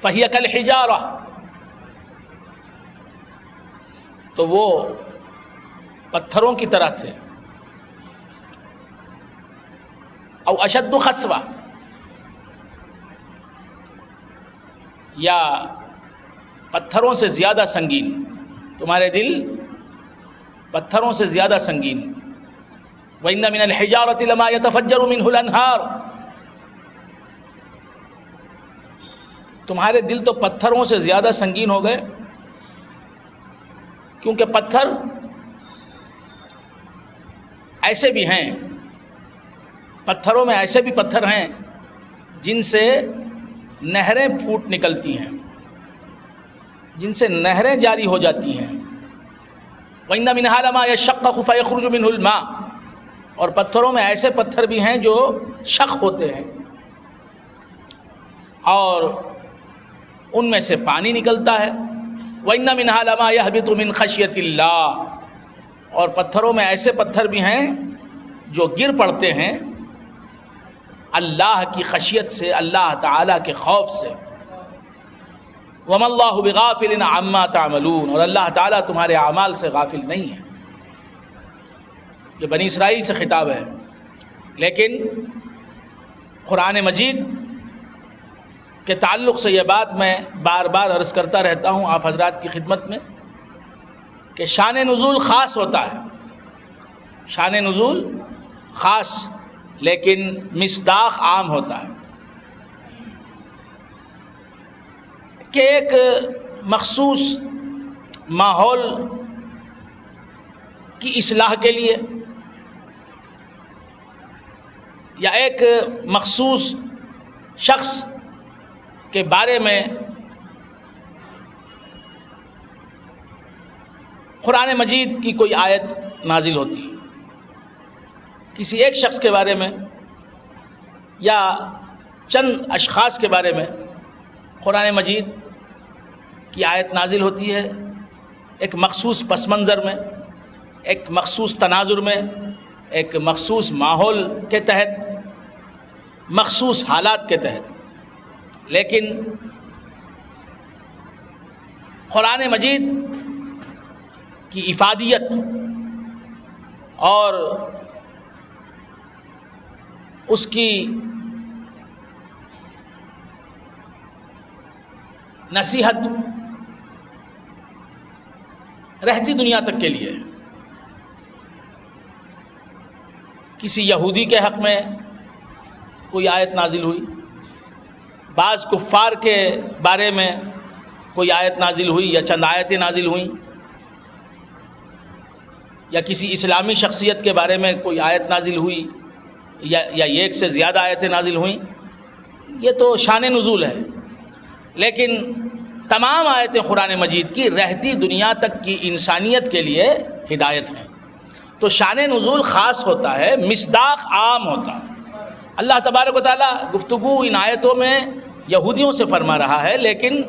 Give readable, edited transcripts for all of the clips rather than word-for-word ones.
فہی کالحجارہ، تو وہ پتھروں کی طرح تھے، او اشد قسوہ، یا پتھروں سے زیادہ سنگین، تمہارے دل پتھروں سے زیادہ سنگین۔ وَإِنَّ مِنَ الْحِجَارَةِ لَمَا يَتَفَجَّرُ مِنْهُ الْأَنْهَارُ، تمہارے دل تو پتھروں سے زیادہ سنگین ہو گئے، کیونکہ پتھر ایسے بھی ہیں، پتھروں میں ایسے بھی پتھر ہیں جن سے نہریں پھوٹ نکلتی ہیں، جن سے نہریں جاری ہو جاتی ہیں۔ وَإِنَّ مِنْهَا لَمَا يَشَّقَّقُ فَيَخْرُجُ مِنْهُ الْمَاءُ، اور پتھروں میں ایسے پتھر بھی ہیں جو شق ہوتے ہیں اور ان میں سے پانی نکلتا ہے۔ وَإِنَّ مِنْهَا لَمَا يَهْبِطُ مِنْ خَشْيَةِ اللَّهِ، اور پتھروں میں ایسے پتھر بھی ہیں جو گر پڑتے ہیں اللہ کی خشیت سے، اللہ تعالی کے خوف سے۔ وَمَا اللَّهُ بِغَافِلٍ عَمَّا تَعْمَلُونَ، اور اللہ تعالیٰ تمہارے اعمال سے غافل نہیں ہے۔ یہ بنی اسرائیل سے خطاب ہے، لیکن قرآن مجید کے تعلق سے یہ بات میں بار بار عرض کرتا رہتا ہوں آپ حضرات کی خدمت میں کہ شان نزول خاص ہوتا ہے، شان نزول خاص، لیکن مصداق عام ہوتا ہے، کہ ایک مخصوص ماحول کی اصلاح کے لیے یا ایک مخصوص شخص کے بارے میں قرآن مجید کی کوئی آیت نازل ہوتی ہے، کسی ایک شخص کے بارے میں یا چند اشخاص کے بارے میں قرآن مجید کی آیت نازل ہوتی ہے، ایک مخصوص پس منظر میں، ایک مخصوص تناظر میں، ایک مخصوص ماحول کے تحت، مخصوص حالات کے تحت۔ لیکن قرآن مجید کی افادیت اور اس کی نصیحت رہتی دنیا تک کے لیے۔ کسی یہودی کے حق میں کوئی آیت نازل ہوئی، بعض کفار کے بارے میں کوئی آیت نازل ہوئی یا چند آیتیں نازل ہوئیں، یا کسی اسلامی شخصیت کے بارے میں کوئی آیت نازل ہوئی یا ایک سے زیادہ آیتیں نازل ہوئیں، یہ تو شان نزول ہے۔ لیکن تمام آیتیں قرآن مجید کی رہتی دنیا تک کی انسانیت کے لیے ہدایت ہیں، تو شان نزول خاص ہوتا ہے، مصداق عام ہوتا ہے۔ اللہ تبارک و تعالیٰ گفتگو ان آیتوں میں یہودیوں سے فرما رہا ہے، لیکن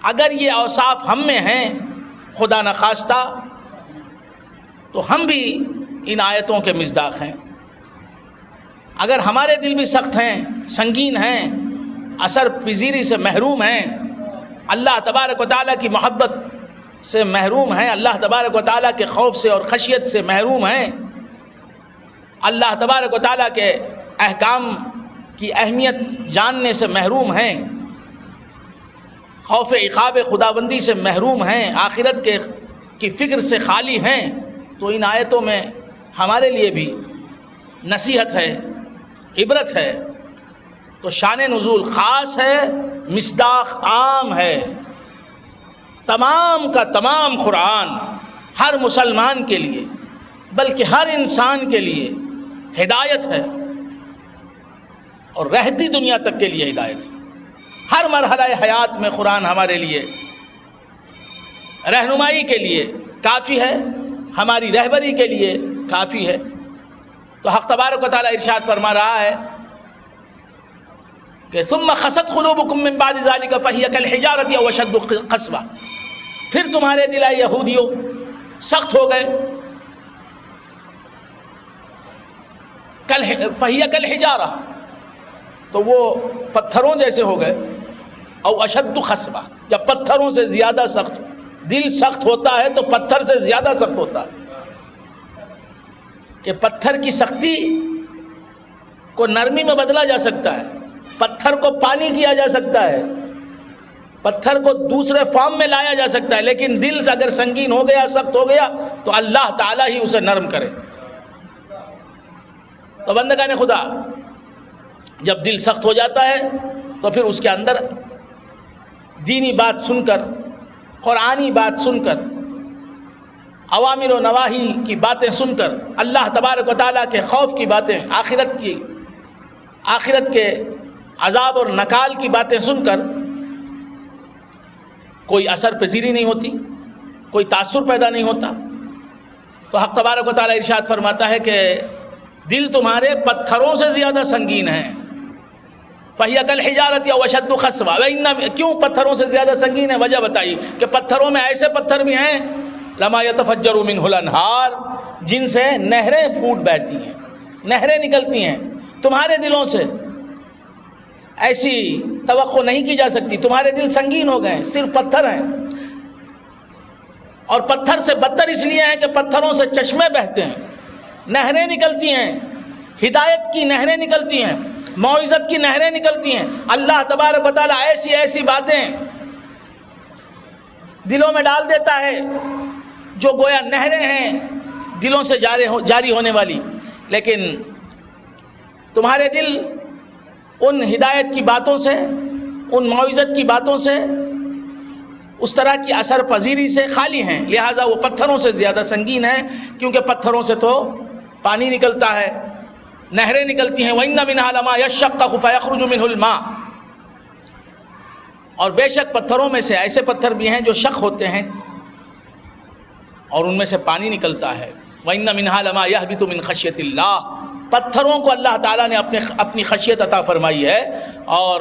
اگر یہ اوصاف ہم میں ہیں خدا نخواستہ تو ہم بھی ان آیتوں کے مصداق ہیں۔ اگر ہمارے دل بھی سخت ہیں، سنگین ہیں، اثر پذیری سے محروم ہیں، اللہ تبارک و تعالیٰ کی محبت سے محروم ہیں، اللہ تبارک و تعالیٰ کے خوف سے اور خشیت سے محروم ہیں، اللہ تبارک و تعالیٰ کے احکام کی اہمیت جاننے سے محروم ہیں، خوف عقاب خداوندی سے محروم ہیں، آخرت کی فکر سے خالی ہیں، تو ان آیتوں میں ہمارے لیے بھی نصیحت ہے، عبرت ہے۔ تو شان نزول خاص ہے، مصداق عام ہے۔ تمام کا تمام قرآن ہر مسلمان کے لیے بلکہ ہر انسان کے لیے ہدایت ہے، اور رہتی دنیا تک کے لیے ہدایت ہے۔ ہر مرحلہ حیات میں قرآن ہمارے لیے رہنمائی کے لیے کافی ہے، ہماری رہبری کے لیے کافی ہے۔ تو حق تبارک و تعالیٰ ارشاد فرما رہا ہے کہ ثم خست قلوبکم من بعد ذلک فہی کالحجارۃ او اشد قسوہ، پھر تمہارے دل اے یہودیوں سخت ہو گئے، فہی کالحجارہ، تو وہ پتھروں جیسے ہو گئے، او اشد خصبہ، یا پتھروں سے زیادہ سخت. دل سخت ہوتا ہے تو پتھر سے زیادہ سخت ہوتا ہے، کہ پتھر کی سختی کو نرمی میں بدلا جا سکتا ہے، پتھر کو پانی کیا جا سکتا ہے، پتھر کو دوسرے فارم میں لایا جا سکتا ہے، لیکن دل سے اگر سنگین ہو گیا، سخت ہو گیا، تو اللہ تعالیٰ ہی اسے نرم کرے. تو بندگان خدا، جب دل سخت ہو جاتا ہے تو پھر اس کے اندر دینی بات سن کر، قرآنی بات سن کر، اوامر و نواہی کی باتیں سن کر، اللہ تبارک و تعالیٰ کے خوف کی باتیں، آخرت کے عذاب اور نکال کی باتیں سن کر کوئی اثر پذیری نہیں ہوتی، کوئی تاثر پیدا نہیں ہوتا. تو حق تبارک و تعالیٰ ارشاد فرماتا ہے کہ دل تمہارے پتھروں سے زیادہ سنگین ہے. فَهِيَ كَالْحِجَارَةِ أَوْ أَشَدُّ خَصْبًا. کیوں پتھروں سے زیادہ سنگین ہے؟ وجہ بتائی کہ پتھروں میں ایسے پتھر بھی ہیں لَمَا يَتَفَجَّرُ مِنْهُ الْأَنْهَارُ، جن سے نہریں پھوٹ بہتی ہیں، نہریں نکلتی ہیں. تمہارے دلوں سے ایسی توقع نہیں کی جا سکتی. تمہارے دل سنگین ہو گئے ہیں، صرف پتھر ہیں. اور پتھر سے بدتر اس لیے ہیں کہ پتھروں سے چشمے بہتے ہیں، نہریں نکلتی ہیں، ہدایت کی نہریں نکلتی ہیں، موعظت کی نہریں نکلتی ہیں. اللہ تبارک و تعالیٰ ایسی ایسی باتیں دلوں میں ڈال دیتا ہے جو گویا نہریں ہیں دلوں سے جاری ہونے والی. لیکن تمہارے دل ان ہدایت کی باتوں سے، ان موعظت کی باتوں سے، اس طرح کی اثر پذیری سے خالی ہیں، لہٰذا وہ پتھروں سے زیادہ سنگین ہیں. کیونکہ پتھروں سے تو پانی نکلتا ہے، نہریں نکلتی ہیں. وَإِنَّ مِنْهَا لَمَا يَشَّقَّقُ فَيَخْرُجُ مِنْهُ الْمَاءُ. اور بے شک پتھروں میں سے ایسے پتھر بھی ہیں جو شق ہوتے ہیں اور ان میں سے پانی نکلتا ہے. وَإِنَّ مِنْهَا لَمَا يَهْبِطُ مِنْ خَشْيَةِ اللَّهِ. پتھروں کو اللہ تعالیٰ نے اپنی خشیت عطا فرمائی ہے اور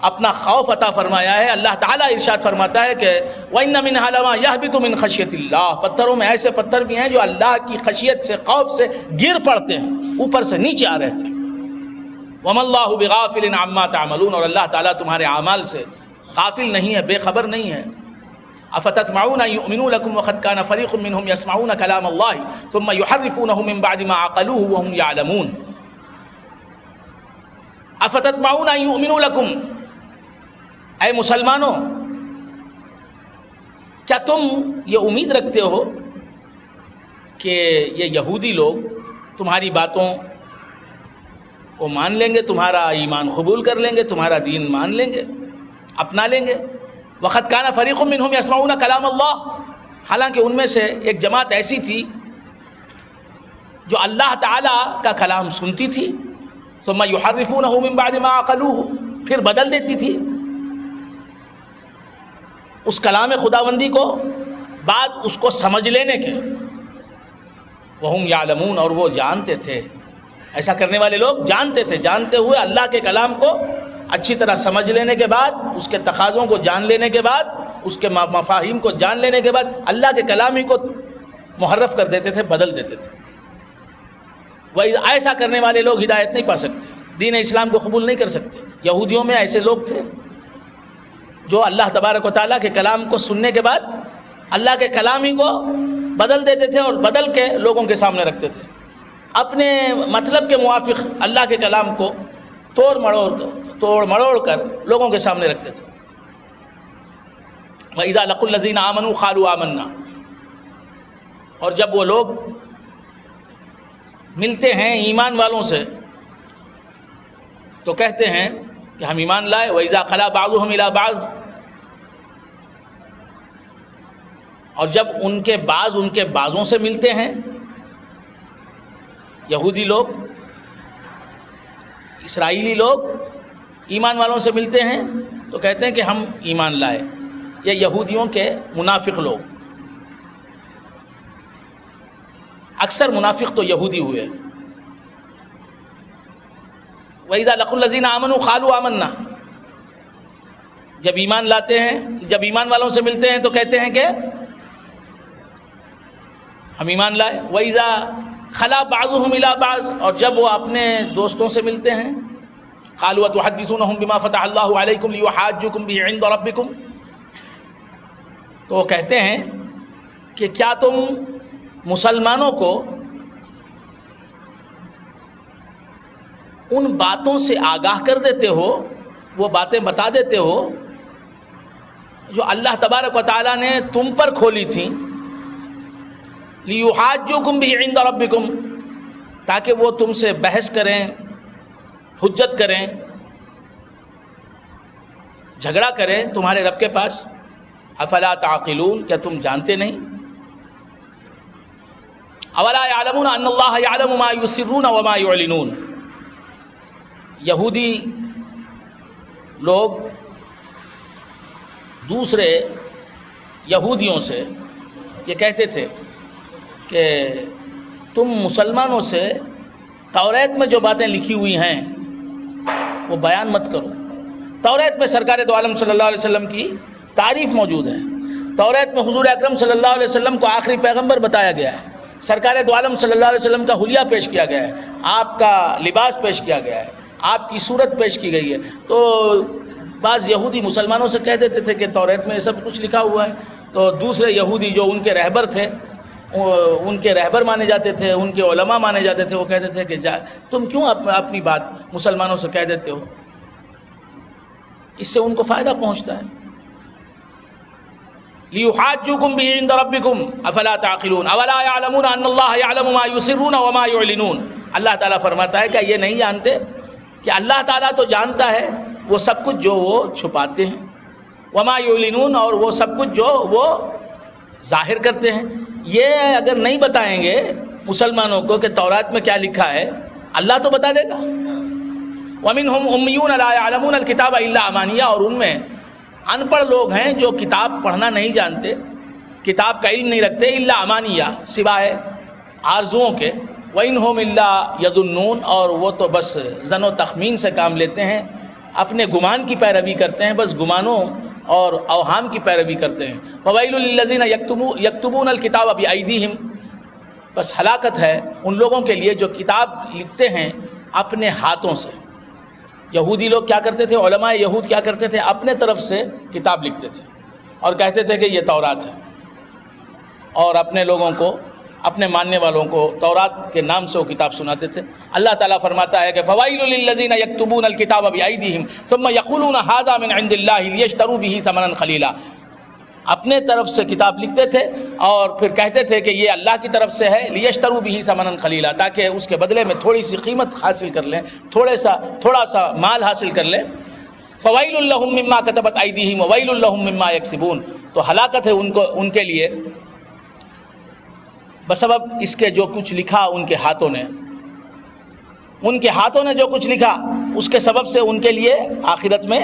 اپنا خوف عطا فرمایا ہے. اللہ تعالیٰ ارشاد فرماتا ہے کہ وَإِنَّ مِنْهَا لَمَا يَهْبِطُ مِنْ خَشْيَةِ اللَّهِ. پتھروں میں ایسے پتھر بھی ہیں جو اللہ کی خشیت سے، خوف سے گر پڑتے ہیں، اوپر سے نیچے آ رہے تھے. وَمَا اللَّهُ بِغَافِلٍ عَمَّا تَعْمَلُونَ. اور اللہ تعالیٰ تمہارے اعمال سے غافل نہیں ہے، بے خبر نہیں ہے. أَفَتَطْمَعُونَ أَن يُؤْمِنُوا لَكُمْ وَقَدْ كَانَ فَرِيقٌ مِّنْهُمْ يَسْمَعُونَ كَلَامَ اللَّهِ ثُمَّ يُحَرِّفُونَهُ مِن بَعْدِ مَا عَقَلُوهُ وَهُمْ يَعْلَمُونَ. أَفَتَطْمَعُونَ أَن يُؤْمِنُوا لَكُمْ. اے مسلمانوں، کیا تم یہ امید رکھتے ہو کہ یہ یہودی لوگ تمہاری باتوں کو مان لیں گے، تمہارا ایمان قبول کر لیں گے، تمہارا دین مان لیں گے، اپنا لیں گے؟ وَقَدْ كَانَ فَرِيقٌ مِّنْهُمْ يَسْمَعُونَ كَلَامَ اللَّهِ. حالانکہ ان میں سے ایک جماعت ایسی تھی جو اللہ تعالیٰ کا کلام سنتی تھی، ثُمَّ يُحَرِّفُونَهُ مِن بَعْدِ مَا عَقَلُوهُ، پھر بدل دیتی تھی اس کلام خداوندی کو بعد اس کو سمجھ لینے کے. وَهُمْ يَعْلَمُونَ. اور وہ جانتے تھے، ایسا کرنے والے لوگ جانتے تھے، جانتے ہوئے اللہ کے کلام کو اچھی طرح سمجھ لینے کے بعد، اس کے تقاضوں کو جان لینے کے بعد، اس کے مفاہیم کو جان لینے کے بعد اللہ کے کلام ہی کو محرف کر دیتے تھے، بدل دیتے تھے. وہ ایسا کرنے والے لوگ ہدایت نہیں پا سکتے، دین اسلام کو قبول نہیں کر سکتے. یہودیوں میں ایسے لوگ تھے جو اللہ تبارک و تعالیٰ کے کلام کو سننے کے بعد اللہ کے کلام ہی کو بدل دیتے تھے اور بدل کے لوگوں کے سامنے رکھتے تھے، اپنے مطلب کے موافق اللہ کے کلام کو توڑ مڑوڑ کر لوگوں کے سامنے رکھتے تھے. وَإِذَا لَقُوا الَّذِينَ آمَنُوا قَالُوا آمَنَّا. اور جب وہ لوگ ملتے ہیں ایمان والوں سے تو کہتے ہیں کہ ہم ایمان لائے. وَإِذَا خَلَا بَعْضُهُمْ إِلَىٰ بَعْضٍ. اور جب ان کے بعضوں سے ملتے ہیں، یہودی لوگ، اسرائیلی لوگ ایمان والوں سے ملتے ہیں تو کہتے ہیں کہ ہم ایمان لائے. یہ یہودیوں کے منافق لوگ، اکثر منافق تو یہودی ہوئے. وَإِذَا لَقُوا الَّذِينَ آمَنُوا قَالُوا آمَنَّا. جب ایمان لاتے ہیں، جب ایمان والوں سے ملتے ہیں تو کہتے ہیں کہ ہم ایمان لائے. وَإِذَا خَلَا بَعْضُهُمْ إِلَىٰ بَعْضٍ. اور جب وہ اپنے دوستوں سے ملتے ہیں، قالوا اتحدثونهم بما فتح اللہ علیکم لیحاجوکم به عند ربکم، تو وہ کہتے ہیں کہ کیا تم مسلمانوں کو ان باتوں سے آگاہ کر دیتے ہو، وہ باتیں بتا دیتے ہو جو اللہ تبارک و تعالیٰ نے تم پر کھولی تھیں، لیحاجوکم به عند ربکم، تاکہ وہ تم سے بحث کریں، حجت کریں، جھگڑا کریں تمہارے رب کے پاس۔ افلا تعقلون، کیا تم جانتے نہیں؟ اولا یعلمون ان اللہ یعلم ما یسرون وما یعلنون، یہودی لوگ دوسرے یہودیوں سے یہ کہتے تھے کہ تم مسلمانوں سے توریت میں جو باتیں لکھی ہوئی ہیں وہ بیان مت کرو۔ توریت میں سرکار دو عالم صلی اللہ علیہ وسلم کی تعریف موجود ہے، توریت میں حضور اکرم صلی اللہ علیہ وسلم کو آخری پیغمبر بتایا گیا ہے، سرکار دو عالم صلی اللہ علیہ وسلم کا حلیہ پیش کیا گیا ہے، آپ کا لباس پیش کیا گیا ہے، آپ کی صورت پیش کی گئی ہے۔ تو بعض یہودی مسلمانوں سے کہہ دیتے تھے کہ توریت میں یہ سب کچھ لکھا ہوا ہے، تو دوسرے یہودی جو ان کے رہبر تھے، ان کے رہبر مانے جاتے تھے، ان کے علماء مانے جاتے تھے، وہ کہتے تھے کہ تم کیوں اپنی بات مسلمانوں سے کہہ دیتے ہو، اس سے ان کو فائدہ پہنچتا ہے۔ لیحاجوکم به عند ربکم افلا تعقلون اولا یعلمون ان اللہ یعلم ما یسرون وما یعلنون، اللہ تعالیٰ فرماتا ہے کہ یہ نہیں جانتے کہ اللہ تعالیٰ تو جانتا ہے وہ سب کچھ جو وہ چھپاتے ہیں، وما یعلنون، اور وہ سب کچھ جو وہ ظاہر کرتے ہیں۔ یہ اگر نہیں بتائیں گے مسلمانوں کو کہ تورات میں کیا لکھا ہے، اللہ تو بتا دے گا۔ وَمِنْهُمْ أُمِّيُّونَ لَا يَعْلَمُونَ الْكِتَابَ إِلَّا أَمَانِيَّ، اور ان میں ان پڑھ لوگ ہیں جو کتاب پڑھنا نہیں جانتے، کتاب کا علم نہیں رکھتے، الا امانیہ، سوائے آرزوؤں کے، وَإِنْهُمْ إِلَّا يَظُنُّونَ، اور وہ تو بس ظن و تخمین سے کام لیتے ہیں، اپنے گمان کی پیروی کرتے ہیں، بس گمانوں اور اوہام کی پیروی کرتے ہیں۔ وَوَيْلٌ لِّلَّذِينَ يَكْتُبُونَ الْكِتَابَ بِأَيْدِيهِمْ، بس ہلاکت ہے ان لوگوں کے لیے جو کتاب لکھتے ہیں اپنے ہاتھوں سے۔ یہودی لوگ کیا کرتے تھے، علماء یہود کیا کرتے تھے، اپنے طرف سے کتاب لکھتے تھے اور کہتے تھے کہ یہ تورات ہے، اور اپنے لوگوں کو، اپنے ماننے والوں کو تورات کے نام سے وہ کتاب سناتے تھے۔ اللہ تعالیٰ فرماتا ہے کہ فَوَيْلٌ لِّلَّذِينَ يَكْتُبُونَ الْكِتَابَ بِأَيْدِيهِمْ ثُمَّ يَقُولُونَ هَذَا مِنْ عِندِ اللَّهِ لِيَشْتَرُوا بِهِ ثَمَنًا قَلِيلًا، اپنے طرف سے کتاب لکھتے تھے اور پھر کہتے تھے کہ یہ اللہ کی طرف سے ہے، لیشتروا به ثمنا قلیلا، تاکہ اس کے بدلے میں تھوڑی سی قیمت حاصل کر لیں، تھوڑا سا مال حاصل کر لیں۔ فویل لهم مما كتبت ایدیہم وویل لهم مما یکسبون، تو ہلاکت ہے ان کے لیے بسبب اس کے جو کچھ لکھا ان کے ہاتھوں نے، جو کچھ لکھا اس کے سبب سے ان کے لیے آخرت میں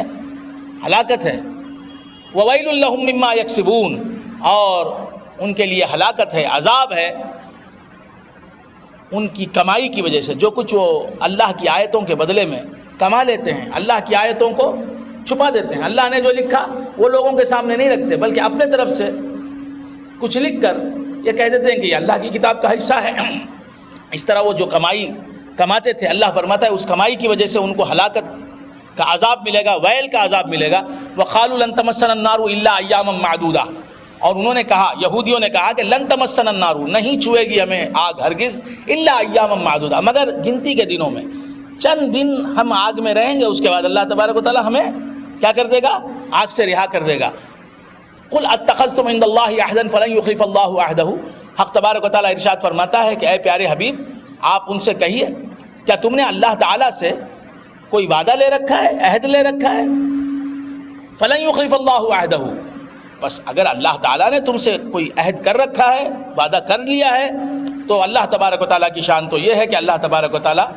ہلاکت ہے۔ وَوَيْلٌ لَهُم مِّمَّا يَكْسِبُونَ، اور ان کے لیے ہلاکت ہے، عذاب ہے ان کی کمائی کی وجہ سے، جو کچھ وہ اللہ کی آیتوں کے بدلے میں کما لیتے ہیں، اللہ کی آیتوں کو چھپا دیتے ہیں۔ اللہ نے جو لکھا وہ لوگوں کے سامنے نہیں رکھتے، بلکہ اپنے طرف سے کچھ لکھ کر یہ کہہ دیتے ہیں کہ یہ اللہ کی کتاب کا حصہ ہے۔ اس طرح وہ جو کماتے تھے، اللہ فرماتا ہے اس کمائی کی وجہ سے ان کو ہلاکت کا عذاب ملے گا، ویل کا عذاب ملے گا۔ وَقَالُوا لَن تَمَسَّنَا النَّارُ إِلَّا أَيَّامًا مَّعْدُودَةً، اور انہوں نے کہا، یہودیوں نے کہا کہ لن تمسنا النار، نہیں چھوئے گی ہمیں آگ ہرگز، الا ایاما معدودہ، مگر گنتی کے دنوں میں، چند دن ہم آگ میں رہیں گے، اس کے بعد اللہ تبارک و تعالیٰ ہمیں کیا کر دے گا، آگ سے رہا کر دے گا۔ قل اتخذتم عند اللہ عہدا فلن یخلف اللہ عہدہ، حق تبارک و تعالیٰ ارشاد فرماتا ہے کہ اے پیارے حبیب آپ ان سے کہیے کیا تم نے اللہ تعالیٰ سے کوئی وعدہ لے رکھا ہے، عہد لے رکھا ہے؟ فلن یخلف اللہ عہدہ، بس اگر اللہ تعالیٰ نے تم سے کوئی عہد کر رکھا ہے، وعدہ کر لیا ہے، تو اللہ تبارک و تعالیٰ کی شان تو یہ ہے کہ اللہ تبارک و تعالیٰ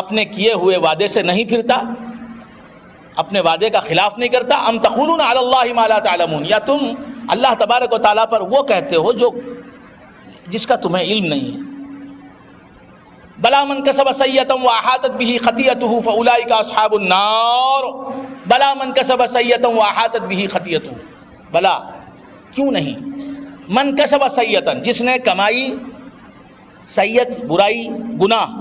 اپنے کیے ہوئے وعدے سے نہیں پھرتا، اپنے وعدے کا خلاف نہیں کرتا۔ ام تقولون علی اللہ ما لا تعلمون، یا تم اللہ تبارک و تعالیٰ پر وہ کہتے ہو جس کا تمہیں علم نہیں ہے۔ بلا من کسب سیئۃ واحاطت به خطیئته فاولئک اصحاب النار، بلا من کسب سیئۃ واحاطت به خطیئته، بلا کیوں نہیں، من کسب سیئۃ، جس نے کمائی سیئت برائی گناہ،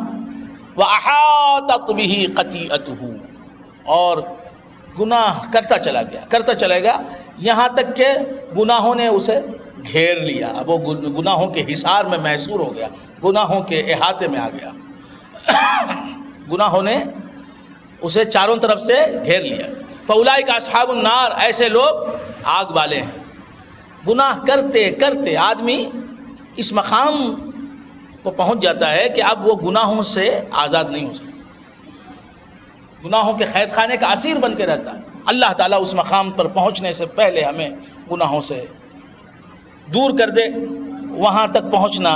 وَأَحَاطَتْ بِهِ خَطِيئَتُهُ، اور گناہ کرتا چلا گیا یہاں تک کہ گناہوں نے اسے گھیر لیا. اب وہ گناہوں کے حصار میں محصور ہو گیا، گناہوں کے احاطے میں آ گیا. گناہوں نے اسے چاروں طرف سے گھیر لیا. فَأُولَٰئِكَ أَصْحَابُ النَّارِ، ایسے لوگ آگ والے ہیں. گناہ کرتے کرتے آدمی اس مقام کو پہنچ جاتا ہے کہ اب وہ گناہوں سے آزاد نہیں ہو سکتا، گناہوں کے قید خانے کا اسیر بن کے رہتا ہے. اللہ تعالیٰ اس مقام پر پہنچنے سے پہلے ہمیں گناہوں سے دور کر دے، وہاں تک پہنچنا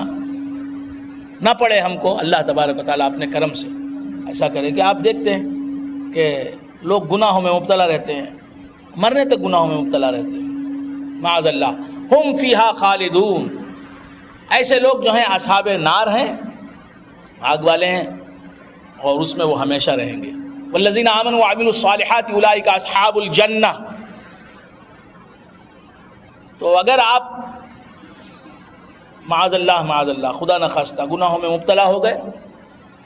نہ پڑے ہم کو. اللہ تبارک و تعالیٰ اپنے کرم سے ایسا کرے کہ آپ دیکھتے ہیں کہ لوگ گناہوں میں مبتلا رہتے ہیں، مرنے تک گناہوں میں مبتلا رہتے ہیں. معاذ اللہ. ہم فیہا خالدون، ایسے لوگ جو ہیں اصحاب نار ہیں، آگ والے ہیں، اور اس میں وہ ہمیشہ رہیں گے. والذین آمنوا وعملوا الصالحات اولئک اصحاب الجنہ. تو اگر آپ معاذ اللہ خدا نخواستہ گناہوں میں مبتلا ہو گئے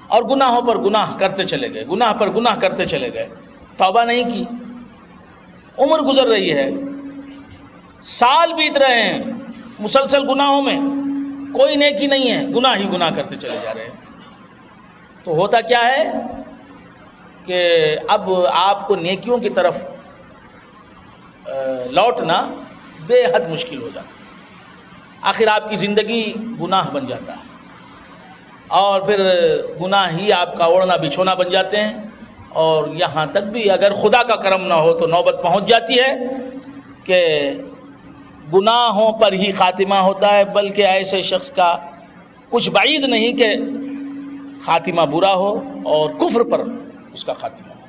اور گناہوں پر گناہ کرتے چلے گئے، گناہ پر گناہ کرتے چلے گئے، توبہ نہیں کی، عمر گزر رہی ہے، سال بیت رہے ہیں مسلسل گناہوں میں، کوئی نیکی نہیں ہے، گناہ ہی گناہ کرتے چلے جا رہے ہیں، تو ہوتا کیا ہے کہ اب آپ کو نیکیوں کی طرف لوٹنا بے حد مشکل ہو جاتا ہے. آخر آپ کی زندگی گناہ بن جاتا ہے، اور پھر گناہ ہی آپ کا اوڑھنا بچھونا بن جاتے ہیں. اور یہاں تک بھی اگر خدا کا کرم نہ ہو تو نوبت پہنچ جاتی ہے کہ گناہوں پر ہی خاتمہ ہوتا ہے، بلکہ ایسے شخص کا کچھ بعید نہیں کہ خاتمہ برا ہو اور کفر پر اس کا خاتمہ ہو.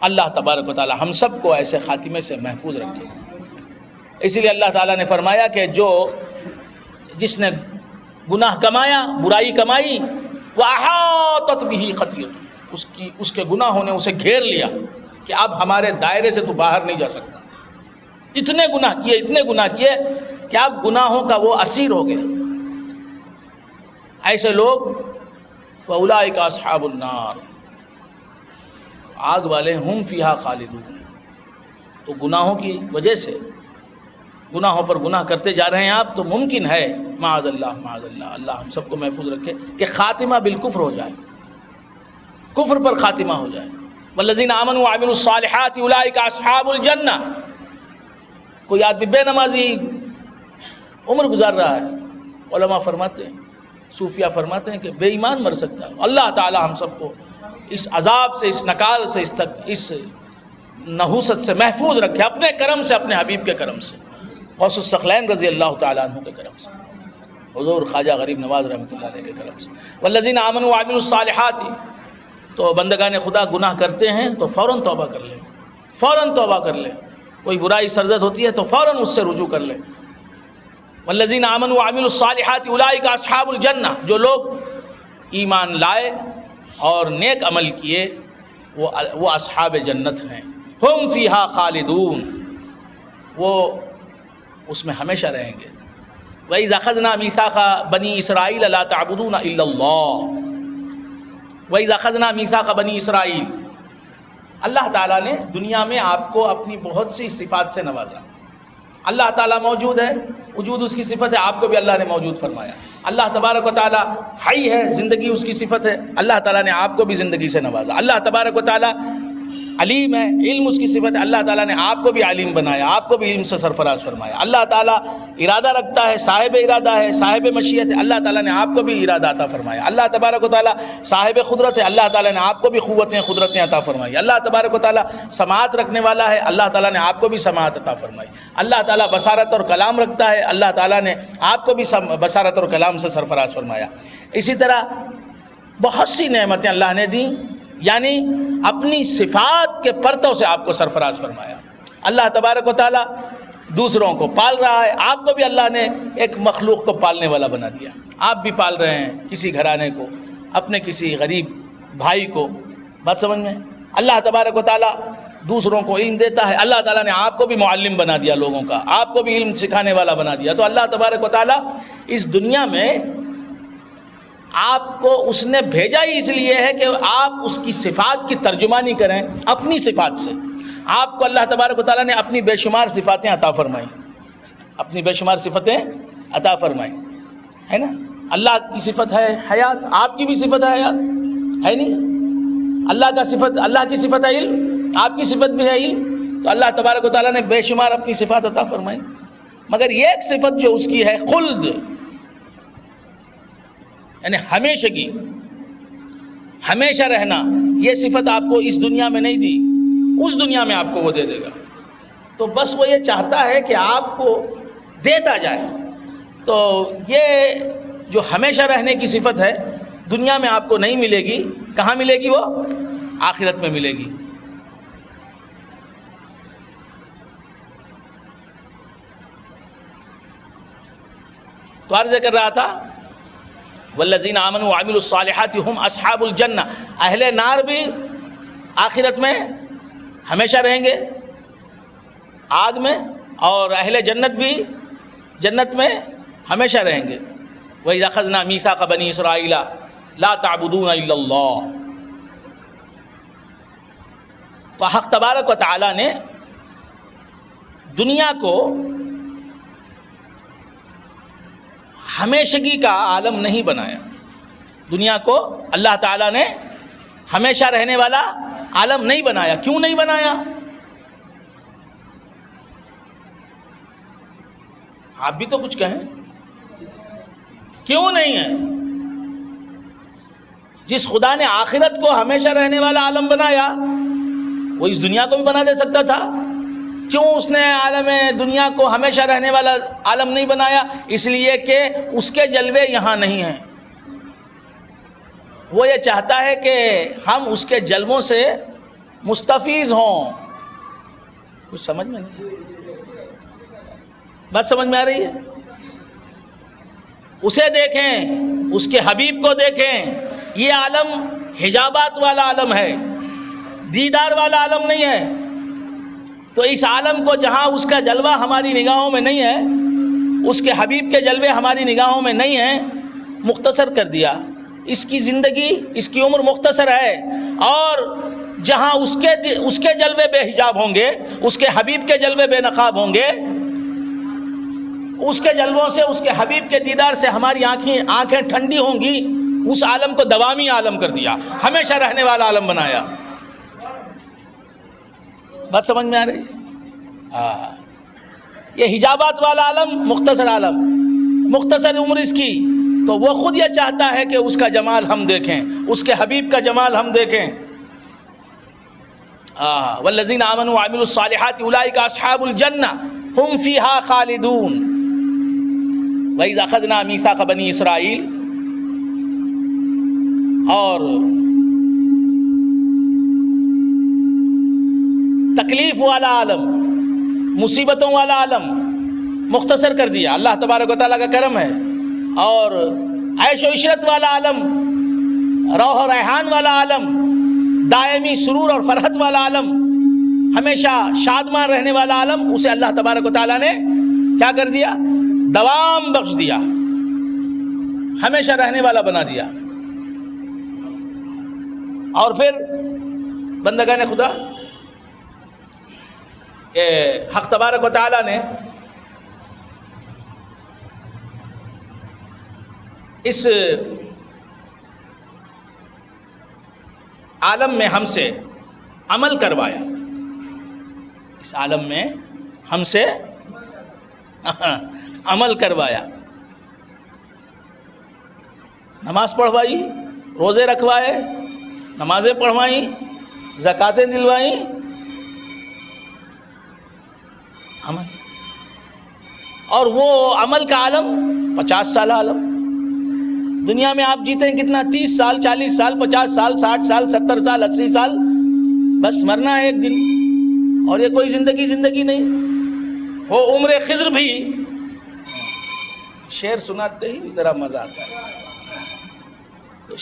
اللہ تبارک و تعالی ہم سب کو ایسے خاتمے سے محفوظ رکھے. اسی لیے اللہ تعالیٰ نے فرمایا کہ جس نے گناہ کمایا، برائی کمائی، وَأَحَاطَتْ بِهِ خَطِيئَتُهُ، اس کے گناہوں نے اسے گھیر لیا کہ اب ہمارے دائرے سے تو باہر نہیں جا سکتا. اتنے گناہ کیے کہ اب گناہوں کا وہ اسیر ہو گیا. ایسے لوگ فَأُولَٰئِكَ أَصْحَابُ النَّارِ، آگ والے، ہم فیہا خالدون. تو گناہوں کی وجہ سے گناہوں پر گناہ کرتے جا رہے ہیں آپ، تو ممکن ہے معاذ اللہ اللہ ہم سب کو محفوظ رکھے کہ خاتمہ بالکفر ہو جائے، کفر پر خاتمہ ہو جائے. والذین آمنوا وعملوا الصالحات اولئک اصحاب الجنہ. کوئی آدمی بے نمازی عمر گزار رہا ہے، علماء فرماتے ہیں، صوفیہ فرماتے ہیں کہ بے ایمان مر سکتا ہے. اللہ تعالی ہم سب کو اس عذاب سے، اس نکال سے، اس نحوست سے محفوظ رکھے اپنے کرم سے، اپنے حبیب کے کرم سے، غوث الثقلین رضی اللہ تعالیٰ عنہ کے کرم سے، حضور خواجہ غریب نواز رحمۃ اللہ علیہ کے کرم سے. والذین آمنوا وعملوا الصالحات. تو بندگان خدا گناہ کرتے ہیں تو فوراً توبہ کر لیں، فوراً توبہ کر لیں. کوئی برائی سرزد ہوتی ہے تو فوراً اس سے رجوع کر لیں. والذین آمنوا وعملوا الصالحات اولئک اصحاب الجنہ. جو لوگ ایمان لائے اور نیک عمل کیے وہ اصحاب جنت ہیں. ہم فیہا خالدون، وہ اس میں ہمیشہ رہیں گے. وَإِذْ أَخَذْنَا مِيثَاقَ بَنِي إِسْرَائِيلَ لَا تَعْبُدُونَ إِلَّا اللَّهَ. وَإِذْ أَخَذْنَا مِيثَاقَ بَنِي إِسْرَائِيلَ. اللہ تعالیٰ نے دنیا میں آپ کو اپنی بہت سی صفات سے نوازا. اللہ تعالیٰ موجود ہے، وجود اس کی صفت ہے، آپ کو بھی اللہ نے موجود فرمایا. اللہ تبارک و تعالیٰ حی ہے، زندگی اس کی صفت ہے، اللہ تعالیٰ نے آپ کو بھی زندگی سے نوازا. اللہ تبارک و تعالیٰ علیم ہے، علم اس کی صفت ہے، اللہ تعالیٰ نے آپ کو بھی عالم بنایا، آپ کو بھی علم سے سرفراز فرمایا. اللہ تعالیٰ ارادہ رکھتا ہے، صاحب ارادہ ہے، صاحب مشیت ہے، اللہ تعالیٰ نے آپ کو بھی ارادہ عطا فرمایا. اللہ تبارک و تعالیٰ صاحب قدرت ہے، اللہ تعالیٰ نے آپ کو بھی قدرتیں عطا فرمائی. اللہ تبارک و تعالیٰ سماعت رکھنے والا ہے، اللہ تعالیٰ نے آپ کو بھی سماعت عطا فرمائی. اللہ تعالیٰ بصارت اور کلام رکھتا ہے، اللہ تعالیٰ نے آپ کو بھی بصارت اور کلام سے سرفراز فرمایا. اسی طرح بہت سی نعمتیں اللہ نے دیں، یعنی اپنی صفات کے پرتوں سے آپ کو سرفراز فرمایا. اللہ تبارک و تعالیٰ دوسروں کو پال رہا ہے، آپ کو بھی اللہ نے ایک مخلوق کو پالنے والا بنا دیا. آپ بھی پال رہے ہیں کسی گھرانے کو، اپنے کسی غریب بھائی کو. بات سمجھ میں؟ اللہ تبارک و تعالیٰ دوسروں کو علم دیتا ہے. اللہ تعالیٰ نے آپ کو بھی معلم بنا دیا لوگوں کا، آپ کو بھی علم سکھانے والا بنا دیا. تو اللہ تبارک و تعالیٰ اس دنیا میں آپ کو اس نے بھیجا ہی اس لیے ہے کہ آپ اس کی صفات کی ترجمانی کریں اپنی صفات سے. آپ کو اللہ تبارک و تعالیٰ نے اپنی بے شمار صفاتیں عطا فرمائیں, اپنی بے شمار صفتیں عطا فرمائیں, ہے نا. اللہ کی صفت ہے حیات, آپ کی بھی صفت ہے حیات, ہے نہیں. اللہ کی صفت ہے علم, آپ کی صفت بھی ہے علم. تو اللہ تبارک و تعالیٰ نے بے شمار اپنی صفات عطا فرمائیں, مگر یہ ایک صفت جو اس کی ہے خلد, یعنی ہمیشگی, ہمیشہ رہنا, یہ صفت آپ کو اس دنیا میں نہیں دی, اس دنیا میں آپ کو وہ دے دے گا. تو بس وہ یہ چاہتا ہے کہ آپ کو دیتا جائے. تو یہ جو ہمیشہ رہنے کی صفت ہے دنیا میں آپ کو نہیں ملے گی. کہاں ملے گی؟ وہ آخرت میں ملے گی. تو عرض کر رہا تھا والذین آمنوا وعملوا الصالحات هم اصحاب الجنہ, اہل نار بھی آخرت میں ہمیشہ رہیں گے آگ میں, اور اہل جنت بھی جنت میں ہمیشہ رہیں گے. وَإِذَا أَخَذْنَا مِيثَاقَ بَنِي إِسْرَائِيلَ لَا تَعْبُدُونَ إِلَّا اللَّهَ. تو حق تبارک و تعالی نے دنیا کو ہمیشگی کا عالم نہیں بنایا. دنیا کو اللہ تعالیٰ نے ہمیشہ رہنے والا عالم نہیں بنایا. کیوں نہیں بنایا؟ آپ بھی تو کچھ کہیں. کیوں نہیں ہے؟ جس خدا نے آخرت کو ہمیشہ رہنے والا عالم بنایا وہ اس دنیا کو بھی بنا دے سکتا تھا. کیوں اس نے عالم دنیا کو ہمیشہ رہنے والا عالم نہیں بنایا؟ اس لیے کہ اس کے جلوے یہاں نہیں ہیں. وہ یہ چاہتا ہے کہ ہم اس کے جلووں سے مستفیض ہوں. کچھ سمجھ میں نہیں؟ بات سمجھ میں آ رہی ہے؟ اسے دیکھیں, اس کے حبیب کو دیکھیں. یہ عالم حجابات والا عالم ہے, دیدار والا عالم نہیں ہے. تو اس عالم کو جہاں اس کا جلوہ ہماری نگاہوں میں نہیں ہے, اس کے حبیب کے جلوے ہماری نگاہوں میں نہیں ہیں, مختصر کر دیا. اس کی زندگی, اس کی عمر مختصر ہے. اور جہاں اس کے جلوے بے حجاب ہوں گے, اس کے حبیب کے جلوے بے نقاب ہوں گے, اس کے جلووں سے, اس کے حبیب کے دیدار سے ہماری آنکھیں ٹھنڈی ہوں گی. اس عالم کو دوامی عالم کر دیا, ہمیشہ رہنے والا عالم بنایا. بات سمجھ میں آ رہی ہے؟ یہ حجابات والا عالم مختصر عالم, مختصر عمر اس کی. تو وہ خود یہ چاہتا ہے کہ اس کا جمال ہم دیکھیں, اس کے حبیب کا جمال ہم دیکھیں. والذین آمنوا وعملوا الصالحات اولئک اصحاب الجنہ هم فیہا خالدون. وَإِذَا أَخَذْنَا مِيثَاقَ بَنِي إِسْرَائِيلَ, اور تکلیف والا عالم, مصیبتوں والا عالم مختصر کر دیا. اللہ تبارک و تعالیٰ کا کرم ہے. اور عیش و عشرت والا عالم, روح و ریحان والا عالم, دائمی سرور اور فرحت والا عالم, ہمیشہ شادمان رہنے والا عالم, اسے اللہ تبارک و تعالیٰ نے کیا کر دیا؟ دوام بخش دیا, ہمیشہ رہنے والا بنا دیا. اور پھر بندگان خدا, حق تبارک و تعالیٰ نے اس عالم میں ہم سے عمل کروایا. اس عالم میں ہم سے عمل کروایا. نماز پڑھوائی, روزے رکھوائے, نمازیں پڑھوائیں, زکاتیں دلوائیں, عمل. اور وہ عمل کا عالم 50 سال عالم. دنیا میں آپ جیتے ہیں کتنا؟ 30 سال, 40 سال, 50 سال, 60 سال, 70 سال, 80 سال. بس مرنا ہے ایک دن. اور یہ کوئی زندگی نہیں. وہ عمر خضر بھی, شعر سناتے ہی ذرا مزہ آتا ہے. تو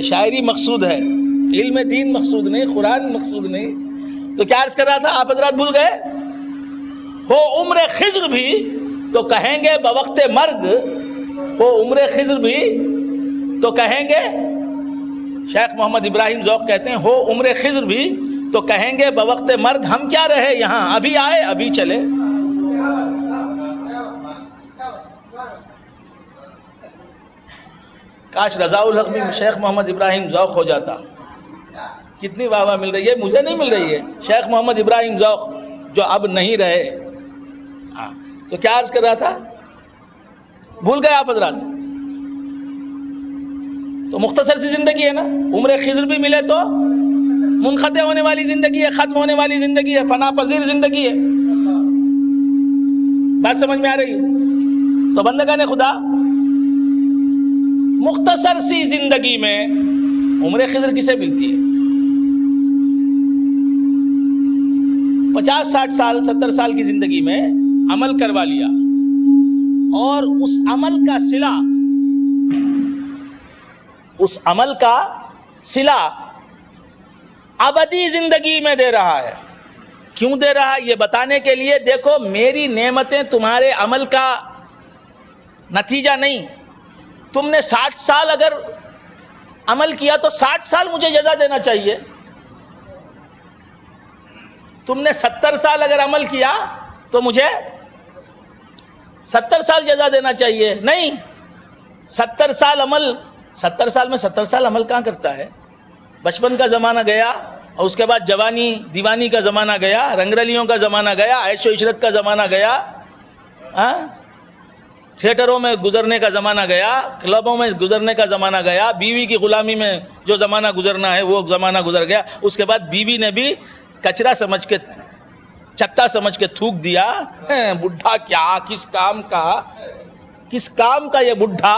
شاعری مقصود ہے, علم دین مقصود نہیں, قرآن مقصود نہیں. تو کیا عرض کر رہا تھا, آپ حضرات بھول گئے؟ وہ عمر خضر بھی تو کہیں گے بوقت مرگ وہ عمر خضر بھی تو کہیں گے، شیخ محمد ابراہیم ذوق کہتے ہیں ہو عمر خضر بھی تو کہیں گے بوقت مرگ ہم کیا رہے یہاں، ابھی آئے ابھی چلے۔ کاش رضا الحق بھی شیخ محمد ابراہیم ذوق ہو جاتا۔ کتنی واہ واہ مل رہی ہے، مجھے نہیں مل رہی ہے، شیخ محمد ابراہیم ذوق جو اب نہیں رہے۔ تو کیا عرض کر رہا تھا، بھول گئے آپ حضرات؟ تو مختصر سی زندگی ہے نا، عمر خضر بھی ملے تو منقطع ہونے والی زندگی ہے، ختم ہونے والی زندگی ہے، فنا پذیر زندگی ہے۔ بات سمجھ میں آ رہی ہے؟ تو بندگان خدا، مختصر سی زندگی میں عمر خضر کسے ملتی ہے؟ 50-60 سال 70 سال کی زندگی میں عمل کروا لیا، اور اس عمل کا صلہ ابدی زندگی میں دے رہا ہے۔ کیوں دے رہا ہے؟ یہ بتانے کے لیے دیکھو میری نعمتیں تمہارے عمل کا نتیجہ نہیں۔ تم نے 60 سال اگر عمل کیا تو 60 سال مجھے جزا دینا چاہیے۔ تم نے 70 سال اگر عمل کیا تو مجھے 70 سال جزا دینا چاہیے، نہیں 70 سال عمل، 70 سال میں 70 سال عمل کہاں کرتا ہے؟ بچپن کا زمانہ گیا، اور اس کے بعد جوانی دیوانی کا زمانہ گیا، رنگرلیوں کا زمانہ گیا، عیش و عشرت کا زمانہ گیا، تھیٹروں میں گزرنے کا زمانہ گیا، کلبوں میں گزرنے کا زمانہ گیا، بیوی کی غلامی میں جو زمانہ گزرنا ہے وہ زمانہ گزر گیا۔ اس کے بعد بیوی نے بھی کچرا سمجھ کے، چکتا سمجھ کے تھوک دیا، بڈھا کیا، کس کام کا یہ بڈھا،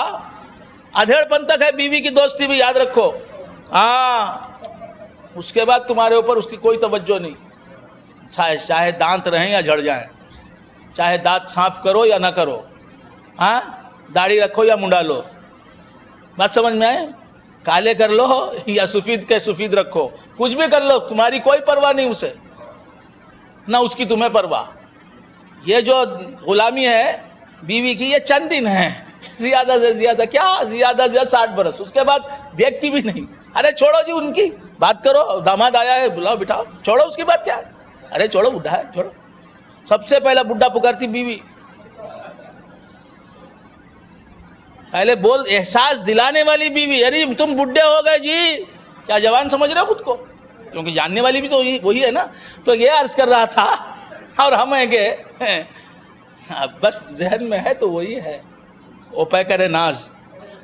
ادھیڑ پن تک ہے بیوی کی دوستی بھی، یاد رکھو۔ اس کے بعد تمہارے اوپر اس کی کوئی توجہ نہیں، چاہے دانت رہیں یا جھڑ جائیں، چاہے دانت صاف کرو یا نہ کرو، داڑھی رکھو یا منڈا لو، بات سمجھ میں آئے؟ کالے کر لو یا سفید کے سفید رکھو، کچھ بھی کر لو، تمہاری کوئی پرواہ نہیں اسے، نہ اس کی تمہیں پرواہ۔ یہ جو غلامی ہے بیوی کی، یہ چند دن ہے، زیادہ سے زیادہ کیا، زیادہ سے زیادہ 60 برس، اس کے بعد دیکھتی بھی نہیں۔ ارے چھوڑو جی، ان کی بات کرو، داماد آیا ہے بلاؤ بٹھاؤ، چھوڑو اس کی بات، کیا ہے؟ ارے چھوڑو، بڈھا ہے چھوڑو۔ سب سے پہلا بڈھا پکارتی بیوی، پہلے بول، احساس دلانے والی بیوی، ارے تم بڈھے ہو گئے جی، کیا جوان سمجھ رہے ہو خود کو؟ کیونکہ جاننے والی بھی تو وہی ہے نا۔ تو یہ عرض کر رہا تھا، اور ہم ہیں کہ بس ذہن میں ہے تو وہی ہے، او پے کرے ناز۔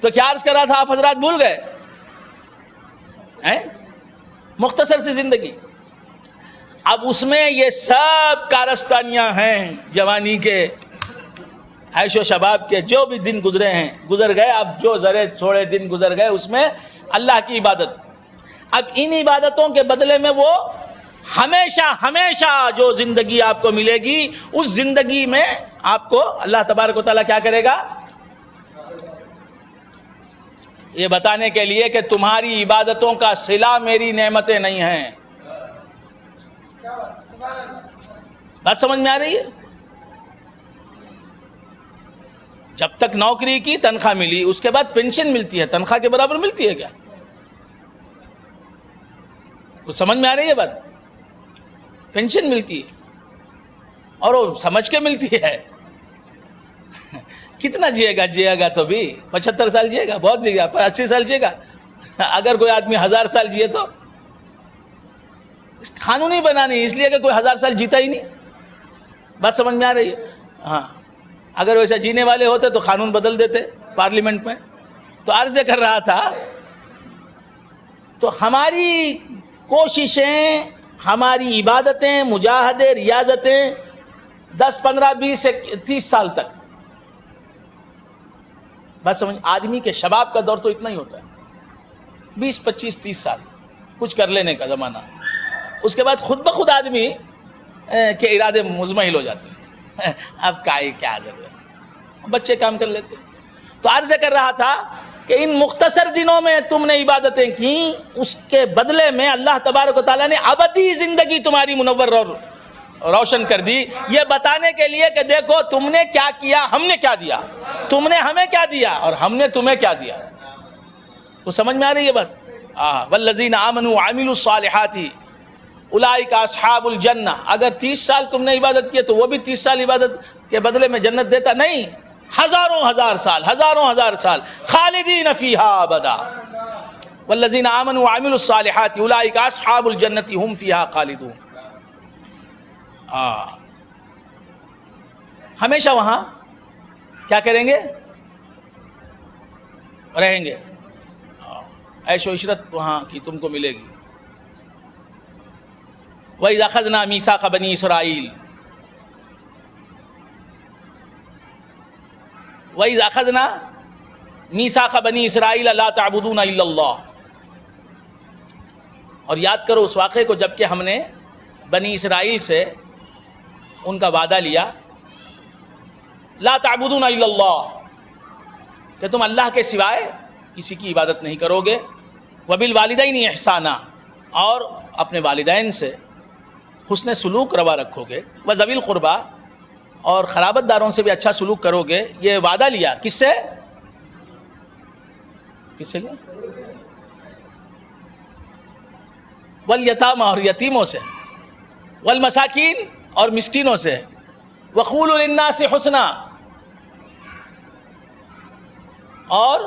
تو کیا عرض کر رہا تھا آپ حضرات، بھول گئے؟ مختصر سی زندگی، اب اس میں یہ سب کارستانیاں ہیں جوانی کے، عیش و شباب کے، جو بھی دن گزرے ہیں گزر گئے، اب جو ذرے تھوڑے دن گزر گئے اس میں اللہ کی عبادت۔ اب ان عبادتوں کے بدلے میں وہ ہمیشہ جو زندگی آپ کو ملے گی، اس زندگی میں آپ کو اللہ تبارک و تعالیٰ کیا کرے گا؟ یہ بتانے کے لیے کہ تمہاری عبادتوں کا صلہ میری نعمتیں نہیں ہیں۔ بات سمجھ میں آ رہی ہے؟ جب تک نوکری کی، تنخواہ ملی، اس کے بعد پینشن ملتی ہے، تنخواہ کے برابر ملتی ہے کیا؟ کچھ سمجھ میں آ رہی ہے بات؟ پینشن ملتی ہے، اور وہ سمجھ کے ملتی ہے۔ کتنا جیے گا تو بھی 75 سال جیے گا، بہت جیے گا، 80 سال جیے گا۔ اگر کوئی آدمی 1000 سال جیے تو قانون ہی بنا نہیں، اس لیے کہ کوئی 1000 سال جیتا ہی نہیں۔ بات سمجھ میں آ رہی ہے؟ ہاں، اگر ویسا جینے والے ہوتے تو قانون بدل دیتے پارلیمنٹ میں۔ تو عرض کر رہا تھا، تو ہماری کوششیں، ہماری عبادتیں، مجاہدے، ریاضتیں 10 15 20 30 سال تک، بات سمجھ، آدمی کے شباب کا دور تو اتنا ہی ہوتا ہے، 20 25 30 سال کچھ کر لینے کا زمانہ۔ اس کے بعد خود بخود آدمی کے ارادے مزمحل ہو جاتے ہیں، اب کیا ضرورت، بچے کام کر لیتے۔ تو عرض کر رہا تھا کہ ان مختصر دنوں میں تم نے عبادتیں کی، اس کے بدلے میں اللہ تبارک و تعالیٰ نے ابدی زندگی تمہاری منور اور روشن کر دی، یہ بتانے کے لیے کہ دیکھو تم نے کیا کیا، ہم نے کیا دیا، تم نے ہمیں کیا دیا اور ہم نے تمہیں کیا دیا۔ تو سمجھ میں آ رہی ہے بات؟ والذین آمنوا وعملوا الصالحات اولئک اصحاب الجنہ۔ اگر 30 سال تم نے عبادت کی تو وہ بھی 30 سال عبادت کے بدلے میں جنت دیتا نہیں، ہزاروں ہزار سال خالدین فیہا ابدا۔ والذین آمنوا وعملوا الصالحات اولئک اصحاب الجنہ هم فیہا خالدون۔ ہمیشہ وہاں کیا کریں گے؟ رہیں گے، عیش و عشرت وہاں کی تم کو ملے گی۔ وَإِذْ أَخَذْنَا مِيثَاقَ بَنِي إِسْرَائِيلَ وَإِذْ أَخَذْنَا مِيثَاقَ بَنِي إِسْرَائِيلَ لَا تَعْبُدُونَ إِلَّا اللَّهَ۔ اور یاد کرو اس واقعے کو جب کہ ہم نے بنی اسرائیل سے ان کا وعدہ لیا، لا تعبدون الا اللہ، کہ تم اللہ کے سوائے کسی کی عبادت نہیں کرو گے، وبالوالدین احسانا، اور اپنے والدین سے حسن سلوک روا رکھو گے، وذوی القربی، اور قرابت داروں سے بھی اچھا سلوک کرو گے۔ یہ وعدہ لیا کس سے؟ لیا؟ والیتامى، اور یتیموں سے، والمساکین، اور مسکینوں سے، وقولوا للناس حسنا، اور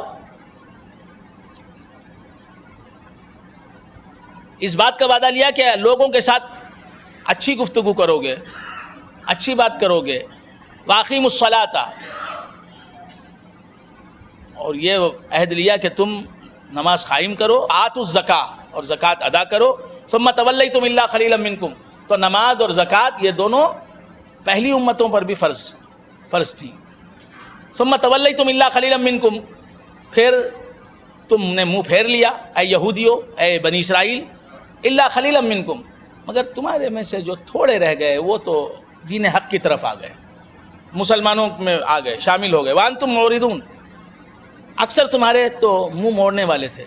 اس بات کا وعدہ لیا کہ لوگوں کے ساتھ اچھی گفتگو کرو گے، اچھی بات کرو گے، واقیموا الصلاۃ، اور یہ عہد لیا کہ تم نماز قائم کرو، آتوا الزکاۃ، اور زکوٰۃ ادا کرو، ثم تولیتم الا قلیلا منکم۔ تو نماز اور زکوٰۃ یہ دونوں پہلی امتوں پر بھی فرض تھی۔ ثم تولیتم الا قلیلا منکم، پھر تم نے منہ پھیر لیا اے یہودیو، اے بنی اسرائیل، الا قلیلا منکم، مگر تمہارے میں سے جو تھوڑے رہ گئے وہ تو دین حق کی طرف آ گئے، مسلمانوں میں آ گئے، شامل ہو گئے، وانتم معرضون، اکثر تمہارے تو منہ موڑنے والے تھے۔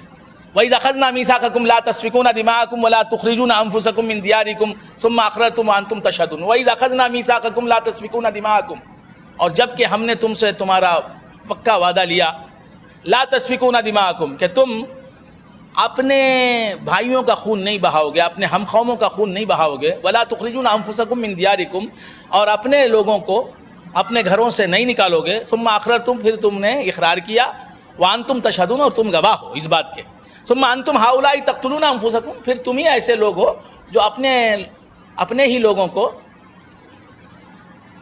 وَإِذْ أَخَذْنَا مِيثَاقَكُمْ لَا تَسْفِكُونَ دِمَاءَكُمْ وَلَا تُخْرِجُونَ أَنفُسَكُمْ مِنْ دِيَارِكُمْ ثُمَّ أَقْرَرْتُمْ وَأَنْتُمْ تَشْهَدُونَ وَإِذْ أَخَذْنَا مِيثَاقَكُمْ لَا تَسْفِكُونَ دِمَاءَكُمْ، اور جب کہ ہم نے تم سے تمہارا پکا وعدہ لیا، لا تسفکون دماءکم، کہ تم اپنے بھائیوں کا خون نہیں بہاؤ گے، اپنے ہم قوموں کا خون نہیں بہاؤ گے، ولا تخرجون انفسکم من دیارکم، اور اپنے لوگوں کو اپنے گھروں سے نہیں نکالو گے، ثم اقررتم، پھر تم نے اقرار کیا، وانتم تشہدون، اور تم گواہ ہو اس بات کے، ثم انتم ہؤلاء تقتلون انفسکم، پھر تم ہی ایسے لوگ ہو جو اپنے ہی لوگوں کو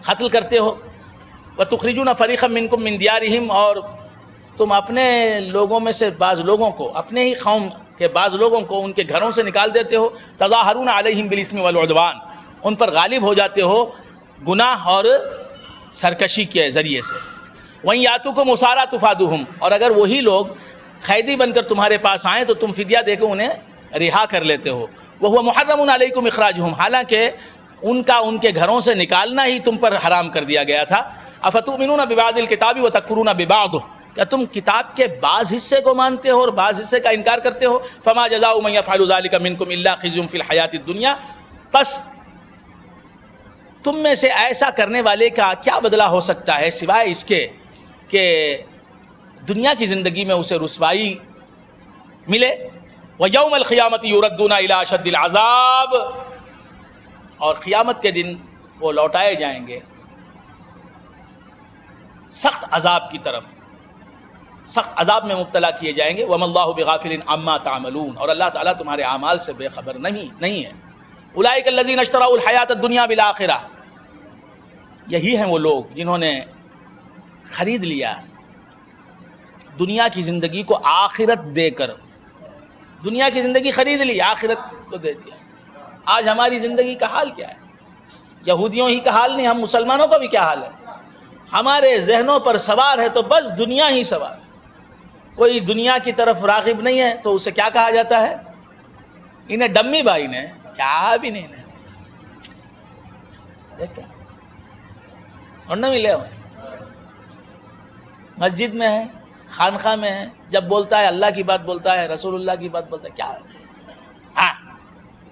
قتل کرتے ہو، وتخرجون فریقا منکم من دیارہم، اور تم اپنے لوگوں میں سے بعض لوگوں کو، اپنے ہی قوم کے بعض لوگوں کو ان کے گھروں سے نکال دیتے ہو، تظاہرون علیہم بالاسم والعدوان، ان پر غالب ہو جاتے ہو گناہ اور سرکشی کے ذریعے سے، وَإِن یَأْتُوکُمْ أُسَارَىٰ تُفَادُوهُمْ، اور اگر وہی لوگ قیدی بن کر تمہارے پاس آئیں تو تم فدیہ دے کے انہیں رہا کر لیتے ہو، وَهُوَ مُحَرَّمٌ عَلَيْكُمْ إِخْرَاجُهُمْ، حالانکہ ان کا ان کے گھروں سے نکالنا ہی تم پر حرام کر دیا گیا تھا، أَفَتُؤْمِنُونَ بِبَعْضِ الْكِتَابِ وَتَكْفُرُونَ بِبَعْضٍ، کیا تم کتاب کے بعض حصے کو مانتے ہو اور بعض حصے کا انکار کرتے ہو، فَمَا جَزَاءُ مَن يَفْعَلُ ذَلِكَ مِنكُمْ إِلَّا خِزْيٌ فِي الْحَيَاةِ الدُّنْيَا، پس تم میں سے ایسا کرنے والے کا کیا بدلہ ہو سکتا ہے سوائے اس کے کہ دنیا کی زندگی میں اسے رسوائی ملے، وَيَوْمَ الْقِيَامَةِ يُرَدُّونَ إِلَىٰ أَشَدِّ الْعَذَابِ، اور قیامت کے دن وہ لوٹائے جائیں گے سخت عذاب کی طرف، سخت عذاب میں مبتلا کیے جائیں گے، وَمَا اللَّهُ بِغَافِلٍ عَمَّا تَعْمَلُونَ، اور اللہ تعالیٰ تمہارے اعمال سے بے خبر نہیں ہے۔ أُولَٰئِكَ الَّذِينَ اشْتَرَوُا الْحَيَاةَ الدُّنْيَا بِالْآخِرَةِ، یہی ہیں وہ لوگ جنہوں نے خرید لیا دنیا کی زندگی کو آخرت دے کر، دنیا کی زندگی خرید لی، آخرت کو دے دیا۔ آج ہماری زندگی کا حال کیا ہے؟ یہودیوں ہی کا حال نہیں، ہم مسلمانوں کا بھی کیا حال ہے؟ ہمارے ذہنوں پر سوار ہے تو بس دنیا ہی سوار، کوئی دنیا کی طرف راغب نہیں ہے تو اسے کیا کہا جاتا ہے؟ انہیں ڈمی بھائی نے کیا بھی نہیں اور نہ ملے ہو، مسجد میں ہے، خانقاہ میں ہے، جب بولتا ہے اللہ کی بات بولتا ہے، رسول اللہ کی بات بولتا ہے، کیا ہاں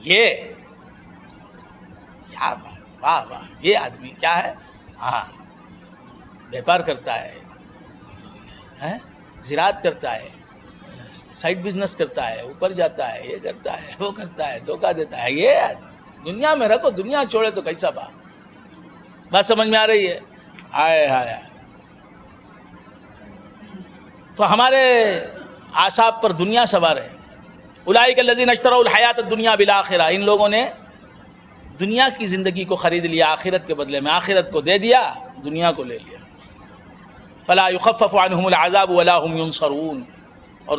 یہ کیا بات، واہ واہ یہ آدمی کیا ہے، ہاں بیپار کرتا ہے، زراعت کرتا ہے، سائڈ بزنس کرتا ہے، اوپر جاتا ہے، یہ کرتا ہے وہ کرتا ہے، دھوکہ دیتا ہے، یہ دنیا میں رکھو، دنیا چھوڑے تو کیسا بات سمجھ میں آ رہی ہے؟ آئے ہائے، تو ہمارے اعصاب پر دنیا سوار ہے۔ اولئک الذین اشتروا الحیات الدنیا بالآخرہ، ان لوگوں نے دنیا کی زندگی کو خرید لیا آخرت کے بدلے میں، آخرت کو دے دیا، دنیا کو لے لیا۔ فلا یخفف عنہم العذاب ولا هم ینصرون، اور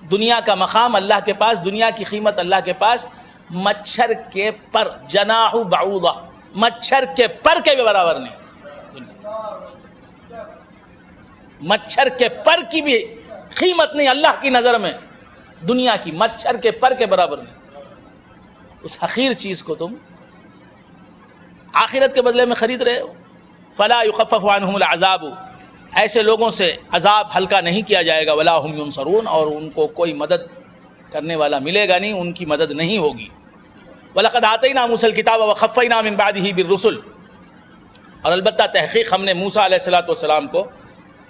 دنیا کا مقام اللہ کے پاس، دنیا کی قیمت اللہ کے پاس مچھر کے پر، جناح بعوضہ، مچھر کے پر کے بھی برابر نہیں، مچھر کے پر کی بھی قیمت نہیں اللہ کی نظر میں، دنیا کی مچھر کے پر کے برابر نہیں۔ اس حقیر چیز کو تم آخرت کے بدلے میں خرید رہے ہو۔ فلا یخفف عنہم العذاب، ایسے لوگوں سے عذاب ہلکا نہیں کیا جائے گا، ولا هم ینصرون، اور ان کو کوئی مدد کرنے والا ملے گا نہیں، ان کی مدد نہیں ہوگی۔ وَلَقَدْ آتَيْنَا مُوسَى الْكِتَابَ وَخَفَّيْنَا مِن بَعْدِهِ بِالرُّسُلِ، اور البتہ تحقیق ہم نے موسیٰ علیہ السلام کو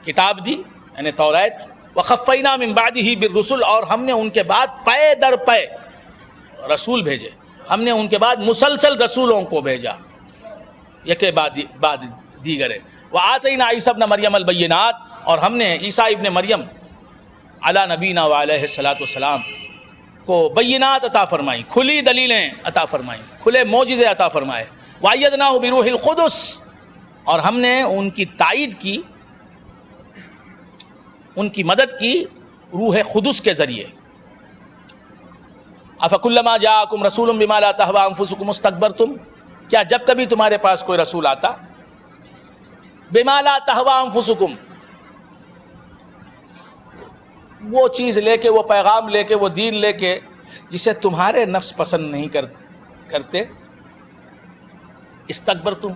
کتاب دی، یعنی توریت، وَخَفَّيْنَا مِن بَعْدِهِ بِالرُّسُلِ، اور ہم نے ان کے بعد پے در پے رسول بھیجے، ہم نے ان کے بعد مسلسل رسولوں کو بھیجا، یکے بعد دیگرے۔ وَآتَيْنَا عِیسیٰ ابْنَ مَرْیَمَ الْبَیِّنَاتِ، اور ہم نے عیسیٰ ابن مریم علی نبینا وعلیہ السلام کو بینات عطا فرمائی، کھلی دلیلیں عطا فرمائی، کھلے معجزے عطا فرمائے۔ وَأَیَّدْنَاهُ بِرُوحِ الْقُدُسِ، اور ہم نے ان کی تائید کی، ان کی مدد کی روح قدس کے ذریعے۔ أَفَكُلَّمَا جَاءَكُمْ رَسُولٌ بِمَا لَا تَهْوَىٰ أَنفُسُكُمُ اسْتَكْبَرْتُمْ، کیا جب کبھی تمہارے پاس کوئی رسول آتا، بِمَا لَا تَهْوَىٰ أَنفُسُكُمْ، وہ چیز لے کے، وہ پیغام لے کے، وہ دین لے کے جسے تمہارے نفس پسند نہیں کرتے، استکبرتم،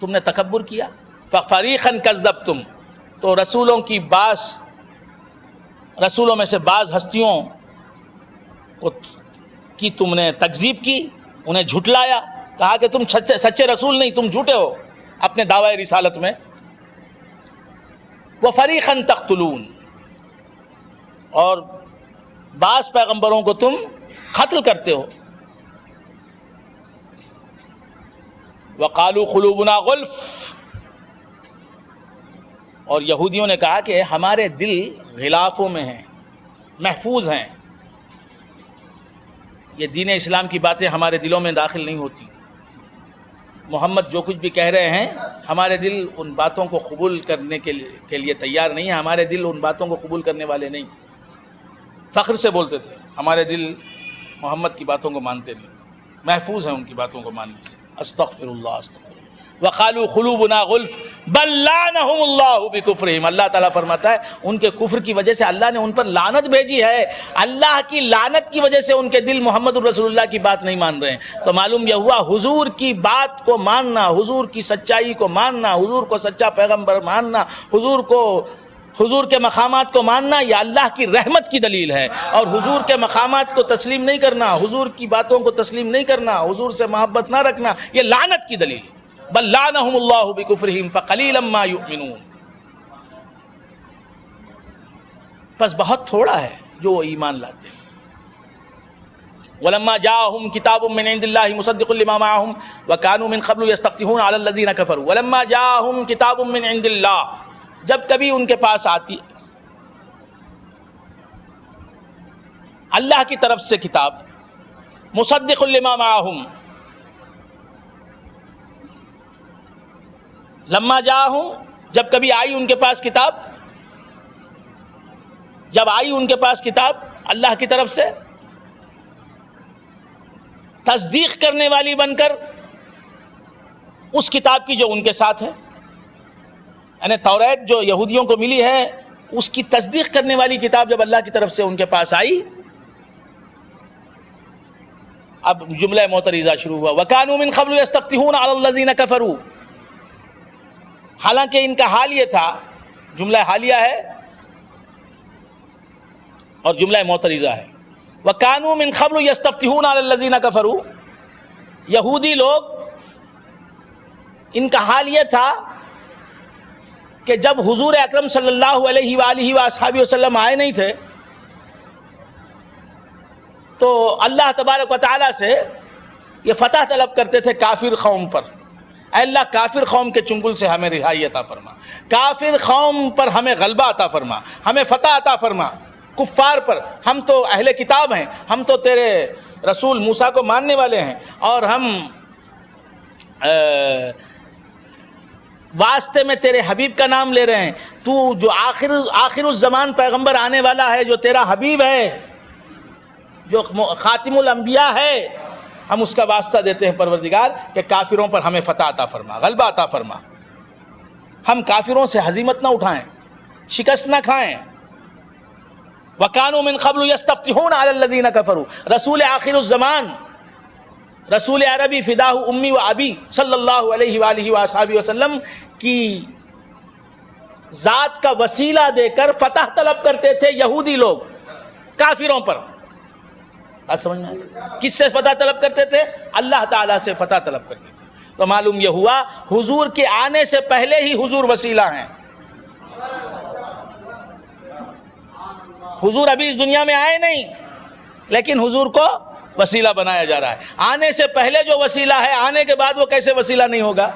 تم نے تکبر کیا، فَفَرِيقًا كَذَّبْتُمْ، تو رسولوں میں سے بعض ہستیوں کی تم نے تکذیب کی، انہیں جھٹلایا، کہا کہ تم سچے رسول نہیں، تم جھوٹے ہو اپنے دعوی رسالت میں۔ وَفَرِيقًا تَقْتُلُونَ، اور بعض پیغمبروں کو تم قتل کرتے ہو۔ وَقَالُوا قُلُوبُنَا غُلْفٌ، اور یہودیوں نے کہا کہ ہمارے دل غلافوں میں ہیں، محفوظ ہیں، یہ دین اسلام کی باتیں ہمارے دلوں میں داخل نہیں ہوتی، محمد جو کچھ بھی کہہ رہے ہیں ہمارے دل ان باتوں کو قبول کرنے کے لیے تیار نہیں ہے، ہمارے دل ان باتوں کو قبول کرنے والے نہیں۔ فخر سے بولتے تھے ہمارے دل محمد کی باتوں کو مانتے نہیں، محفوظ ہیں ان کی باتوں کو ماننے سے۔ استغفر اللہ، استغفر اللہ۔ وقالوا قلوبنا غلف بل لعنهم اللہ بکفرہم، اللہ تعالیٰ فرماتا ہے ان کے کفر کی وجہ سے اللہ نے ان پر لعنت بھیجی ہے، اللہ کی لعنت کی وجہ سے ان کے دل محمد الرسول اللہ کی بات نہیں مان رہے ہیں۔ تو معلوم یہ ہوا حضور کی بات کو ماننا، حضور کی سچائی کو ماننا، حضور کو سچا پیغمبر ماننا، حضور کے مقامات کو ماننا، یہ اللہ کی رحمت کی دلیل ہے، اور حضور کے مقامات کو تسلیم نہیں کرنا، حضور کی باتوں کو تسلیم نہیں کرنا، حضور سے محبت نہ رکھنا، یہ لعنت کی دلیل ہے۔ بل لعنهم اللہ بکفرہم فقلیلا ما یؤمنون، بس بہت تھوڑا ہے جو وہ ایمان لاتے ہیں۔ ولما جاءهم کتاب من عند اللہ مصدق لما معهم وكانوا من قبل يستفتحون على الذين كفروا، ولما جاءهم کتاب من عند اللہ، جب کبھی ان کے پاس آتی اللہ کی طرف سے کتاب، مصدق لما معهم، لما جاءهم، جب کبھی آئی ان کے پاس کتاب، جب آئی ان کے پاس کتاب اللہ کی طرف سے، تصدیق کرنے والی بن کر اس کتاب کی جو ان کے ساتھ ہے، یعنی توریت جو یہودیوں کو ملی ہے اس کی تصدیق کرنے والی کتاب جب اللہ کی طرف سے ان کے پاس آئی، اب جملہ معترضہ شروع ہوا، وَكَانُوا مِن قَبْلُ يَسْتَفْتِحُونَ عَلَى الَّذِينَ كَفَرُوا، حالانکہ ان کا حال یہ تھا، جملہ حالیہ ہے اور جملہ معترضہ ہے۔ وَكَانُوا مِن قَبْلُ يَسْتَفْتِحُونَ عَلَى الَّذِينَ كَفَرُوا، یہودی لوگ ان کا حال یہ تھا کہ جب حضور اکرم صلی اللہ علیہ وآلہ وآصحابہ وسلم آئے نہیں تھے تو اللہ تبارک و تعالیٰ سے یہ فتح طلب کرتے تھے کافر قوم پر. اے اللہ کافر قوم کے چنگل سے ہمیں رہائی عطا فرما، کافر قوم پر ہمیں غلبہ عطا فرما، ہمیں فتح عطا فرما. کفار پر، ہم تو اہل کتاب ہیں، ہم تو تیرے رسول موسیٰ کو ماننے والے ہیں، اور ہم واسطے میں تیرے حبیب کا نام لے رہے ہیں. تو جو آخر الزمان پیغمبر آنے والا ہے، جو تیرا حبیب ہے، جو خاتم الانبیاء ہے، ہم اس کا واسطہ دیتے ہیں پروردگار کہ کافروں پر ہمیں فتح عطا فرما، غلبہ عطا فرما. ہم کافروں سے ہزیمت نہ اٹھائیں، شکست نہ کھائیں. وَكَانُوا مِن قَبْلُ يَسْتَفْتِحُونَ عَلَى الَّذِينَ كَفَرُوا. رسول آخر الزمان، رسول عربی فداہ امی و ابی صلی اللہ علیہ وآلہ وآصحابہ وسلم کی ذات کا وسیلہ دے کر فتح طلب کرتے تھے یہودی لوگ کافروں پر. بات سمجھ میں آئی؟ کس سے فتح طلب کرتے تھے؟ اللہ تعالیٰ سے فتح طلب کرتے تھے. تو معلوم یہ ہوا حضور کے آنے سے پہلے ہی حضور وسیلہ ہیں. حضور ابھی اس دنیا میں آئے نہیں، لیکن حضور کو وسیلہ بنایا جا رہا ہے. آنے سے پہلے جو وسیلہ ہے، آنے کے بعد وہ کیسے وسیلہ نہیں ہوگا؟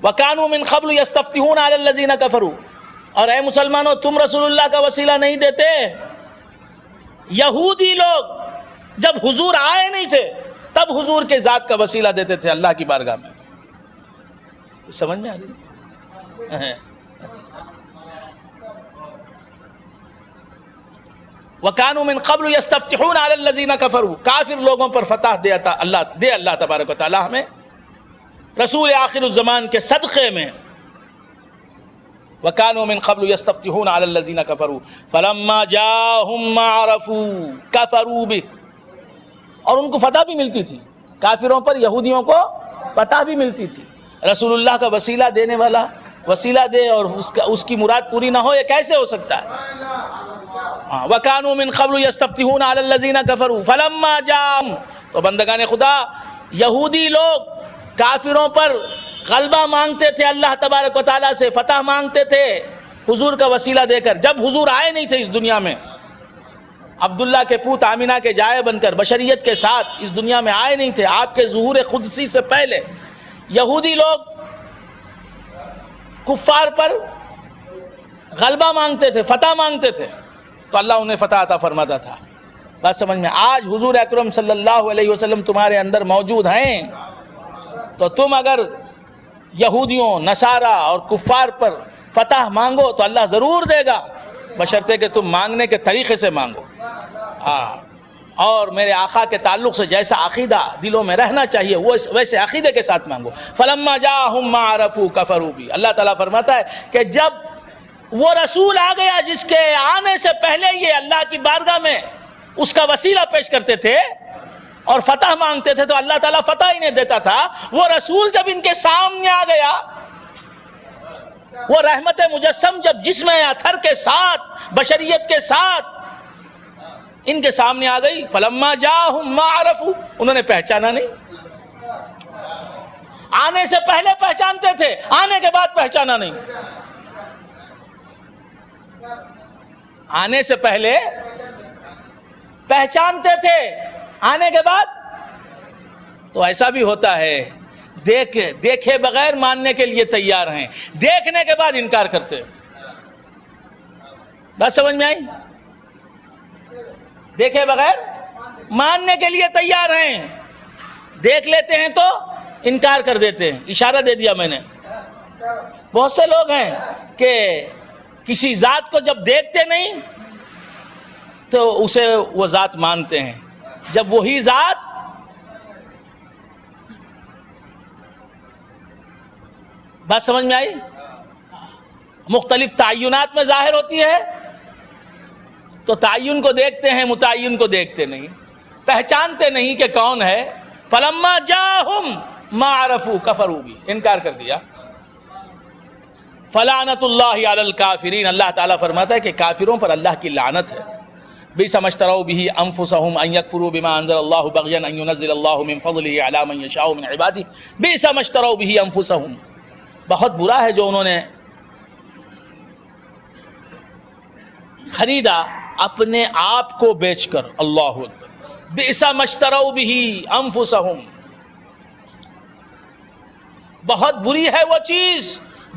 وَكَانُوا مِن قَبْلُ يَسْتَفْتِحُونَ عَلَى الَّذِينَ كَفَرُوا. اور اے مسلمانوں، تم رسول اللہ کا وسیلہ نہیں دیتے. یہودی لوگ جب حضور آئے نہیں تھے تب حضور کے ذات کا وسیلہ دیتے تھے اللہ کی بارگاہ میں. سمجھ میں آ رہی؟ وَكَانُوا مِن قَبْلُ يَسْتَفْتِحُونَ عَلَى الَّذِينَ كَفَرُوا. کافر لوگوں پر فتح دے اللہ تبارک و تعالیٰ ہمیں رسول آخر الزمان کے صدقے میں. وَكَانُوا مِن قَبْلُ يَسْتَفْتِحُونَ عَلَى الَّذِينَ كَفَرُوا فَلَمَّا جَاءَهُم مَّا عَرَفُوا كَفَرُوا بِهِ. اور ان کو فتح بھی ملتی تھی، کافروں پر یہودیوں کو فتح بھی ملتی تھی. رسول اللہ کا وسیلہ دینے والا وسیلہ دے اور اس کی مراد پوری نہ ہو، یہ کیسے ہو سکتا ہے؟ وَكَانُوا مِن قَبْلُ يَسْتَفْتِحُونَ عَلَى الَّذِينَ كَفَرُوا فَلَمَّا جَاءَهُم. تو بندگان خدا، یہودی لوگ کافروں پر غلبہ مانگتے تھے، اللہ تبارک و تعالیٰ سے فتح مانگتے تھے حضور کا وسیلہ دے کر. جب حضور آئے نہیں تھے اس دنیا میں، عبداللہ کے پوت آمینہ کے جائے بن کر بشریت کے ساتھ اس دنیا میں آئے نہیں تھے، آپ کے ظہور قدسی سے پہلے یہودی لوگ کفار پر غلبہ مانگتے تھے، فتح مانگتے تھے، تو اللہ انہیں فتح عطا فرماتا تھا. بات سمجھ میں؟ آج حضور اکرم صلی اللہ علیہ وسلم تمہارے اندر موجود ہیں، تو تم اگر یہودیوں، نصارہ اور کفار پر فتح مانگو تو اللہ ضرور دے گا، بشرطے کہ تم مانگنے کے طریقے سے مانگو. اور میرے آقا کے تعلق سے جیسا عقیدہ دلوں میں رہنا چاہیے ویسے عقیدے کے ساتھ مانگو. فَلَمَّا جَاءَهُم مَّا عَرَفُوا كَفَرُوا بِهِ. اللہ تعالیٰ فرماتا ہے کہ جب وہ رسول آ گیا جس کے آنے سے پہلے یہ اللہ کی بارگاہ میں اس کا وسیلہ پیش کرتے تھے اور فتح مانگتے تھے، تو اللہ تعالیٰ فتح ہی نہیں دیتا تھا. وہ رسول جب ان کے سامنے آ گیا، وہ رحمت مجسم جب جسم اطہر کے ساتھ، بشریت کے ساتھ ان کے سامنے آ گئی، فلما جاءہم ما عرفوا، انہوں نے پہچانا نہیں. آنے سے پہلے پہچانتے تھے، آنے کے بعد پہچانا نہیں. آنے سے پہلے پہچانتے تھے، آنے کے بعد تو ایسا بھی ہوتا ہے، دیکھے بغیر ماننے کے لیے تیار ہیں، دیکھنے کے بعد انکار کرتے. بات سمجھ میں آئی؟ دیکھے بغیر ماننے کے لیے تیار ہیں، دیکھ لیتے ہیں تو انکار کر دیتے ہیں. اشارہ دے دیا میں نے. بہت سے لوگ ہیں کہ کسی ذات کو جب دیکھتے نہیں تو اسے وہ ذات مانتے ہیں، جب وہی ذات بات سمجھ میں آئی مختلف تعینات میں ظاہر ہوتی ہے تو تعین کو دیکھتے ہیں، متعین کو دیکھتے نہیں، پہچانتے نہیں کہ کون ہے. فلما جاءہم ما عرفوا کفروا بھی، انکار کر دیا. فلعنت اللہ علی الکافرین، اللہ تعالیٰ فرماتا ہے کہ کافروں پر اللہ کی لعنت ہے. بئس ما اشتروا به انفسهم ان يكفروا بما انزل الله بغيا ان ينزل الله من فضله على من يشاء من عباده بئس ما اشتروا به انفسهم. بہت برا ہے جو انہوں نے خریدا اپنے آپ کو بیچ کر. اللہ اکبر. بئس ما اشتروا به انفسهم. بہت بری ہے وہ چیز,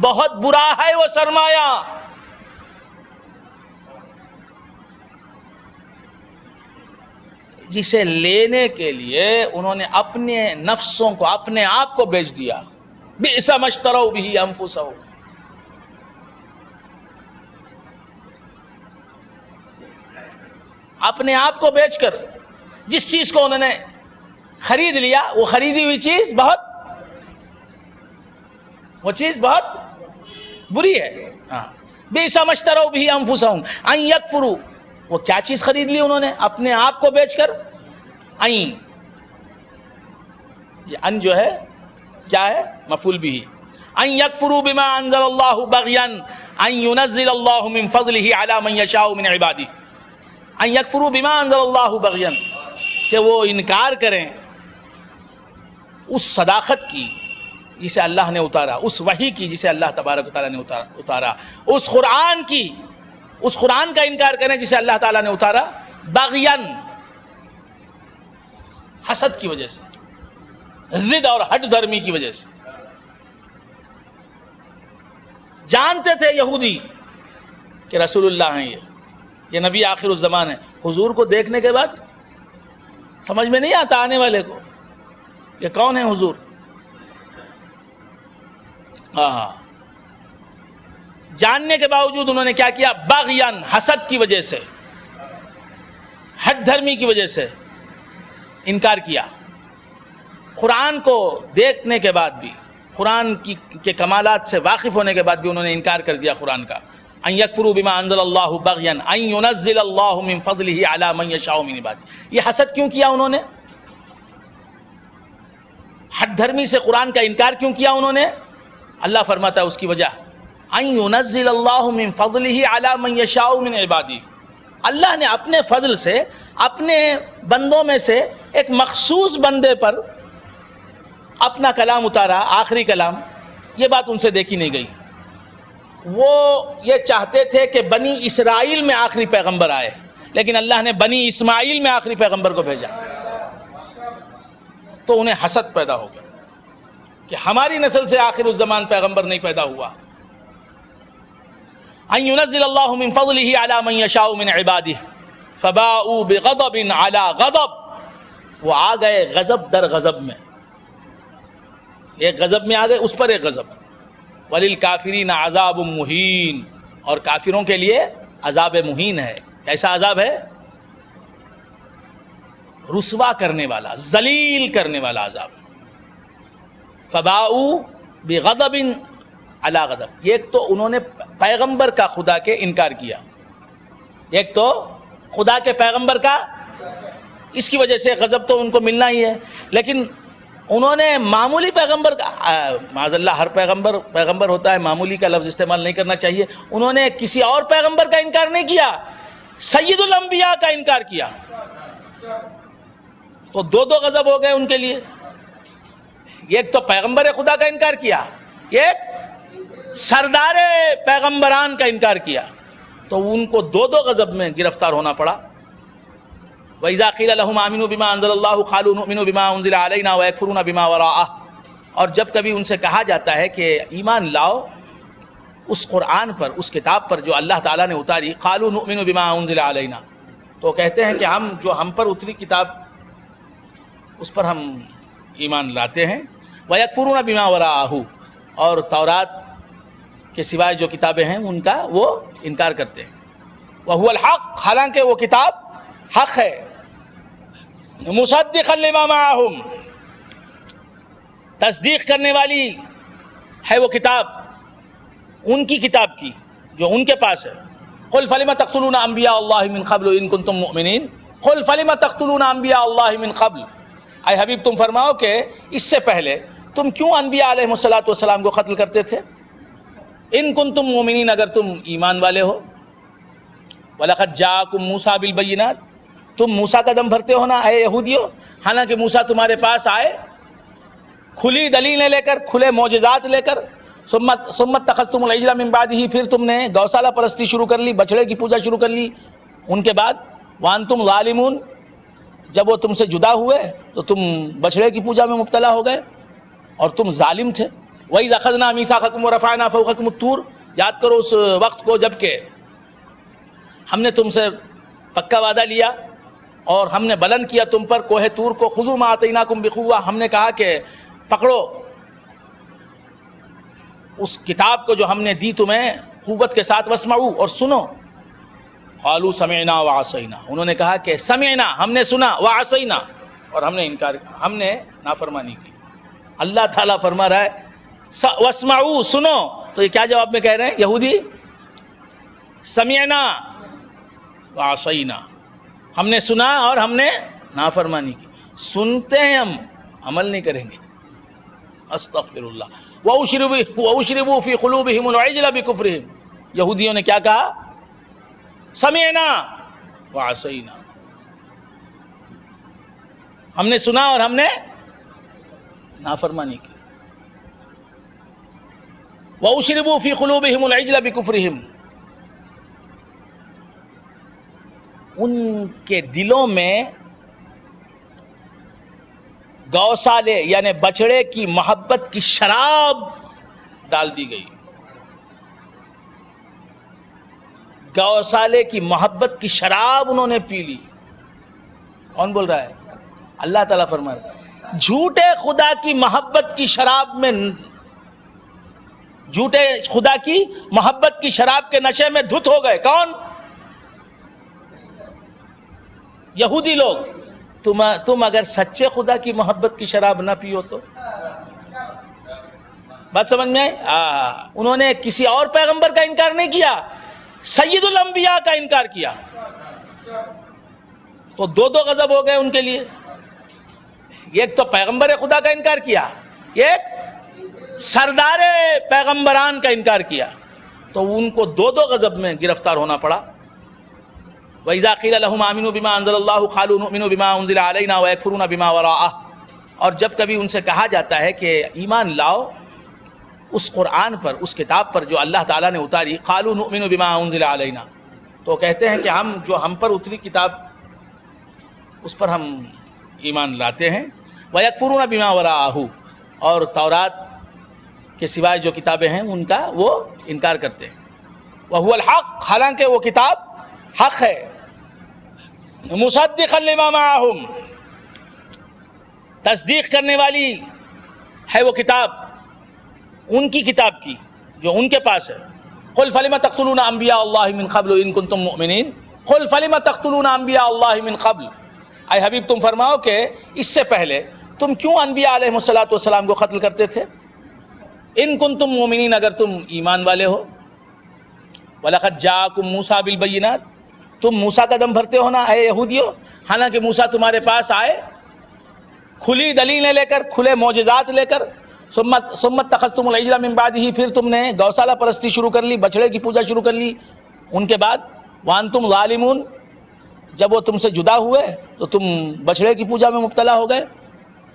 بہت برا ہے وہ سرمایہ جسے لینے کے لیے انہوں نے اپنے نفسوں کو, اپنے آپ کو بیچ دیا. بئس ما اشتروا به انفسهم. اپنے آپ کو بیچ کر جس چیز کو انہوں نے خرید لیا, وہ خریدی ہوئی چیز بہت بری ہے. بئس ما اشتروا به انفسهم ان يكفروا. وہ کیا چیز خرید لی انہوں نے اپنے آپ کو بیچ کر؟ یہ ان جو ہے کیا ہے؟ مفعول بھی. ان يكفروا بما انزل الله بغيا ان ينزل الله من فضله على من يشاء من عباده. ان يكفروا بما انزل الله بغيا, کہ وہ انکار کریں اس صداقت کی جسے اللہ نے اتارا, اس وحی کی جسے اللہ تبارک و تعالیٰ نے اتارا, اس قرآن کی, اس قرآن کا انکار کریں جسے اللہ تعالیٰ نے اتارا, بغیاً حسد کی وجہ سے, ضد اور ہٹ دھرمی کی وجہ سے. جانتے تھے یہودی کہ رسول اللہ ہیں, یہ نبی آخر الزمان ہے. حضور کو دیکھنے کے بعد سمجھ میں نہیں آتا آنے والے کو کہ کون ہے حضور. جاننے کے باوجود انہوں نے کیا کیا؟ باغیان, حسد کی وجہ سے, ہٹ دھرمی کی وجہ سے انکار کیا. قرآن کو دیکھنے کے بعد بھی, قرآن کے کمالات سے واقف ہونے کے بعد بھی انہوں نے انکار کر دیا قرآن کا. ان یکفروا بما انزل اللہ بغیا ان ینزل اللہ من فضلہ علی من یشاء من عبادہ. یہ حسد کیوں کیا انہوں نے؟ ہٹ دھرمی سے قرآن کا انکار کیوں کیا انہوں نے؟ اللہ فرماتا ہے اس کی وجہ ان ینزل اللہ من فضلہ علی من یشاء من عبادہ. اللہ نے اپنے فضل سے اپنے بندوں میں سے ایک مخصوص بندے پر اپنا کلام اتارا, آخری کلام. یہ بات ان سے دیکھی نہیں گئی. وہ یہ چاہتے تھے کہ بنی اسرائیل میں آخری پیغمبر آئے, لیکن اللہ نے بنی اسماعیل میں آخری پیغمبر کو بھیجا. تو انہیں حسد پیدا ہو گیا کہ ہماری نسل سے آخر الزمان پیغمبر نہیں پیدا ہوا. ان ينزل اللہ من فضلہ علی من یشاء من عبادہ فباؤوا بغضب علی غضب. وہ آ گئے غضب در غضب میں, ایک غضب میں آ گئے, اس پر ایک غضب. وَلِلْكَافِرِينَ عَذَابٌ مُهِينٌ. اور کافروں کے لیے عذاب مہین ہے. کیسا عذاب ہے؟ رسوا کرنے والا, ذلیل کرنے والا عذاب. فَبَاؤُوا بِغَضَبٍ عَلَى غَضَبٍ. ایک تو انہوں نے پیغمبر کا خدا کے انکار کیا, ایک تو خدا کے پیغمبر کا, اس کی وجہ سے غضب تو ان کو ملنا ہی ہے. لیکن انہوں نے معمولی پیغمبر کا, معاذ اللہ ہر پیغمبر ہوتا ہے, معمولی کا لفظ استعمال نہیں کرنا چاہیے. انہوں نے کسی اور پیغمبر کا انکار نہیں کیا, سید الانبیاء کا انکار کیا. تو دو غضب ہو گئے ان کے لیے. ایک تو پیغمبر خدا کا انکار کیا, ایک سردار پیغمبران کا انکار کیا. تو ان کو دو غضب میں گرفتار ہونا پڑا. وَإِذَا قِيلَ لَهُمْ آمِنُوا بِمَا أَنزَلَ اللَّهُ قَالُوا نُؤْمِنُ بِمَا أُنزِلَ عَلَيْنَا وَيَكْفُرُونَ بِمَا وَرَاءَهُ. اور جب کبھی ان سے کہا جاتا ہے کہ ایمان لاؤ اس قرآن پر, اس کتاب پر جو اللہ تعالیٰ نے اتاری, قَالُوا نُؤْمِنُ بِمَا أُنزِلَ عَلَيْنَا, تو کہتے ہیں کہ ہم پر اتری کتاب اس پر ہم ایمان لاتے ہیں. وَيَكْفُرُونَ بِمَا وَرَاءَهُ. اور تورات کے سوائے جو کتابیں ہیں ان کا وہ انکار کرتے ہیں. وَهُوَ الْحَقُّ. حالانکہ وہ کتاب حق ہے. مصدقا لما معهم. تصدیق کرنے والی ہے وہ کتاب ان کی کتاب کی جو ان کے پاس ہے. قل فلم تقتلون انبیاء اللہ من قبل ان کنتم مؤمنین. قل فلم تقتلون انبیاء اللہ من قبل. اے حبیب تم فرماؤ کہ اس سے پہلے تم کیوں انبیاء علیہ الصلوۃ والسلام کو قتل کرتے تھے؟ ان کنتم مؤمنین, اگر تم ایمان والے ہو. وَلَقَدْ جَاءَكُم مُوسَىٰ بِالْبَيِّنَاتِ، تم موسیٰ کا دم بھرتے ہو نا اے یہودیو، حالانکہ موسیٰ تمہارے پاس آئے کھلی دلیلیں لے کر، کھلے معجزات لے کر. ثم اتخذتم العجل من بعده، پھر تم نے گوسالہ پرستی شروع کر لی، بچڑے کی پوجا شروع کر لی ان کے بعد. وانتم ظالمون، جب وہ تم سے جدا ہوئے تو تم بچڑے کی پوجا میں مبتلا ہو گئے اور تم ظالم تھے. وَإِذْ أَخَذْنَا مِيثَاقَكُمْ وَرَفَعْنَا فَوْقَكُمُ الطُّورَ، یاد کرو اس وقت کو جب کہ ہم نے تم سے پکا وعدہ لیا اور ہم نے بلند کیا تم پر کوہ طور کو. خذوا ما آتیناکم بقوہ، ہم نے کہا کہ پکڑو اس کتاب کو جو ہم نے دی تمہیں قوت کے ساتھ، واسمعوا، اور سنو. قالوا سمعنا وعصینا، انہوں نے کہا کہ سمعنا، ہم نے سنا، وعصینا، اور ہم نے انکار، ہم نے نافرمانی کی. اللہ تعالیٰ فرما رہا ہے واسمعوا، سنو. تو یہ کیا جواب میں کہہ رہے ہیں یہودی؟ سمعنا وعصینا، ہم نے سنا اور ہم نے نافرمانی کی. سنتے ہیں ہم، عمل نہیں کریں گے. استغفر اللہ. وَأُشْرِبُوا فِي قُلُوبِهِمُ الْعِجْلَ بِكُفْرِهِمْ، یہودیوں نے کیا کہا؟ سمعنا وعصینا، ہم نے سنا اور ہم نے نافرمانی کی. وَأُشْرِبُوا فِي قُلُوبِهِمُ الْعِجْلَ بِكُفْرِهِمْ، ان کے دلوں میں گوسالے یعنی بچڑے کی محبت کی شراب ڈال دی گئی. گوسالے کی محبت کی شراب انہوں نے پی لی. کون بول رہا ہے؟ اللہ تعالیٰ فرما رہا ہے جھوٹے خدا کی محبت کی شراب میں، جھوٹے خدا کی محبت کی شراب کے نشے میں دھت ہو گئے. کون؟ یہودی لوگ. تم اگر سچے خدا کی محبت کی شراب نہ پیو تو بات سمجھ میں آئی؟ انہوں نے کسی اور پیغمبر کا انکار نہیں کیا، سید الانبیاء کا انکار کیا. تو دو غضب ہو گئے ان کے لیے. ایک تو پیغمبر خدا کا انکار کیا، ایک سردار پیغمبران کا انکار کیا، تو ان کو دو غضب میں گرفتار ہونا پڑا. وَإِذَا قِيلَ لَهُمْ آمِنُوا بِمَا أَنزَلَ اللَّهُ قَالُوا نُؤْمِنُ بِمَا أُنزِلَ عَلَيْنَا وَيَكْفُرُونَ بِمَا وَرَاءَهُ، اور جب کبھی ان سے کہا جاتا ہے کہ ایمان لاؤ اس قرآن پر، اس کتاب پر جو اللہ تعالیٰ نے اتاری، قَالُوا نُؤْمِنُ بِمَا أُنزِلَ عَلَيْنَا، تو کہتے ہیں کہ ہم پر اتری کتاب اس پر ہم ایمان لاتے ہیں. وَيَكْفُرُونَ بِمَا وَرَاءَهُ، اور تورات کے سوائے جو کتابیں ہیں ان کا وہ انکار کرتے ہیں. وَهُوَ الْحَقُّ، حالانکہ وہ کتاب حق ہے. مصدقا لما معهم، تصدیق کرنے والی ہے وہ کتاب ان کی کتاب کی جو ان کے پاس ہے. قل فلم تقتلون انبیاء اللہ من قبل ان کنتم مؤمنین، قل فلم تقتلون انبیاء اللہ من قبل، اے حبیب تم فرماؤ کہ اس سے پہلے تم کیوں انبیاء علیہ الصلوۃ والسلام کو قتل کرتے تھے؟ ان کنتم مؤمنین، اگر تم ایمان والے ہو. وَلَقَدْ جَاءَكُم مُوسَىٰ بِالْبَيِّنَاتِ، تم موسیٰ کا دم بھرتے ہو نا اے یہودیو، حالانکہ موسیٰ تمہارے پاس آئے کھلی دلیلیں لے کر، کھلے معجزات لے کر. ثم اتخذتم العجل من بعده، پھر تم نے گوسالہ پرستی شروع کر لی، بچڑے کی پوجا شروع کر لی ان کے بعد. وانتم ظالمون، جب وہ تم سے جدا ہوئے تو تم بچڑے کی پوجا میں مبتلا ہو گئے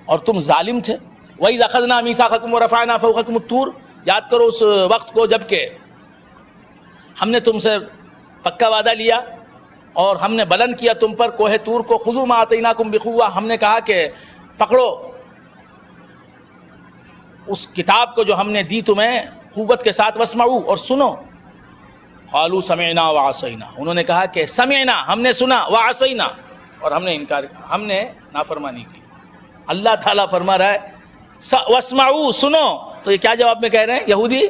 اور تم ظالم تھے. وَإِذْ أَخَذْنَا مِيثَاقَكُمْ وَرَفَعْنَا فَوْقَكُمُ الطُّورَ، یاد کرو اس وقت کو جب کہ ہم نے تم سے پکا وعدہ لیا اور ہم نے بلند کیا تم پر کوہ طور کو. خذوا ما آتیناکم بقوہ، ہم نے کہا کہ پکڑو اس کتاب کو جو ہم نے دی تمہیں قوت کے ساتھ، واسمعوا، اور سنو. قالوا سمعنا وعصینا، انہوں نے کہا کہ سمعنا، ہم نے سنا، وعصینا، اور ہم نے انکار، ہم نے نافرمانی کی. اللہ تعالیٰ فرما رہا ہے واسمعوا، سنو. تو یہ کیا جواب میں کہہ رہے ہیں یہودی؟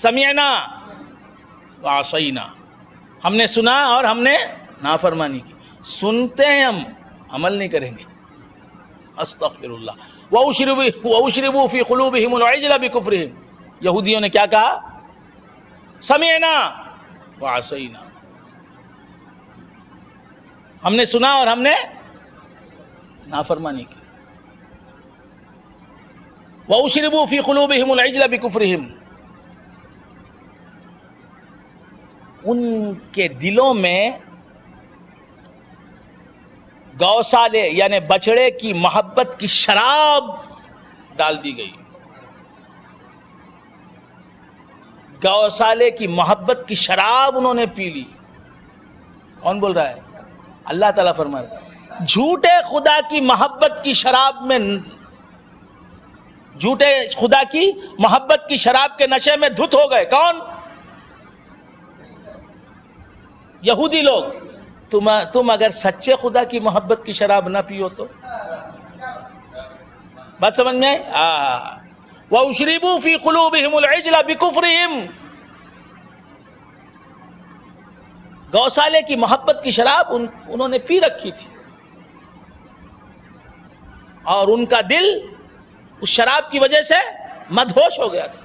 سمعنا وعصینا، ہم نے سنا اور ہم نے نافرمانی کی. سنتے ہیں ہم، عمل نہیں کریں گے. استغفر اللہ. وَأُشْرِبُوا فِي قُلُوبِهِمُ الْعِجْلَ بِكُفْرِهِمْ، یہودیوں نے کیا کہا؟ سمعنا وعصینا، ہم نے سنا اور ہم نے نافرمانی کی. وَأُشْرِبُوا فِي قُلُوبِهِمُ الْعِجْلَ بِكُفْرِهِمْ، ان کے دلوں میں گوسالے یعنی بچڑے کی محبت کی شراب ڈال دی گئی. گوسالے کی محبت کی شراب انہوں نے پی لی. کون بول رہا ہے؟ اللہ تعالیٰ فرما رہا ہے جھوٹے خدا کی محبت کی شراب میں، جھوٹے خدا کی محبت کی شراب کے نشے میں دھت ہو گئے. کون؟ یہودی لوگ. تم اگر سچے خدا کی محبت کی شراب نہ پیو تو بات سمجھ میں آئی؟ وَأُشْرِبُوا فِي قُلُوبِهِمُ الْعِجْلَ بِكُفْرِهِمْ. گوسالے کی محبت کی شراب انہوں نے پی رکھی تھی اور ان کا دل اس شراب کی وجہ سے مدہوش ہو گیا تھا.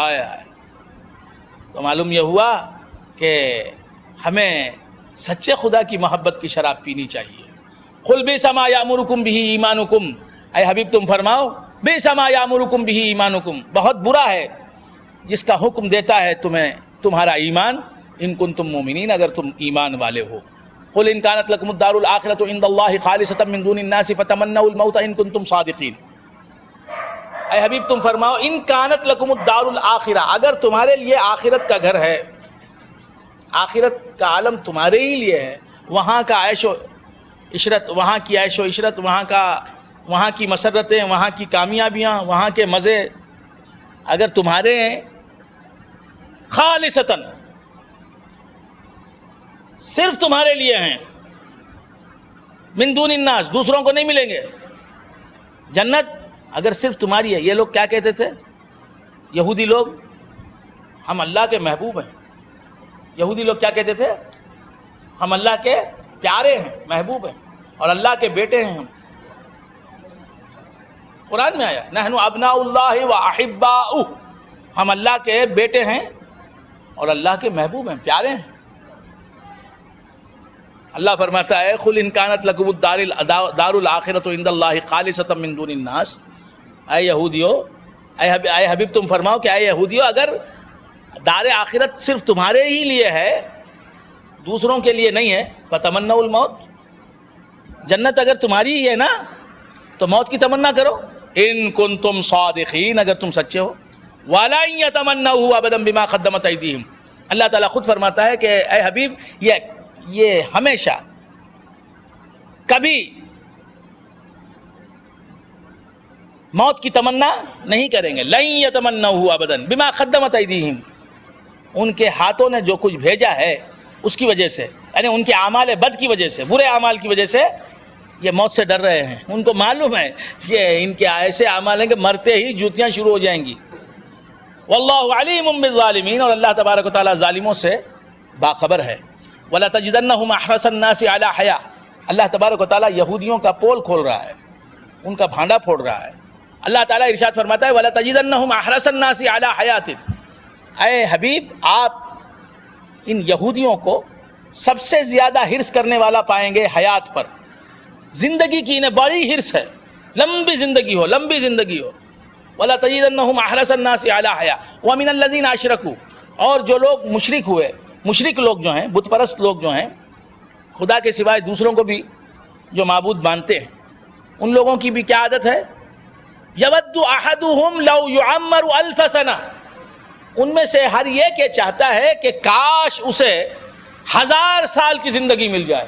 آیا تو معلوم یہ ہوا کہ ہمیں سچے خدا کی محبت کی شراب پینی چاہیے. قُلْ بِئْسَ مَا يَأْمُرُكُمْ بِهِ ایمانکم. اے حبیب تم فرماؤ بِئْسَ مَا يَأْمُرُكُمْ بِهِ ایمانکم، بہت برا ہے جس کا حکم دیتا ہے تمہیں تمہارا ایمان. ان کنتم مومنین، اگر تم ایمان والے ہو. قُلْ إِنْ كَانَتْ لَكُمُ الدَّارُ الْآخِرَةُ عِنْدَ اللَّهِ خَالِصَةً مِّن دُونِ النَّاسِ فَتَمَنَّوُا الْمَوْتَ إِن كُنتُمْ صَادِقِينَ. اے حبیب تم فرماؤ ان کانت لکم الدار الآخرہ، اگر تمہارے لیے آخرت کا گھر ہے، آخرت کا عالم تمہارے ہی لیے ہے، وہاں کا عیش و عشرت، وہاں کی عیش و عشرت، وہاں کی مسرتیں، وہاں کی کامیابیاں، وہاں کے مزے اگر تمہارے ہیں خالصتاً، صرف تمہارے لیے ہیں، من دون الناس، دوسروں کو نہیں ملیں گے. جنت اگر صرف تمہاری ہے. یہ لوگ کیا کہتے تھے؟ یہودی لوگ ہم اللہ کے محبوب ہیں. یہودی لوگ کیا کہتے تھے؟ ہم اللہ کے پیارے ہیں، محبوب ہیں، اور اللہ کے بیٹے ہیں. ہم قرآن میں آیا نحن ابناء اللہ و احباؤہ، ہم اللہ کے بیٹے ہیں اور اللہ کے محبوب ہیں، پیارے ہیں. اللہ فرماتا ہے قل ان کانت لکم الدار الآخرۃ عند اللہ خالصۃ من دون الناس. اے یہودیو، اے حبیب تم فرماؤ کہ اے یہودیو اگر دار آخرت صرف تمہارے ہی لیے ہے، دوسروں کے لیے نہیں ہے، فتمنوا الموت، جنت اگر تمہاری ہی ہے نا تو موت کی تمنا کرو. ان کنتم صادقین، اگر تم سچے ہو. وَلَن يَتَمَنَّوْهُ أَبَدًا بِمَا قَدَّمَتْ أَيْدِيهِمْ. اللہ تعالیٰ خود فرماتا ہے کہ اے حبیب یہ ہمیشہ کبھی موت کی تمنا نہیں کریں گے. لَن يَتَمَنَّوْهُ أَبَدًا بِمَا قَدَّمَتْ أَيْدِيهِمْ. ان کے ہاتھوں نے جو کچھ بھیجا ہے اس کی وجہ سے، یعنی ان کے اعمال بد کی وجہ سے، برے اعمال کی وجہ سے یہ موت سے ڈر رہے ہیں. ان کو معلوم ہے کہ ان کے ایسے اعمال ہیں کہ مرتے ہی جوتیاں شروع ہو جائیں گی. واللہ علیم بالظالمین، اور اللہ تبارک و تعالیٰ ظالموں سے باخبر ہے. وَلَتَجِدَنَّهُمْ أَحْرَصَ النَّاسِ عَلَىٰ حَيَاءٍ. اللہ تبارک و تعالیٰ یہودیوں کا پول کھول رہا ہے، ان کا بھانڈا پھوڑ رہا ہے. اللہ تعالیٰ ارشاد فرماتا ہے وَلَتَجِدَنَّهُمْ أَحْرَصَ النَّاسِ عَلَىٰ حَيَاةٍ. اے حبیب آپ ان یہودیوں کو سب سے زیادہ حرص کرنے والا پائیں گے حیات پر. زندگی کی انہیں بڑی حرص ہے، لمبی زندگی ہو، لمبی زندگی ہو. وَلَتَجِدَنَّهُمْ أَحْرَصَ النَّاسِ عَلَىٰ حَيَاءٍ وَمِنَ الَّذِينَ أَشْرَكُوا. اور جو لوگ مشرک ہوئے، مشرک لوگ جو ہیں، بت پرست لوگ جو ہیں، خدا کے سوائے دوسروں کو بھی جو معبود مانتے ہیں، ان لوگوں کی بھی کیا عادت ہے؟ يَوَدُّ أَحَدُهُمْ لَوْ يُعَمَّرُ أَلْفَ سَنَةٍ. ان میں سے ہر ایک یہ چاہتا ہے کہ کاش اسے 1000 سال کی زندگی مل جائے.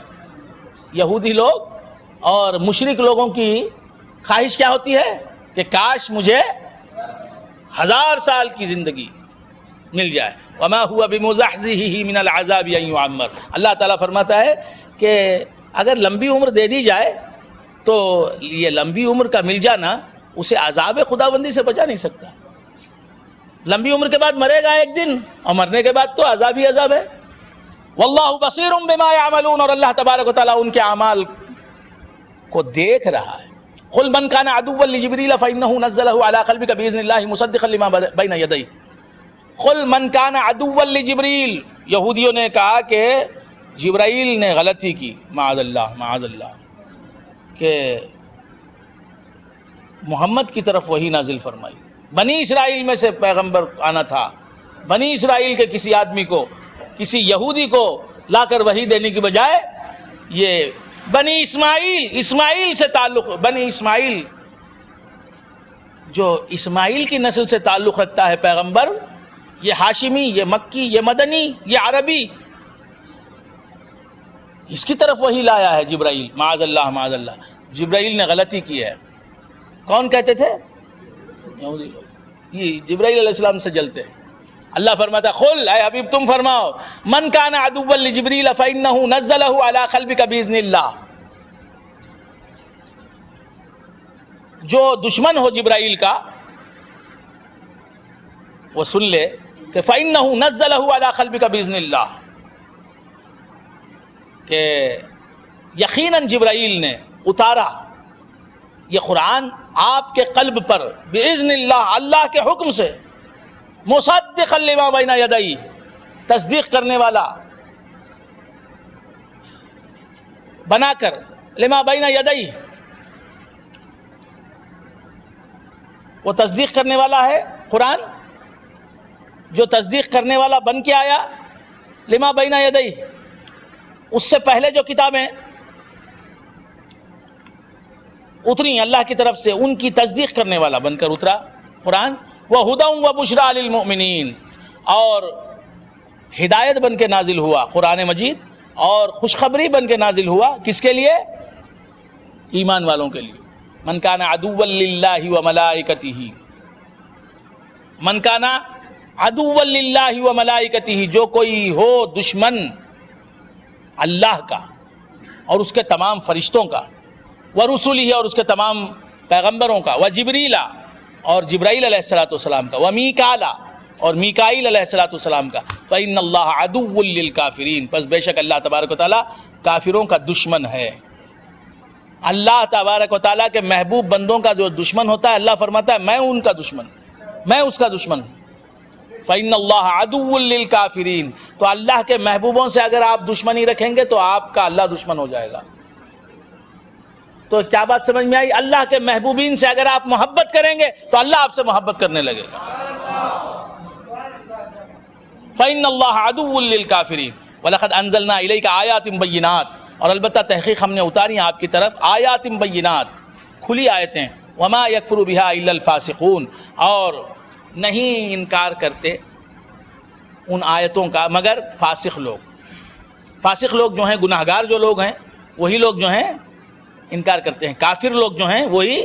یہودی لوگ اور مشرک لوگوں کی خواہش کیا ہوتی ہے کہ کاش مجھے 1000 سال کی زندگی مل جائے. وما هو بمزحزحه من العذاب ان يعمر. اللہ تعالیٰ فرماتا ہے کہ اگر لمبی عمر دے دی جائے تو یہ لمبی عمر کا مل جانا اسے عذاب خداوندی سے بچا نہیں سکتا. لمبی عمر کے بعد مرے گا ایک دن، اور مرنے کے بعد تو عذاب ہی عذاب ہے. واللہ بصیر بما یعملون. اور اللہ تبارک و تعالیٰ ان کے اعمال کو دیکھ رہا ہے. قل من كان عدوا لجبريل فانه نزله على قلبك باذن الله مصدقا لما بين يديه. قل من كان عدوا لجبريل. یہودیوں نے کہا کہ جبرائیل نے غلطی کی، معاذ اللہ کہ محمد کی طرف وحی نازل فرمائی. بنی اسرائیل میں سے پیغمبر آنا تھا، بنی اسرائیل کے کسی آدمی کو، کسی یہودی کو لا کر وحی دینے کی بجائے یہ بنی اسماعیل سے تعلق، بنی اسماعیل جو اسماعیل کی نسل سے تعلق رکھتا ہے پیغمبر، یہ ہاشمی، یہ مکی، یہ مدنی، یہ عربی، اس کی طرف وہی لایا ہے جبرائیل۔ معاذ اللہ معاذ اللہ، جبرائیل نے غلطی کی ہے۔ کون کہتے تھے؟ یہودی لوگ، یہ جبرائیل علیہ السلام سے جلتے ہیں۔ اللہ فرماتا قل، اے حبیب تم فرماؤ، من کان عدوا لجبریل فانہ نزلہ علی قلبک باذن اللہ، جو دشمن ہو جبرائیل کا وہ سن لے کہ فانہ نزلہ علی قلبک باذن اللہ، کہ یقیناً جبرائیل نے اتارا یہ قرآن آپ کے قلب پر باذن اللہ، اللہ کے حکم سے، مصدقا لما بین یدیہ، تصدیق کرنے والا بنا کر، لما بین یدیہ، وہ تصدیق کرنے والا ہے قرآن، جو تصدیق کرنے والا بن کے آیا، لما بین یدیہ، اس سے پہلے جو کتابیں اتری اللہ کی طرف سے ان کی تصدیق کرنے والا بن کر اترا قرآن، وَهُدًى وَبُشْرَىٰ لِلْمُؤْمِنِينَ، اور ہدایت بن کے نازل ہوا قرآن مجید، اور خوشخبری بن کے نازل ہوا کس کے لیے؟ ایمان والوں کے لیے۔ من کان عدوا للہ وملائکتہ، من کان عدوا للہ وملائکتہ، جو کوئی ہو دشمن اللہ کا اور اس کے تمام فرشتوں کا، ورسلہ، اور اس کے تمام پیغمبروں کا، وجبریل، اور جبرائیل علیہ السلام کا، ومیکال، اور میکائیل علیہ السلام کا، فإن اللہ عدو للکافرین، پس بے شک اللہ تبارک و تعالیٰ کافروں کا دشمن ہے۔ اللہ تبارک و تعالیٰ کے محبوب بندوں کا جو دشمن ہوتا ہے، اللہ فرماتا ہے میں ان کا دشمن، میں اس کا دشمن ہوں۔ فإن اللہ عدو للکافرین، تو اللہ کے محبوبوں سے اگر آپ دشمنی رکھیں گے تو آپ کا اللہ دشمن ہو جائے گا۔ تو کیا بات سمجھ میں آئی؟ اللہ کے محبوبین سے اگر آپ محبت کریں گے تو اللہ آپ سے محبت کرنے لگے گا۔ فإن اللہ عدو للکافرین وَلَقَدْ أَنزَلْنَا إِلَيْكَ آیَاتٍ بَيِّنَاتٍ، اور البتہ تحقیق ہم نے اتاری ہیں آپ کی طرف آیات بینات، کھلی آیتیں، وما یکفر بها الا الفاسقون، اور نہیں انکار کرتے ان آیتوں کا مگر فاسق لوگ۔ فاسق لوگ جو ہیں، گناہگار جو لوگ ہیں، وہی لوگ جو ہیں انکار کرتے ہیں، کافر لوگ جو ہیں وہی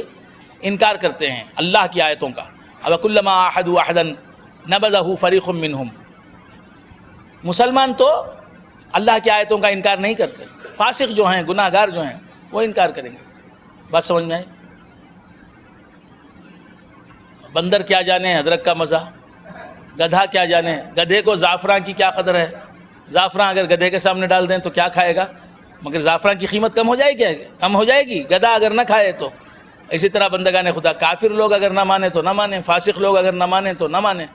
انکار کرتے ہیں اللہ کی آیتوں کا۔ وَكُلَّمَا عَاهَدُوا عَهْدًا نَبَذَهُ فَرِيقٌ مِّنْهُمْ، مسلمان تو اللہ کی آیتوں کا انکار نہیں کرتے، فاسق جو ہیں، گناہگار جو ہیں، وہ انکار کریں گے۔ بات سمجھ میں آئی؟ بندر کیا جانے ادرک کا مزہ، گدھا کیا جانے، گدھے کو زعفران کی کیا قدر ہے، زعفران اگر گدھے کے سامنے ڈال دیں تو کیا کھائے گا، مگر زعفران کی قیمت کم ہو جائے گی، کم ہو جائے گی گدھا اگر نہ کھائے تو۔ اسی طرح بندگان خدا، کافر لوگ اگر نہ مانے تو نہ مانے، فاسق لوگ اگر نہ مانے تو نہ مانے،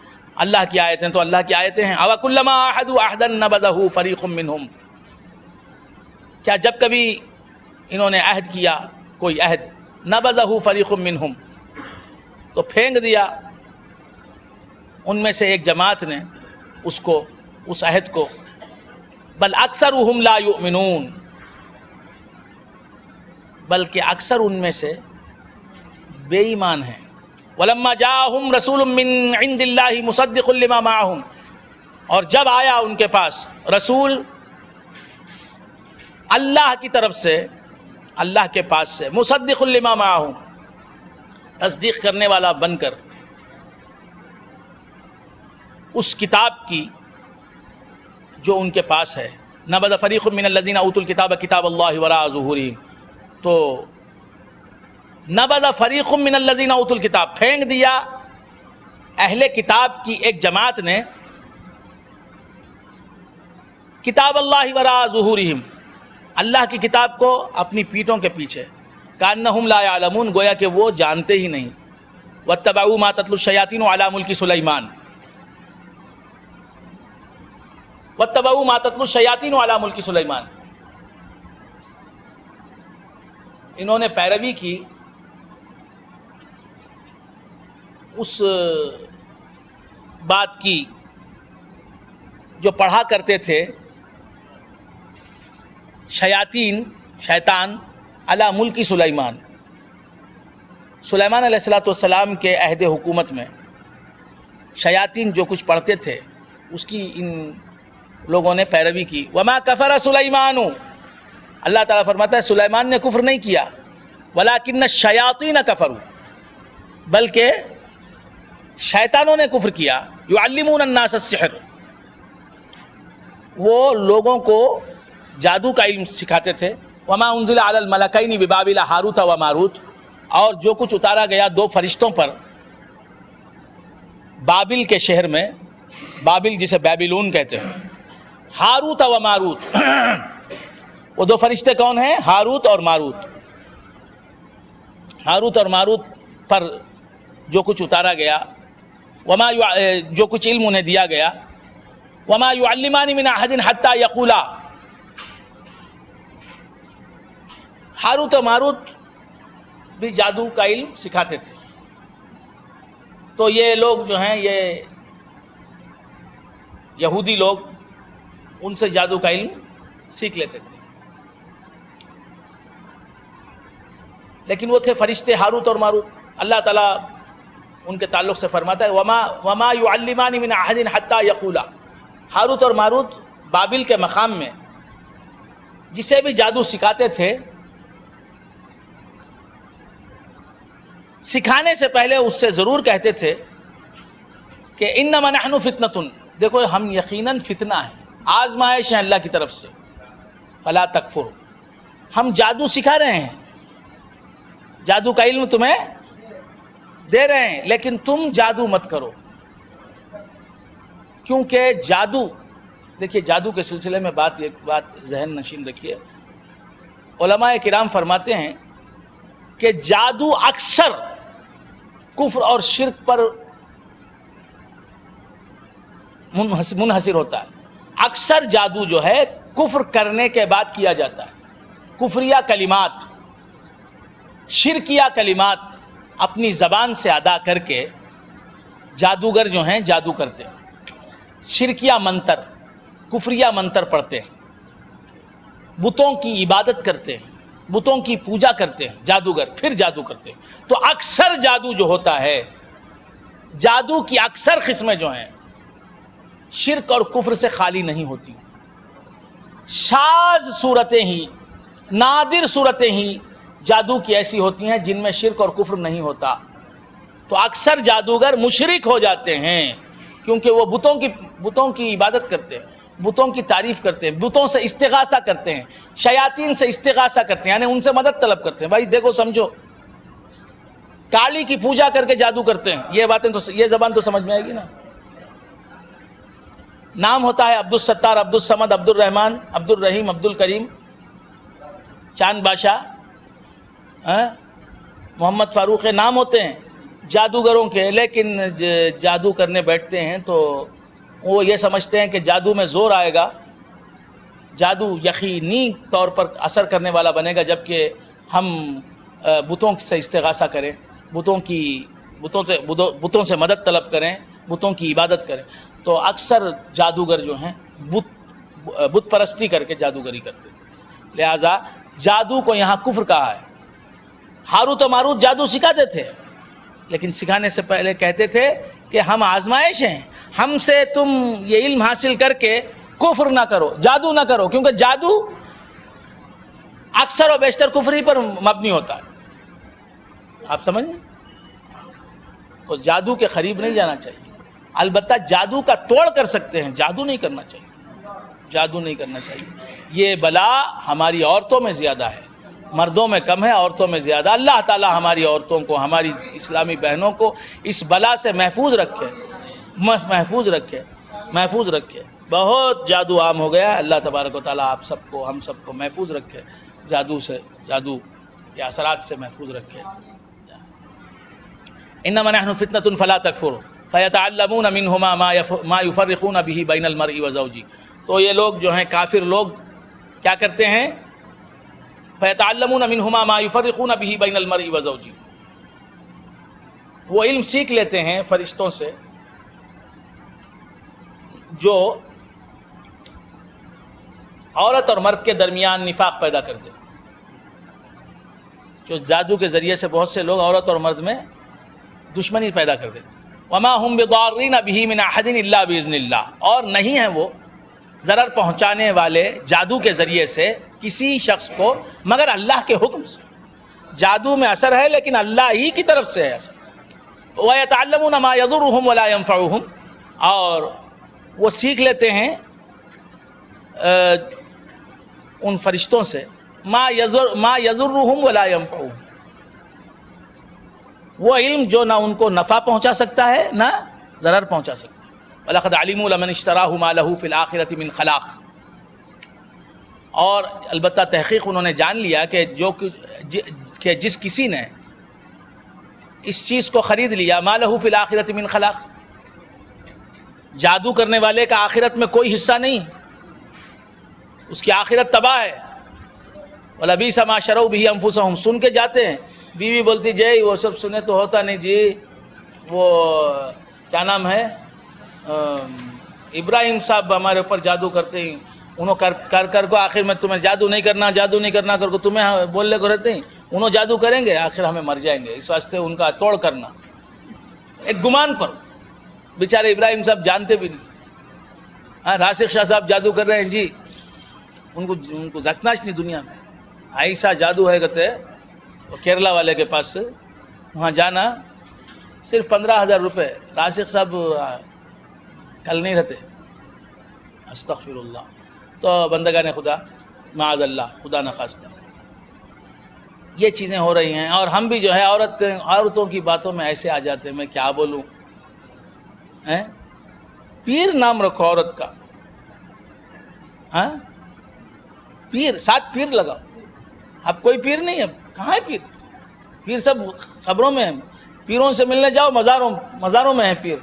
اللہ کی آیتیں تو اللہ کی آیتیں ہیں۔ أَوَكُلَّمَا عَاهَدُوا عَهْدًا نَبَذَهُ فَرِيقٌ مِّنْهُمْ، کیا جب کبھی انہوں نے عہد کیا کوئی عہد، نَبَذَهُ فَرِيقٌ مِّنْهُمْ، تو پھینک دیا ان میں سے ایک جماعت نے اس عہد کو، بل اکثرهم لا یؤمنون، بلکہ اکثر ان میں سے بے ایمان ہیں۔ وَلَمَّا جَاءَهُمْ رَسُولٌ مِّنْ عِنْدِ اللَّهِ مُصَدِّقٌ لِّمَا مَعَهُمْ، اور جب آیا ان کے پاس رسول اللہ کی طرف سے، اللہ کے پاس سے، مُصَدِّقٌ لِّمَا مَعَهُمْ، تصدیق کرنے والا بن کر اس کتاب کی جو ان کے پاس ہے، نبذ فریق من الذین اوتوا الکتاب کتاب اللہ وراء ظہورہم، تو نبذ فریق من الذین اوتوا الکتاب، پھینک دیا اہل کتاب کی ایک جماعت نے کتاب اللہ وراء ظہورہم، اللہ کی کتاب کو اپنی پیٹھوں کے پیچھے، کأنہم لا یعلمون، گویا کہ وہ جانتے ہی نہیں، واتبعوا ما تتلو الشیاطین علی ملک سلیمان، واتبعوا ما تتلو الشیاطین علی ملک سلیمان، انہوں نے پیروی کی اس بات کی جو پڑھا کرتے تھے شیطان علی ملک سلیمان، سلیمان علیہ السلام کے عہد حکومت میں شیاطین جو کچھ پڑھتے تھے اس کی ان لوگوں نے پیروی کی. وما کفر سلیمان، اللہ تعالیٰ فرماتا ہے سلیمان نے کفر نہیں کیا، ولکن الشیاطین کفروا، بلکہ شیطانوں نے کفر کیا. یعلمون الناس السحر، وہ لوگوں کو جادو کا علم سکھاتے تھے. وما انزل علی الملکین ببابل ہاروت و ماروت، اور جو کچھ اتارا گیا دو فرشتوں پر بابل کے شہر میں، بابل جسے بیبیلون کہتے ہیں، ہاروت و ماروت. وہ دو فرشتے کون ہیں؟ ہاروت اور ماروت. ہاروت اور ماروت پر جو کچھ اتارا گیا، جو کچھ علم انہیں دیا گیا. وما يعلمان من احد حتى يقولا، ہاروت و ماروت بھی جادو کا علم سکھاتے تھے. تو یہ لوگ جو ہیں، یہ یہودی لوگ، ان سے جادو کا علم سیکھ لیتے تھے. لیکن وہ تھے فرشتے ہاروت اور ماروت. اللہ تعالیٰ ان کے تعلق سے فرماتا ہے وما يعلمان من احد حتى يقولا. ہاروت اور ماروت بابل کے مقام میں جسے بھی جادو سکھاتے تھے، سکھانے سے پہلے اس سے ضرور کہتے تھے کہ انما نحن فتنۃ، دیکھو ہم یقیناً فتنہ ہیں، آزمائش ہے اللہ کی طرف سے. فلا تکفر، ہم جادو سکھا رہے ہیں، جادو کا علم تمہیں دے رہے ہیں، لیکن تم جادو مت کرو. کیونکہ جادو، دیکھیے جادو کے سلسلے میں ایک بات ذہن نشین رکھیے. علماء کرام فرماتے ہیں کہ جادو اکثر کفر اور شرک پر منحصر ہوتا ہے. اکثر جادو جو ہے کفر کرنے کے بعد کیا جاتا ہے. کفریہ کلمات، شرکیہ کلمات اپنی زبان سے ادا کر کے جادوگر جو ہیں جادو کرتے ہیں. شرکیہ منتر، کفریہ منتر پڑھتے ہیں، بتوں کی عبادت کرتے ہیں، بتوں کی پوجا کرتے ہیں جادوگر، پھر جادو کرتے ہیں. تو اکثر جادو جو ہوتا ہے، جادو کی اکثر قسمیں جو ہیں شرک اور کفر سے خالی نہیں ہوتی. شاذ صورتیں ہی، نادر صورتیں ہی جادو کی ایسی ہوتی ہیں جن میں شرک اور کفر نہیں ہوتا. تو اکثر جادوگر مشرک ہو جاتے ہیں کیونکہ وہ بتوں کی عبادت کرتے ہیں، بتوں کی تعریف کرتے ہیں، بتوں سے استغاثہ کرتے ہیں، شیاطین سے استغاثہ کرتے ہیں، یعنی ان سے مدد طلب کرتے ہیں. بھائی دیکھو سمجھو، کالی کی پوجا کر کے جادو کرتے ہیں. یہ باتیں تو، یہ زبان تو سمجھ میں آئے گی نا. نام ہوتا ہے عبد الستار، عبد الصمد، عبد الرحمن، عبد الرحیم، عبد الکریم، چاند بادشاہ، محمد فاروق، نام ہوتے ہیں جادوگروں کے. لیکن جادو کرنے بیٹھتے ہیں تو وہ یہ سمجھتے ہیں کہ جادو میں زور آئے گا، جادو یقینی طور پر اثر کرنے والا بنے گا، جبکہ ہم بتوں سے استغاثہ کریں، بتوں سے مدد طلب کریں، بتوں کی عبادت کریں. تو اکثر جادوگر جو ہیں بت پرستی کر کے جادوگری کرتے ہیں. لہذا جادو کو یہاں کفر کہا ہے. ہاروت و ماروت جادو سکھاتے تھے، لیکن سکھانے سے پہلے کہتے تھے کہ ہم آزمائش ہیں، ہم سے تم یہ علم حاصل کر کے کفر نہ کرو، جادو نہ کرو، کیونکہ جادو اکثر و بیشتر کفری پر مبنی ہوتا ہے. آپ سمجھیں؟ تو جادو کے قریب نہیں جانا چاہیے. البتہ جادو کا توڑ کر سکتے ہیں، جادو نہیں کرنا چاہیے، جادو نہیں کرنا چاہیے. یہ بلا ہماری عورتوں میں زیادہ ہے، مردوں میں کم ہے، عورتوں میں زیادہ. اللہ تعالی ہماری عورتوں کو، ہماری اسلامی بہنوں کو اس بلا سے محفوظ رکھے، محفوظ رکھے. بہت جادو عام ہو گیا. اللہ تبارک و تعالی آپ سب کو، ہم سب کو محفوظ رکھے، جادو کے اثرات سے محفوظ رکھے. انما نحن فتنة فلا تکفر فیتعلمون منہما ما یفرقون به بین المرء وزوجہ. تو یہ لوگ جو ہیں کافر لوگ کیا کرتے ہیں؟ فیتعلمون منہما ما یفرقون به بین المرء وزوجہ، وہ علم سیکھ لیتے ہیں فرشتوں سے جو عورت اور مرد کے درمیان نفاق پیدا کر دے. جو جادو کے ذریعے سے بہت سے لوگ عورت اور مرد میں دشمنی پیدا کر دیتے. وما هم بضارین به من احد الا باذن اللہ، اور نہیں ہیں وہ ضرر پہنچانے والے جادو کے ذریعے سے کسی شخص کو مگر اللہ کے حکم سے. جادو میں اثر ہے لیکن اللہ ہی کی طرف سے ہے اثر. وَيَتَعَلَّمُونَ مَا يَضُرُّهُمْ وَلَا يَنفَعُهُمْ، اور وہ سیکھ لیتے ہیں ان فرشتوں سے ما يَضُرُّهُمْ وَلَا يَنفَعُهُمْ، وہ علم جو نہ ان کو نفع پہنچا سکتا ہے نہ ضرر پہنچا سکتا ہے. وَلَقَدْ عَلِمُوا لَمَنِ اشْتَرَاهُ مَا لَهُ فِي الْآخِرَةِ مِنْ خَلَاقٍ، اور البتہ تحقیق انہوں نے جان لیا کہ جس کسی نے اس چیز کو خرید لیا ما لہو فی الآخرۃ من خلاق، جادو کرنے والے کا آخرت میں کوئی حصہ نہیں، اس کی آخرت تباہ ہے. وَلَبِئْسَ مَا شَرَوْا بِهِ أَنفُسَهُمْ، سن کے جاتے ہیں، بیوی بولتی جی وہ سب سنے تو ہوتا نہیں جی، وہ کیا نام ہے ابراہیم صاحب ہمارے اوپر جادو کرتے ہیں، انہوں کر کو آخر میں تمہیں جادو نہیں کرنا کر کو تمہیں بولنے کو رہتے ہیں، انہوں جادو کریں گے آخر ہمیں مر جائیں گے، اس واسطے ان کا توڑ کرنا ایک گمان پر. بیچارے ابراہیم صاحب جانتے بھی نہیں. راسخ شاہ صاحب جادو کر رہے ہیں جی، ان کو زکناش نہیں دنیا میں. ایسا جادو ہے کہتے کیرلا والے کے پاس، وہاں جانا صرف 15,000 روپے. راسخ صاحب کل نہیں رہتے، استغفر اللہ. تو بندگان خدا معاذ اللہ، خدا نخواستہ یہ چیزیں ہو رہی ہیں. اور ہم بھی جو ہے عورتوں کی باتوں میں ایسے آ جاتے ہیں، میں کیا بولوں. پیر نام رکھو عورت کا، پیر، 7 پیر لگاؤ. اب کوئی پیر نہیں ہے، کہاں ہے پیر؟ پیر سب قبروں میں ہیں، پیروں سے ملنے جاؤ مزاروں میں ہیں پیر.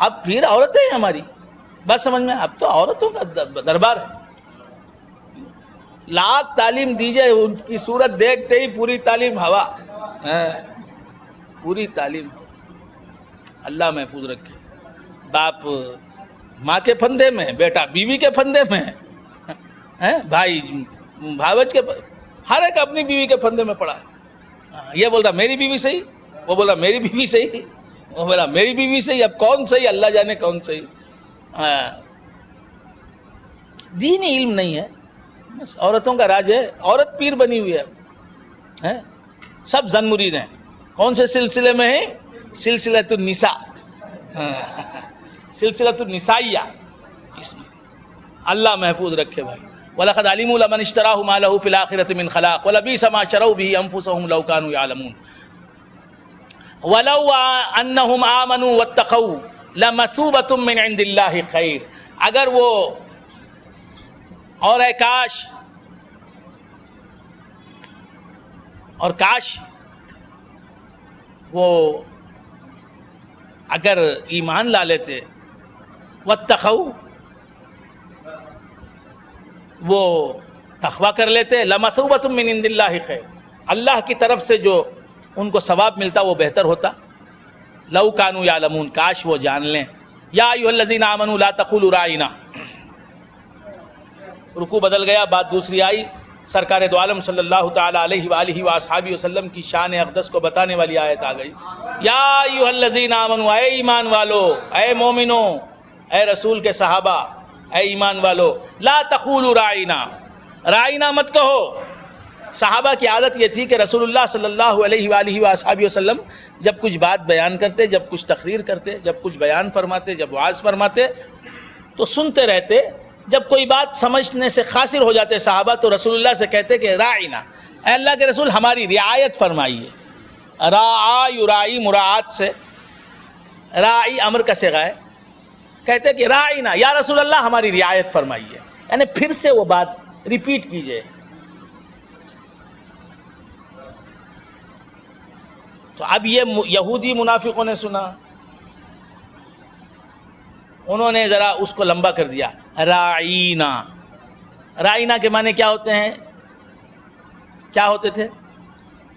اب پیر عورتیں ہیں ہماری، بات سمجھ میں. اب تو عورتوں کا دربار ہے. لاکھ تعلیم دیجئے، ان کی صورت دیکھتے ہی پوری تعلیم ہوا، پوری تعلیم. اللہ محفوظ رکھے. باپ ماں کے پھندے میں، بیٹا بیوی کے پھندے میں، بھائی بھاوج کے، ہر ایک اپنی بیوی کے پھندے میں پڑا ہے. یہ بول رہا میری بیوی صحیح، وہ بولا میری بیوی صحیح، وہ بولا میری بیوی صحیح. اب کون صحیح؟ اللہ جانے کون صحیح. دینی علم نہیں ہے، بس عورتوں کا راج ہے. عورت پیر بنی ہوئی ہے، سب زن مرید ہیں. کون سے سلسلے میں ہیں؟ سلسلۃ النساء، سلسلۃ النسائیہ. اس میں اللہ محفوظ رکھے بھائی. وَلَقَدْ عَلِمُوا لَمَنِ اشْتَرَاهُ مَا لَهُ فِي الْآخِرَةِ مِنْ خَلَاقٍ وَلَبِئْسَ مَا شَرَوْا بِهِ أَنفُسَهُمْ لَوْ كَانُوا يَعْلَمُونَ. وَلَوْ أَنَّهُمْ آمَنُوا وَاتَّقَوْا لَمَثُوبَةٌ مِّنْ عِندِ اللَّهِ خَيْرٌ، اگر وہ اور کاش وہ اگر ایمان لا لیتے، واتقوا، وہ تقویٰ کر لیتے، لمثوبۃ من عند اللہ خیر، اللہ کی طرف سے جو ان کو ثواب ملتا وہ بہتر ہوتا. لو کانوا یعلمون، کاش وہ جان لیں. یا ایھا الذین آمنوا لا تقولوا رائنا، رکوع بدل گیا، بات دوسری آئی. سرکار دو عالم صلی اللہ تعالی علیہ وآلہ وآصحابہ وسلم کی شان اقدس کو بتانے والی آیت آ گئی. یا ایھا الذین آمنوا، اے ایمان والو، اے مومنو، اے رسول کے صحابہ، اے ایمان والو، لا تقولوا رائنا، رائنا مت کہو. صحابہ کی عادت یہ تھی کہ رسول اللہ صلی اللہ علیہ وآلہ وآصحابہ وسلم جب کچھ بات بیان کرتے، جب کچھ تقریر کرتے، جب کچھ بیان فرماتے، جب وعظ فرماتے تو سنتے رہتے. جب کوئی بات سمجھنے سے قاصر ہو جاتے صحابہ تو رسول اللہ سے کہتے کہ رائنا، اے اللہ کے رسول ہماری رعایت فرمائیے. راعا یرائی، مراعات سے، راعی امر کا صیغہ ہے. کہتے کہ رائنا یا رسول اللہ ہماری رعایت فرمائیے، یعنی پھر سے وہ بات ریپیٹ کیجئے. تو اب یہ یہودی منافقوں نے سنا، انہوں نے ذرا اس کو لمبا کر دیا. رائنا، رائنا کے معنی کیا ہوتے ہیں؟ کیا ہوتے تھے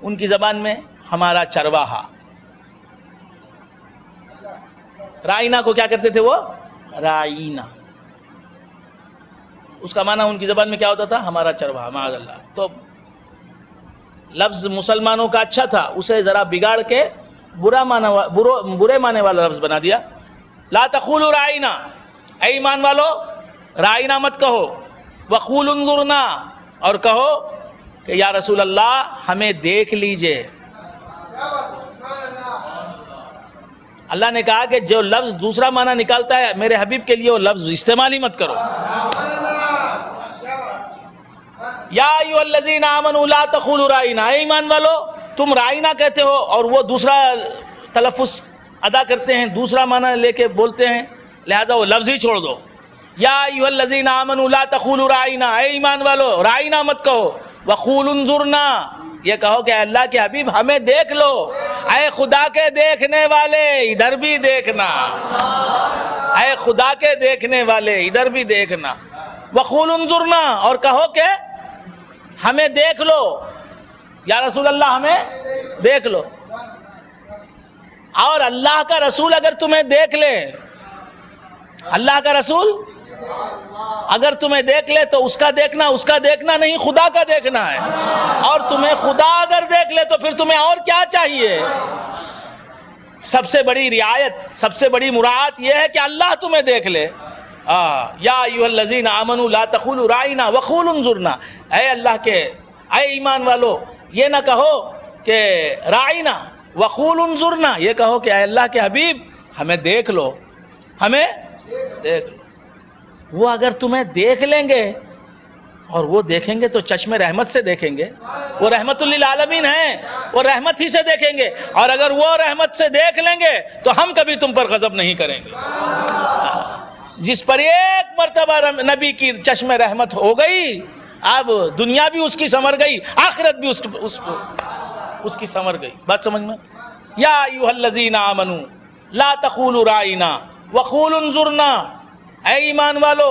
ان کی زبان میں؟ ہمارا چرواہا. رائنا کو کیا کرتے تھے وہ؟ رائنا. اس کا معنی ان کی زبان میں کیا ہوتا تھا؟ ہمارا چرواہا، معاذ اللہ. تو لفظ مسلمانوں کا اچھا تھا، اسے ذرا بگاڑ کے برے معنی والا لفظ بنا دیا. لا تقولوا رائنا، اے ایمان والو رائنا مت کہو، وقولوا انظرنا، اور کہو کہ یا رسول اللہ ہمیں دیکھ لیجئے. اللہ نے کہا کہ جو لفظ دوسرا معنی نکالتا ہے میرے حبیب کے لیے وہ لفظ استعمال ہی مت کرو. یا ایھا الذین آمنوا لا تقولوا رائنا، اے ایمان والو تم رائنا کہتے ہو اور وہ دوسرا تلفظ ادا کرتے ہیں، دوسرا معنی لے کے بولتے ہیں، لہذا وہ لفظ ہی چھوڑ دو. یا ایھا الذین آمنوا لا تقولوا رائنا، اے ایمان والو رائنا مت کہو، وقولوا انظرنا، یہ کہو کہ اللہ کے حبیب ہمیں دیکھ لو. اے خدا کے دیکھنے والے ادھر بھی دیکھنا، اے خدا کے دیکھنے والے ادھر بھی دیکھنا. وقولوا انظرنا، اور کہو کہ ہمیں دیکھ لو، یا رسول اللہ ہمیں دیکھ لو. اور اللہ کا رسول اگر تمہیں دیکھ لے، اللہ کا رسول اگر تمہیں دیکھ لے تو اس کا دیکھنا نہیں، خدا کا دیکھنا ہے. اور تمہیں خدا اگر دیکھ لے تو پھر تمہیں اور کیا چاہیے؟ سب سے بڑی رعایت، سب سے بڑی مراعات یہ ہے کہ اللہ تمہیں دیکھ لے. یا ایھا الذین آمنوا لا تقولوا رائنا وقولوا انظرنا، اے اللہ کے اے ایمان والو یہ نہ کہو کہ رائنا وقولوا انظرنا، یہ کہو کہ اے اللہ کے حبیب ہمیں دیکھ لو، ہمیں دیکھ لو. وہ اگر تمہیں دیکھ لیں گے، اور وہ دیکھیں گے تو چشم رحمت سے دیکھیں گے، وہ رحمت للعالمین ہیں، وہ رحمت ہی سے دیکھیں گے. اور اگر وہ رحمت سے دیکھ لیں گے تو ہم کبھی تم پر غضب نہیں کریں گے. جس پر ایک مرتبہ نبی کی چشم رحمت ہو گئی، اب دنیا بھی اس کی سنور گئی، آخرت بھی اس کی سنور گئی. بات سمجھ میں؟ یا ایھا الذین آمنوا لا تقولوا رائنا وقولوا انظرنا، اے ایمان والو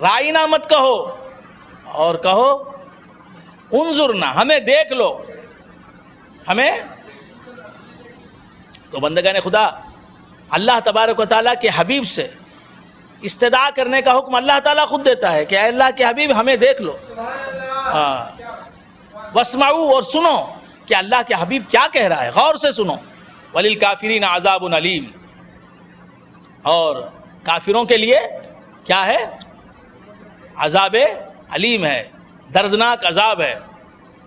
رائنا مت کہو اور کہو انظرنا، ہمیں دیکھ لو، ہمیں. تو بندگان خدا اللہ تبارک و تعالیٰ کے حبیب سے استدعا کرنے کا حکم اللہ تعالیٰ خود دیتا ہے کہ اے اللہ کے حبیب ہمیں دیکھ لو. واسمعوا، اور سنو کہ اللہ کے حبیب کیا کہہ رہا ہے، غور سے سنو. وللکافرین عذاب علیم، اور کافروں کے لیے کیا ہے؟ عذاب علیم ہے، دردناک عذاب ہے.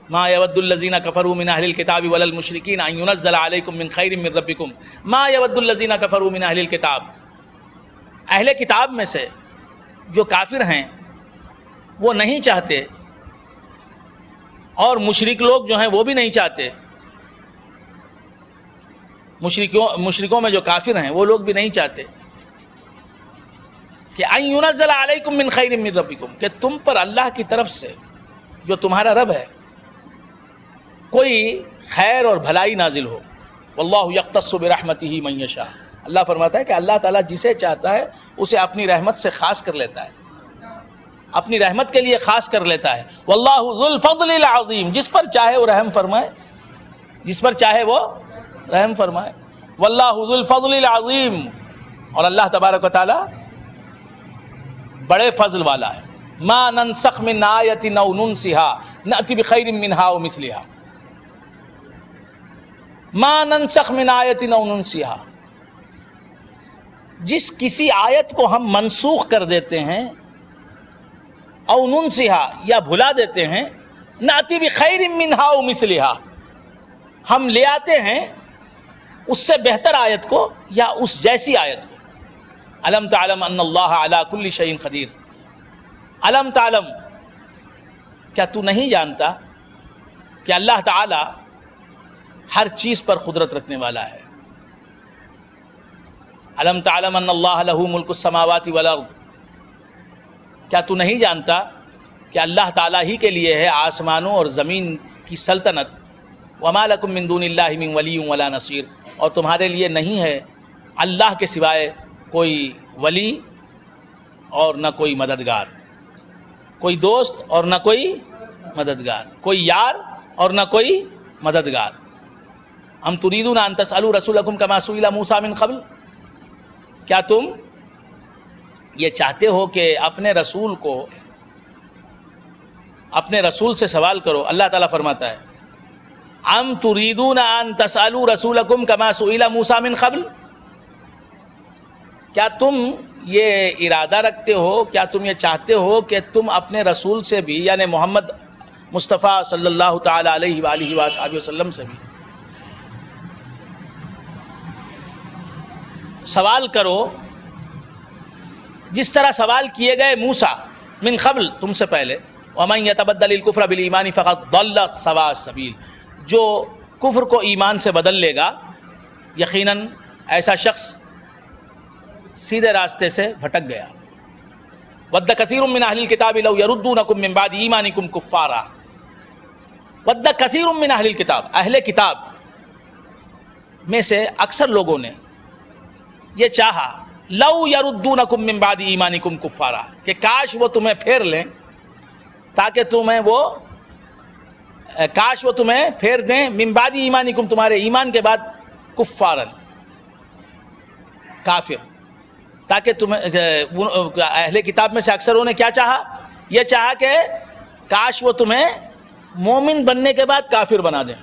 ما یود الذین کفروا من اہل الکتاب ولا المشرکین ان ینزل علیکم من خیر من ربکم ما یود الذین کفروا من اہل الکتاب. اہل کتاب میں سے جو کافر ہیں وہ نہیں چاہتے، اور مشرک لوگ جو ہیں وہ بھی نہیں چاہتے، مشرکوں میں جو کافر ہیں وہ لوگ بھی نہیں چاہتے کہ ان ینزل علیکم من خیر من ربکم، کہ تم پر اللہ کی طرف سے جو تمہارا رب ہے کوئی خیر اور بھلائی نازل ہو. واللہ یختص برحمتہ من یشاء، اللہ فرماتا ہے کہ اللہ تعالیٰ جسے چاہتا ہے اسے اپنی رحمت سے خاص کر لیتا ہے، اپنی رحمت کے لیے خاص کر لیتا ہے. واللہ ذو الفضل العظیم، جس پر چاہے وہ رحم فرمائے، جس پر چاہے وہ رحم فرمائے. واللہ ذو الفضل العظیم، اور اللہ تبارک و تعالیٰ بڑے فضل والا ہے. ما ننسخ من آیۃ او ننسها نأتی بخیر منها او مثلها. ما ننسخ من آیۃ او ننسها، جس کسی آیت کو ہم منسوخ کر دیتے ہیں، او ننسها یا بھلا دیتے ہیں، نأتی بخیر منها او مثلها، ہم لے آتے ہیں اس سے بہتر آیت کو یا اس جیسی آیت کو. الم تعلم ان اللہ علی کل شیء قدیر. الم تعلم، کیا تو نہیں جانتا کہ اللہ تعالی ہر چیز پر قدرت رکھنے والا ہے. الم تعلم ان اللہ لہ ملک السماوات والارض، کیا تو نہیں جانتا کہ اللہ تعالیٰ ہی کے لیے ہے آسمانوں اور زمین کی سلطنت. وما لکم من دون اللہ من ولی ولا نصیر، اور تمہارے لیے نہیں ہے اللہ کے سوائے کوئی ولی اور نہ کوئی مددگار، کوئی دوست اور نہ کوئی مددگار، کوئی یار اور نہ کوئی مددگار. ام تريدون ان تسألوا رسولکم کما سئل موسیٰ من قبل، کیا تم یہ چاہتے ہو کہ اپنے رسول کو اپنے رسول سے سوال کرو. اللہ تعالیٰ فرماتا ہے ام تریدون ان تسالوا رسولکم کما سئل موسیٰ من قبل، کیا تم یہ ارادہ رکھتے ہو، کیا تم یہ چاہتے ہو کہ تم اپنے رسول سے بھی، یعنی محمد مصطفیٰ صلی اللہ تعالی علیہ وآلہ وآلہ وسلم سے بھی سوال کرو جس طرح سوال کیے گئے موسیٰ من قبل، تم سے پہلے. ومن یتبدل الکفر بالایمان فقد ضل سواء السبیل، جو کفر کو ایمان سے بدل لے گا یقیناً ایسا شخص سیدھے راستے سے بھٹک گیا. ود کثیر من اہل الکتاب لو یردونکم من بعد ایمانکم کفارا. ود کثیر من اہل الکتاب، اہل کتاب میں سے اکثر لوگوں نے یہ چاہا لو یردونکم من بعد ایمانکم کفارا، کہ کاش وہ تمہیں پھیر لیں تاکہ کاش وہ تمہیں پھیر دیں من بعد ایمانکم، تمہارے ایمان کے بعد کفارن، کافر. تاکہ اہل کتاب میں سے اکثروں نے کیا چاہا؟ یہ چاہا کہ کاش وہ تمہیں مومن بننے کے بعد کافر بنا دیں.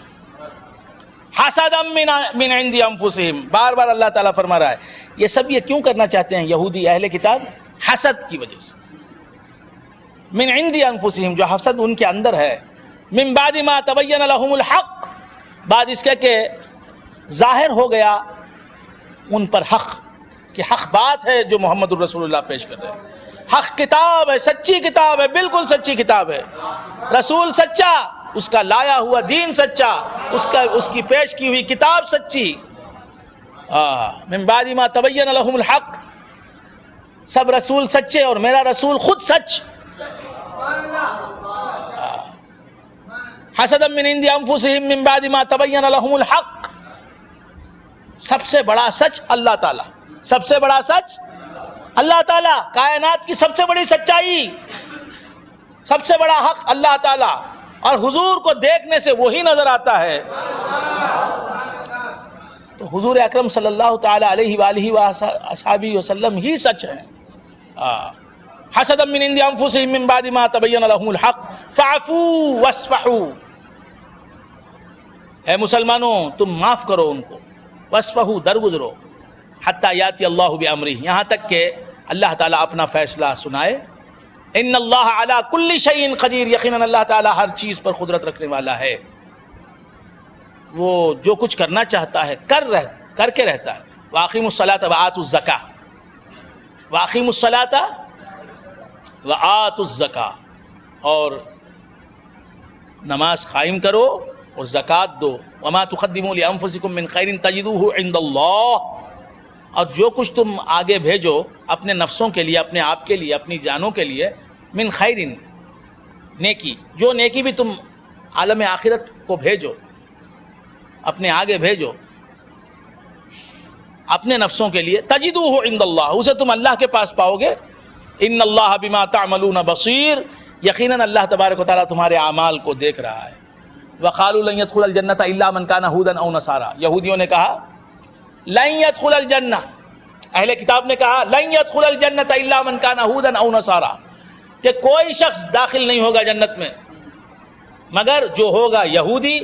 حسدا من عند انفسہم، بار بار اللہ تعالیٰ فرما رہا ہے یہ سب یہ کیوں کرنا چاہتے ہیں یہودی اہل کتاب؟ حسد کی وجہ سے. من عند انفسہم، جو حسد ان کے اندر ہے. من بعد ما تبین لهم الحق، بعد اس کے کہ ظاہر ہو گیا ان پر حق، کہ حق بات ہے جو محمد الرسول اللہ پیش کر رہے ہیں. حق کتاب ہے، سچی کتاب ہے، بالکل سچی کتاب ہے. رسول سچا، اس کا لایا ہوا دین سچا، اس کی پیش کی ہوئی کتاب سچی. من بعد ما تبین لهم الحق، سب رسول سچے اور میرا رسول خود سچ. حسدا من عند انفسہم من بعد ما تبین لهم الحق، سب سے بڑا سچ اللہ تعالیٰ، سب سے بڑا سچ اللہ تعالیٰ، کائنات کی سب سے بڑی سچائی، سب سے بڑا حق اللہ تعالیٰ. اور حضور کو دیکھنے سے وہی نظر آتا ہے. تو حضور اکرم صلی اللہ تعالی علیہ وآلہ وآلہ وسلم ہی سچ ہے. حسدا من عند انفسہم من بعد ما تبین لهم الحق فاعفوا واصفحوا، اے مسلمانوں تم معاف کرو ان کو، واصفحوا درگزرو، حتی یاتی اللہ بامرہ، یہاں تک کہ اللہ تعالیٰ اپنا فیصلہ سنائے. ان اللہ علی کل شیء قدیر، یقیناً اللہ تعالیٰ ہر چیز پر قدرت رکھنے والا ہے. وہ جو کچھ کرنا چاہتا ہے کر کے رہتا ہے. واقیموا الصلاۃ وآتوا الزکاۃ، واقیموا الصلاۃ وآتوا الزکاۃ، اور نماز قائم کرو اور زکوٰۃ دو. وما تقدموا لانفسکم من خیر تجدوہ عند اللہ، اور جو کچھ تم آگے بھیجو اپنے نفسوں کے لیے، اپنے آپ کے لیے، اپنی جانوں کے لیے، من خیرن نیکی، جو نیکی بھی تم عالم آخرت کو بھیجو، اپنے آگے بھیجو اپنے نفسوں کے لیے، تجدوہ عند اللہ، اسے تم اللہ کے پاس پاؤ گے. ان اللہ بما تعملون بصیر، یقیناً اللہ تبارک و تعالیٰ تمہارے اعمال کو دیکھ رہا ہے. وقالوا لن يدخل الجنة الا من كان هودا او نصارى، یہودیوں نے کہا لن يدخل الجنہ، اہل کتاب نے کہا لن يدخل الجنة الا من كان هودا او نصارى، کہ کوئی شخص داخل نہیں ہوگا جنت میں مگر جو ہوگا یہودی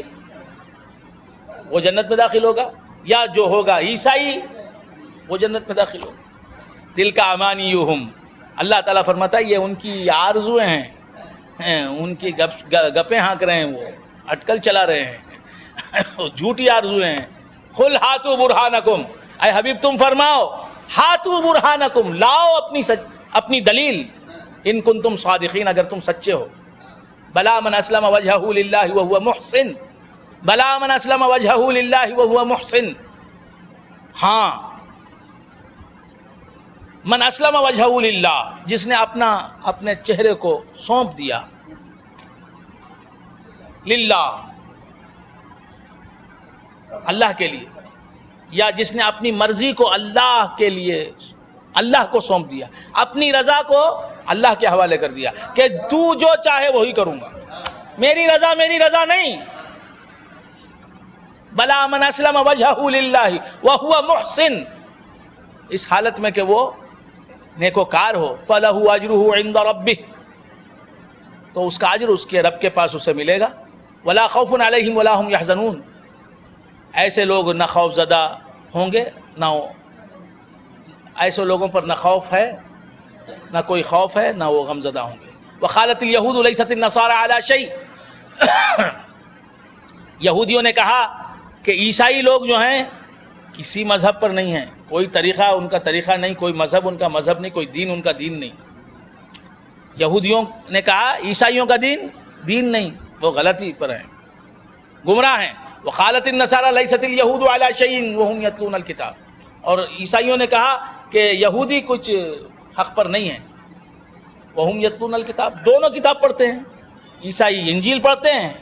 وہ جنت میں داخل ہوگا، یا جو ہوگا عیسائی وہ جنت میں داخل ہوگا. تلک امانیہم، اللہ تعالیٰ فرماتا ہے یہ ان کی آرزویں ہیں، ان کی گپیں ہانک رہے ہیں، وہ اٹکل چلا رہے ہیں، جھوٹی آرزویں ہیں. قل ہاتوا برہانکم، اے حبیب تم فرماؤ ہاتوا برہانکم، لاؤ اپنی دلیل، ان کنتم صادقین، اگر تم سچے ہو. بلا من اسلم وجہہ للہ وہو محسن، بلا من اسلم وجہہ للہ وہو محسن، ہاں من اسلم وجہہ للہ، جس نے اپنے چہرے کو سونپ دیا للہ، اللہ کے لیے، یا جس نے اپنی مرضی کو اللہ کے لیے، اللہ کو سونپ دیا، اپنی رضا کو اللہ کے حوالے کر دیا کہ تو جو چاہے وہی کروں گا، میری رضا نہیں. بلا من اسلم وجہہ للہ وہو محسن، اس حالت میں کہ وہ نیکوکار ہو. فلہ اجرہ عند ربہ، تو اس کا اجر اس کے رب کے پاس اسے ملے گا. ولا خوف علیہم ولا هم یحزنون. ایسے لوگ نہ خوف زدہ ہوں گے، نہ ایسے لوگوں پر نہ خوف ہے، نہ کوئی خوف ہے، نہ وہ غم زدہ ہوں گے. وقالت الیہود لیست النصارى علی شیء. یہودیوں نے کہا کہ عیسائی لوگ جو ہیں کسی مذہب پر نہیں ہیں، کوئی طریقہ ان کا طریقہ نہیں، کوئی مذہب ان کا مذہب نہیں، کوئی دین ان کا دین نہیں. یہودیوں نے کہا عیسائیوں کا دین نہیں، وہ غلطی پر ہیں، گمراہ ہیں. وقالت النصارى لیست الیہود علی شیء وهم یتلون الکتاب. اور عیسائیوں نے کہا کہ یہودی کچھ حق پر نہیں ہیں. وهم یتلون الکتاب، دونوں کتاب پڑھتے ہیں. عیسائی انجیل پڑھتے ہیں،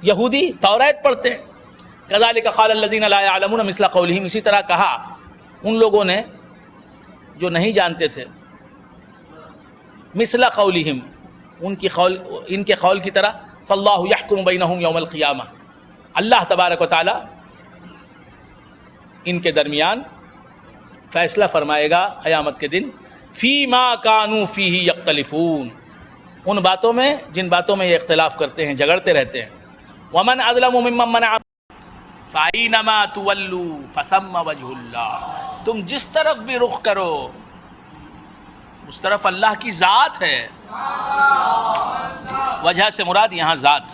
یہودی توریت پڑھتے ہیں. کذالک قال الذین لا یعلمون مثل قولہم. اسی طرح کہا ان لوگوں نے جو نہیں جانتے تھے، مثل قولہم، ان کے قول کی طرح. فاللہ یحکم بینہم یوم القیامہ. اللہ تبارک و تعالی ان کے درمیان فیصلہ فرمائے گا قیامت کے دن. فیما کانوا فیہ یختلفون، ان باتوں میں جن باتوں میں یہ اختلاف کرتے ہیں، جھگڑتے رہتے ہیں. ومن اظلم ممن منع فَأَيْنَمَا تُوَلُّوا فَثَمَّ وَجْهُ اللَّهِ. تم جس طرف بھی رخ کرو اس طرف اللہ کی ذات ہے. وجہ سے مراد یہاں ذات.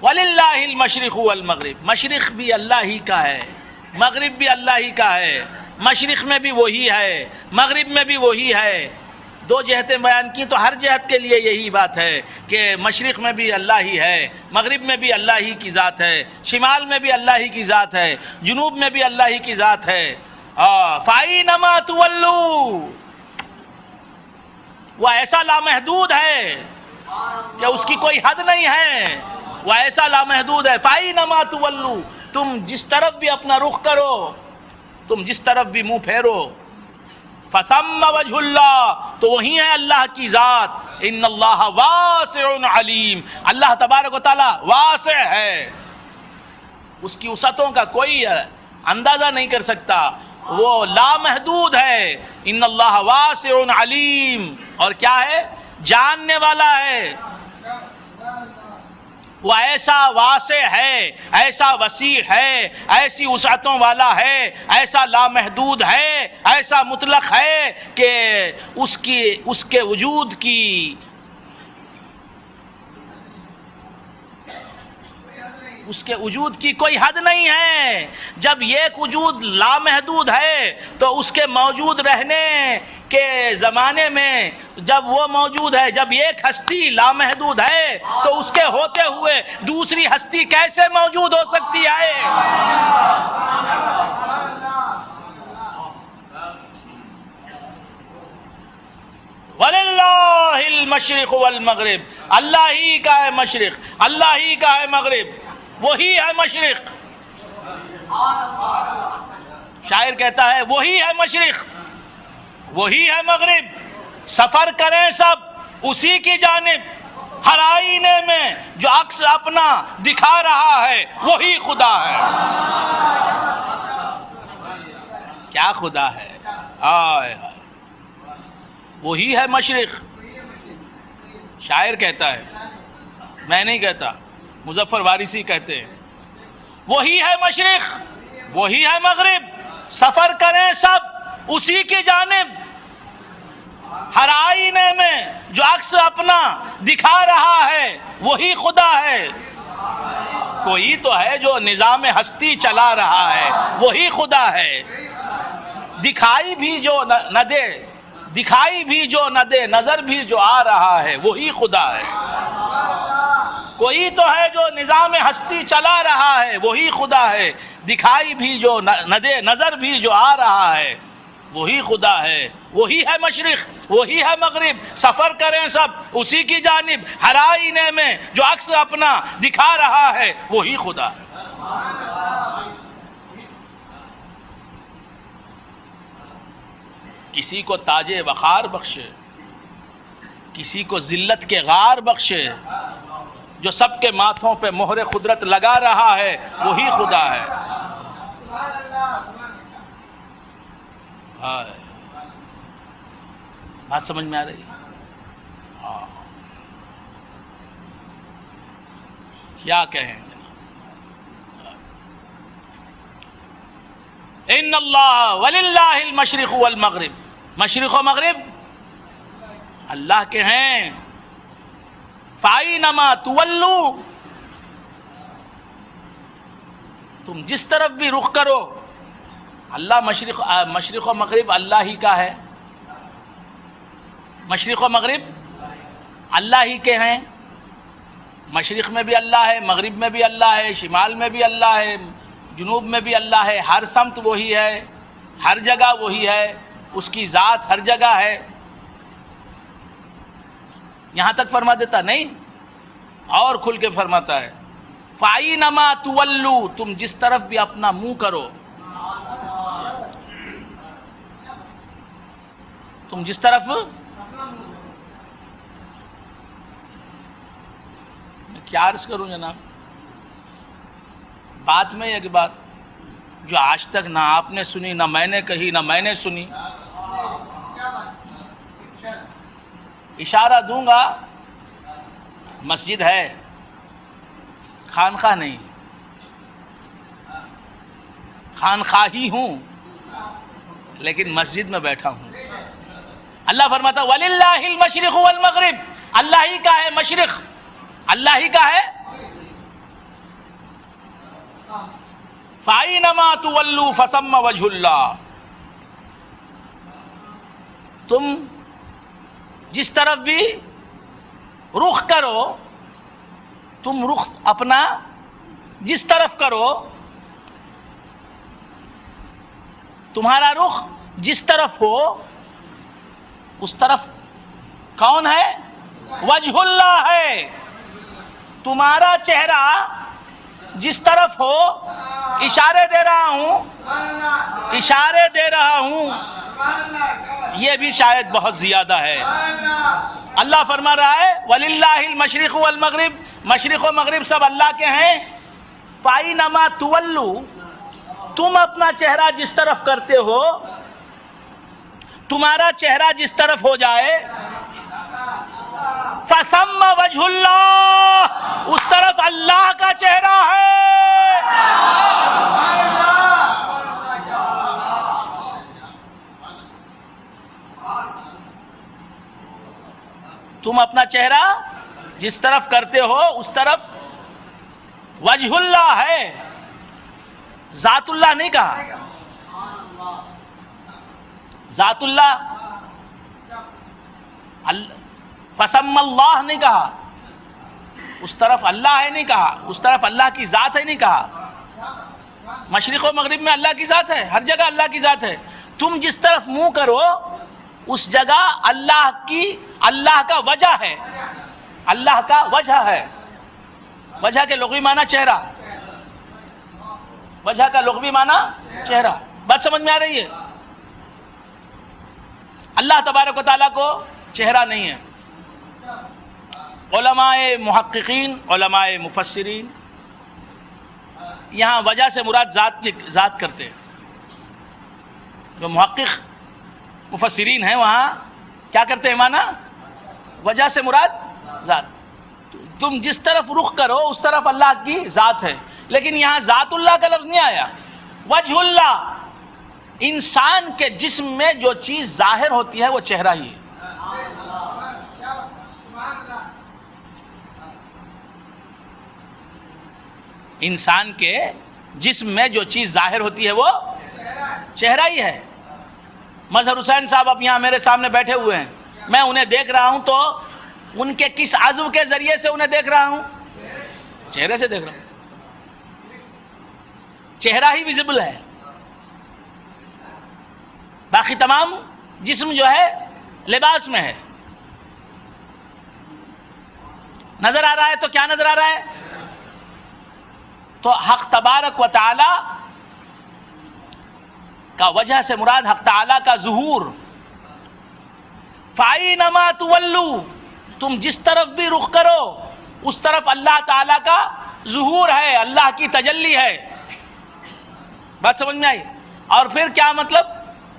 وَلِلَّهِ الْمَشْرِقُ وَالْمَغْرِبُ. مشرق بھی اللہ ہی کا ہے، مغرب بھی اللہ ہی کا ہے. مشرق میں بھی وہی ہے، مغرب میں بھی وہی ہے. دو جہتیں بیان کی تو ہر جہت کے لیے یہی بات ہے کہ مشرق میں بھی اللہ ہی ہے، مغرب میں بھی اللہ ہی کی ذات ہے، شمال میں بھی اللہ ہی کی ذات ہے، جنوب میں بھی اللہ ہی کی ذات ہے. فَأَيْنَمَا تُوَلُّوا، وہ ایسا لامحدود ہے کہ اس کی کوئی حد نہیں ہے. وہ ایسا لامحدود ہے. فَأَيْنَمَا تُوَلُّوا، تم جس طرف بھی اپنا رخ کرو، تم جس طرف بھی منہ پھیرو. فَثَمَّ وَجْهُ اللَّهِ، تو وہی ہے اللہ کی ذات. ان اللہ واسع علیم، اللہ تبارک و تعالی واسع ہے، اس کی وسعتوں کا کوئی اندازہ نہیں کر سکتا، وہ لامحدود ہے. ان اللہ واسع علیم، اور کیا ہے؟ جاننے والا ہے. وہ ایسا واسع ہے، ایسا وسیع ہے، ایسی وسعتوں والا ہے، ایسا لامحدود ہے، ایسا مطلق ہے کہ اس کے وجود کی کوئی حد نہیں ہے. جب ایک وجود لامحدود ہے تو اس کے موجود رہنے کے زمانے میں جب وہ موجود ہے، جب ایک ہستی لامحدود ہے تو اس کے ہوتے ہوئے دوسری ہستی کیسے موجود ہو سکتی ہے؟ وَلِلَّهِ الْمَشْرِقُ وَالْمَغْرِبُ، اللہ ہی کا ہے مشرق، اللہ ہی کا ہے مغرب. وہی ہے مشرق. شاعر کہتا ہے وہی ہے مشرق، وہی ہے مغرب، سفر کریں سب اسی کی جانب. ہر آئینے میں جو عکس اپنا دکھا رہا ہے وہی خدا ہے. کیا خدا ہے؟ آئے وہی ہے مشرق. شاعر کہتا ہے، میں نہیں کہتا، مظفر وارثی کہتے ہیں وہی ہے مشرق، وہی ہے مغرب، سفر کریں سب اسی کی جانب. ہر آئینے میں جو عکس اپنا دکھا رہا ہے وہی خدا ہے. کوئی تو ہے جو نظام ہستی چلا رہا ہے، وہی خدا ہے. دکھائی بھی جو نہ دے، دکھائی بھی جو نہ دے، نظر بھی جو آ رہا ہے وہی خدا ہے. کوئی تو ہے جو نظام ہستی چلا رہا ہے وہی خدا ہے. دکھائی بھی جو نہ دے، نظر بھی جو آ رہا ہے وہی خدا ہے. وہی ہے مشرق، وہی ہے مغرب، سفر کریں سب اسی کی جانب. ہر آئینے میں جو عکس اپنا دکھا رہا ہے وہی خدا ہے. کسی کو تاج وقار بخشے، کسی کو ذلت کے غار بخشے. جو سب کے ماتھوں پہ مہر قدرت لگا رہا ہے وہی خدا ہے. بات سمجھ میں آ رہی؟ کیا کہیں؟ ان اللہ وللہ المشرق والمغرب، مشرق و مغرب اللہ کے ہیں. فَأَيْنَمَا تُوَلُّوا، تم جس طرف بھی رخ کرو، اللہ مشرق و مغرب اللہ ہی کا ہے. مشرق و مغرب اللہ ہی کے ہیں. مشرق میں بھی اللہ ہے، مغرب میں بھی اللہ ہے، شمال میں بھی اللہ ہے، جنوب میں بھی اللہ ہے. ہر سمت وہی ہے، ہر جگہ وہی ہے، اس کی ذات ہر جگہ ہے. یہاں تک فرما دیتا نہیں، اور کھل کے فرماتا ہے فَأَيْنَمَا تُوَلُّوا، تم جس طرف بھی اپنا منہ کرو، تم جس طرف. میں کیا عرض کروں جناب، بات میں ایک بات جو آج تک نہ آپ نے سنی، نہ میں نے کہی، نہ میں نے سنی. اشارہ دوں گا، مسجد ہے، خانخواہ نہیں. خانخواہی ہوں لیکن مسجد میں بیٹھا ہوں. اللہ فرماتا وَلِلَّهِ الْمَشْرِقُ وَالْمَغْرِبُ، اللہ ہی کا ہے مشرق، اللہ ہی کا ہے. فَأَيْنَمَا تُوَلُّوا فَثَمَّ وَجْهُ اللَّهِ، تم جس طرف بھی رخ کرو، تم رخ اپنا جس طرف کرو، تمہارا رخ جس طرف ہو اس طرف کون ہے؟ وجہ اللہ ہے. تمہارا چہرہ جس طرف ہو، اشارے دے رہا ہوں، اشارے دے رہا ہوں، یہ بھی شاید بہت زیادہ ہے. اللہ فرما رہا ہے وَلِلَّهِ الْمَشْرِقُ وَالْمَغْرِبُ، مشرق و مغرب سب اللہ کے ہیں. فَأَيْنَمَا تُوَلُّوا، تم اپنا چہرہ جس طرف کرتے ہو، تمہارا چہرہ جس طرف ہو جائے، فَثَمَّ وَجْهُ اللَّهِ، اس طرف اللہ کا چہرہ ہے. تم اپنا چہرہ جس طرف کرتے ہو اس طرف وجہ اللہ ہے، ذات اللہ نہیں کہا. ذات اللہ فسم اللہ نہیں کہا، اس طرف اللہ ہے نہیں کہا، اس طرف اللہ کی ذات ہے نہیں کہا. مشرق و مغرب میں اللہ کی ذات ہے، ہر جگہ اللہ کی ذات ہے. تم جس طرف منہ کرو اس جگہ اللہ کا وجہ ہے، اللہ کا وجہ ہے. وجہ کے لغوی معنی چہرہ، وجہ کا لغوی معنی چہرہ. بات سمجھ میں آ رہی ہے؟ اللہ تبارک و تعالیٰ کو چہرہ نہیں ہے. علماء محققین، علماء مفسرین یہاں وجہ سے مراد ذات کرتے ہیں. جو محقق مفسرین ہیں وہاں کیا کرتے ہیں معنی؟ وجہ سے مراد ذات. تم جس طرف رخ کرو اس طرف اللہ کی ذات ہے، لیکن یہاں ذات اللہ کا لفظ نہیں آیا. وجہ اللہ، انسان کے جسم میں جو چیز ظاہر ہوتی ہے وہ چہرہ ہی ہے. انسان کے جسم میں جو چیز ظاہر ہوتی ہے وہ چہرہ ہی ہے. مظہر حسین صاحب اب یہاں میرے سامنے بیٹھے ہوئے ہیں، میں انہیں دیکھ رہا ہوں تو ان کے کس عضو کے ذریعے سے انہیں دیکھ رہا ہوں؟ چہرے سے دیکھ رہا ہوں. چہرہ ہی ویزیبل ہے، باقی تمام جسم جو ہے لباس میں ہے. نظر آ رہا ہے تو کیا نظر آ رہا ہے؟ تو حق تبارک و تعالی کا وجہ سے مراد حق تعالی کا ظہور. فَأَيْنَمَا تُوَلُّوا، تم جس طرف بھی رخ کرو اس طرف اللہ تعالی کا ظہور ہے، اللہ کی تجلی ہے. بات سمجھ میں آئی؟ اور پھر کیا مطلب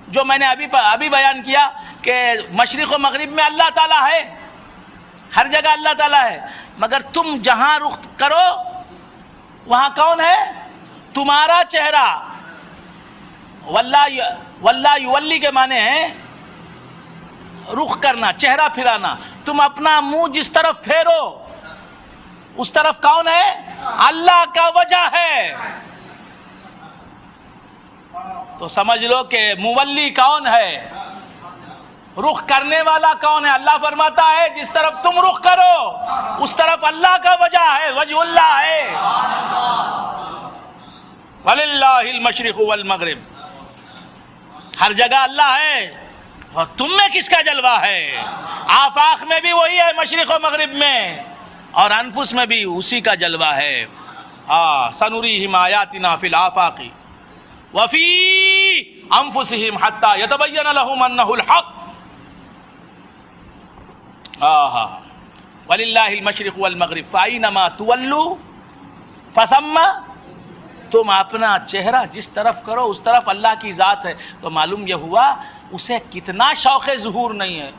جو میں نے ابھی بیان کیا کہ مشرق و مغرب میں اللہ تعالیٰ ہے، ہر جگہ اللہ تعالیٰ ہے، مگر تم جہاں رخ کرو وہاں کون ہے؟ تمہارا چہرہ. واللہ یولی کے معنی ہیں رخ کرنا، چہرہ پھرانا. تم اپنا منہ جس طرف پھیرو اس طرف کون ہے؟ اللہ کا وجہ ہے. تو سمجھ لو کہ مولی کون ہے، رخ کرنے والا کون ہے؟ اللہ فرماتا ہے جس طرف تم رخ کرو اس طرف اللہ کا وجہ ہے، وجہ اللہ ہے. وَلِلَّهِ الْمَشْرِقُ وَالْمَغْرِبُ. ہر جگہ اللہ ہے، اور تم میں کس کا جلوہ ہے؟ آفاق میں بھی وہی ہے مشرق و مغرب میں، اور انفس میں بھی اسی کا جلوہ ہے. سَنُرِيهِمْ آيَاتِنَا فِي الْآفَاقِ وَفِي أَنفُسِهِمْ حَتَّى يَتَبَيَّنَ لَهُمْ أَنَّهُ الْحَقُّ. وَلِلَّهِ الْمَشْرِقُ وَالْمَغْرِبُ فَأَيْنَمَا تُوَلُّوا فَثَمَّ. تم اپنا چہرہ جس طرف کرو اس طرف اللہ کی ذات ہے. تو معلوم یہ ہوا اسے کتنا شوق ظہور نہیں ہے،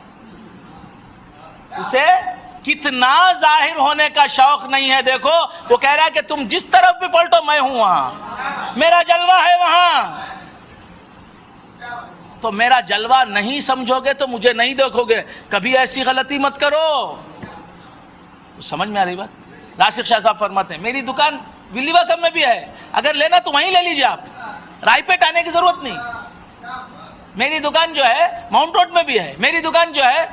اسے کتنا ظاہر ہونے کا شوق نہیں ہے. دیکھو وہ کہہ رہا ہے کہ تم جس طرف بھی پلٹو میں ہوں وہاں، میرا جلوہ ہے وہاں. تو میرا جلوہ نہیں سمجھو گے تو مجھے نہیں دیکھو گے. کبھی ایسی غلطی مت کرو. سمجھ میں آ رہی بات؟ راشد شاہ صاحب فرماتے ہیں میری دکان ولی واکم میں بھی ہے، اگر لینا تو وہیں لے لیجیے، آپ رائی پیٹ آنے کی ضرورت نہیں. میری دکان جو ہے ماؤنٹ روڈ میں بھی ہے، میری دکان جو ہے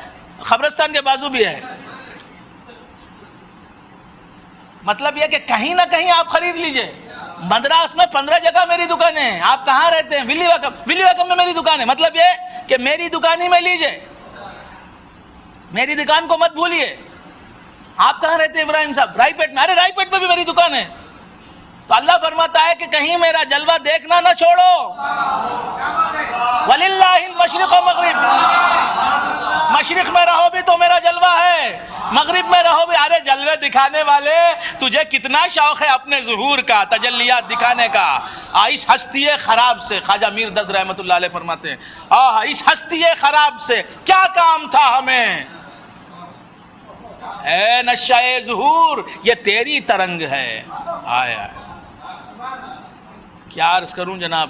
قبرستان کے بازو بھی ہے. مطلب یہ کہ کہیں نہ کہیں آپ خرید لیجئے. مدراس میں 15 جگہ میری دکانیں ہیں. آپ کہاں رہتے ہیں؟ ولی واکم. ولی واکم میں میری دکان ہے. مطلب یہ کہ میری دکان ہی میں لیجئے، میری دکان کو مت بھولیے. آپ کہاں رہتے ہیں ابراہیم صاحب؟ رائی پیٹ میں. ارے رائی پیٹ میں بھی میری دکان ہے. تو اللہ فرماتا ہے کہ کہیں میرا جلوہ دیکھنا نہ چھوڑو. وَلِلَّهِ الْمَشْرِقُ وَالْمَغْرِبُ. مشرق میں رہو بھی تو میرا جلوہ ہے، مغرب میں رہو بھی. ارے جلوے دکھانے والے تجھے کتنا شوق ہے اپنے ظہور کا، تجلیات دکھانے کا. اس ہستی خراب سے خواجہ میر درد رحمت اللہ علیہ فرماتے ہیں اس ہستی خراب سے کیا کام تھا ہمیں. اے نشہ ظہور یہ تیری ترنگ ہے. آیا کیا عرض کروں جناب.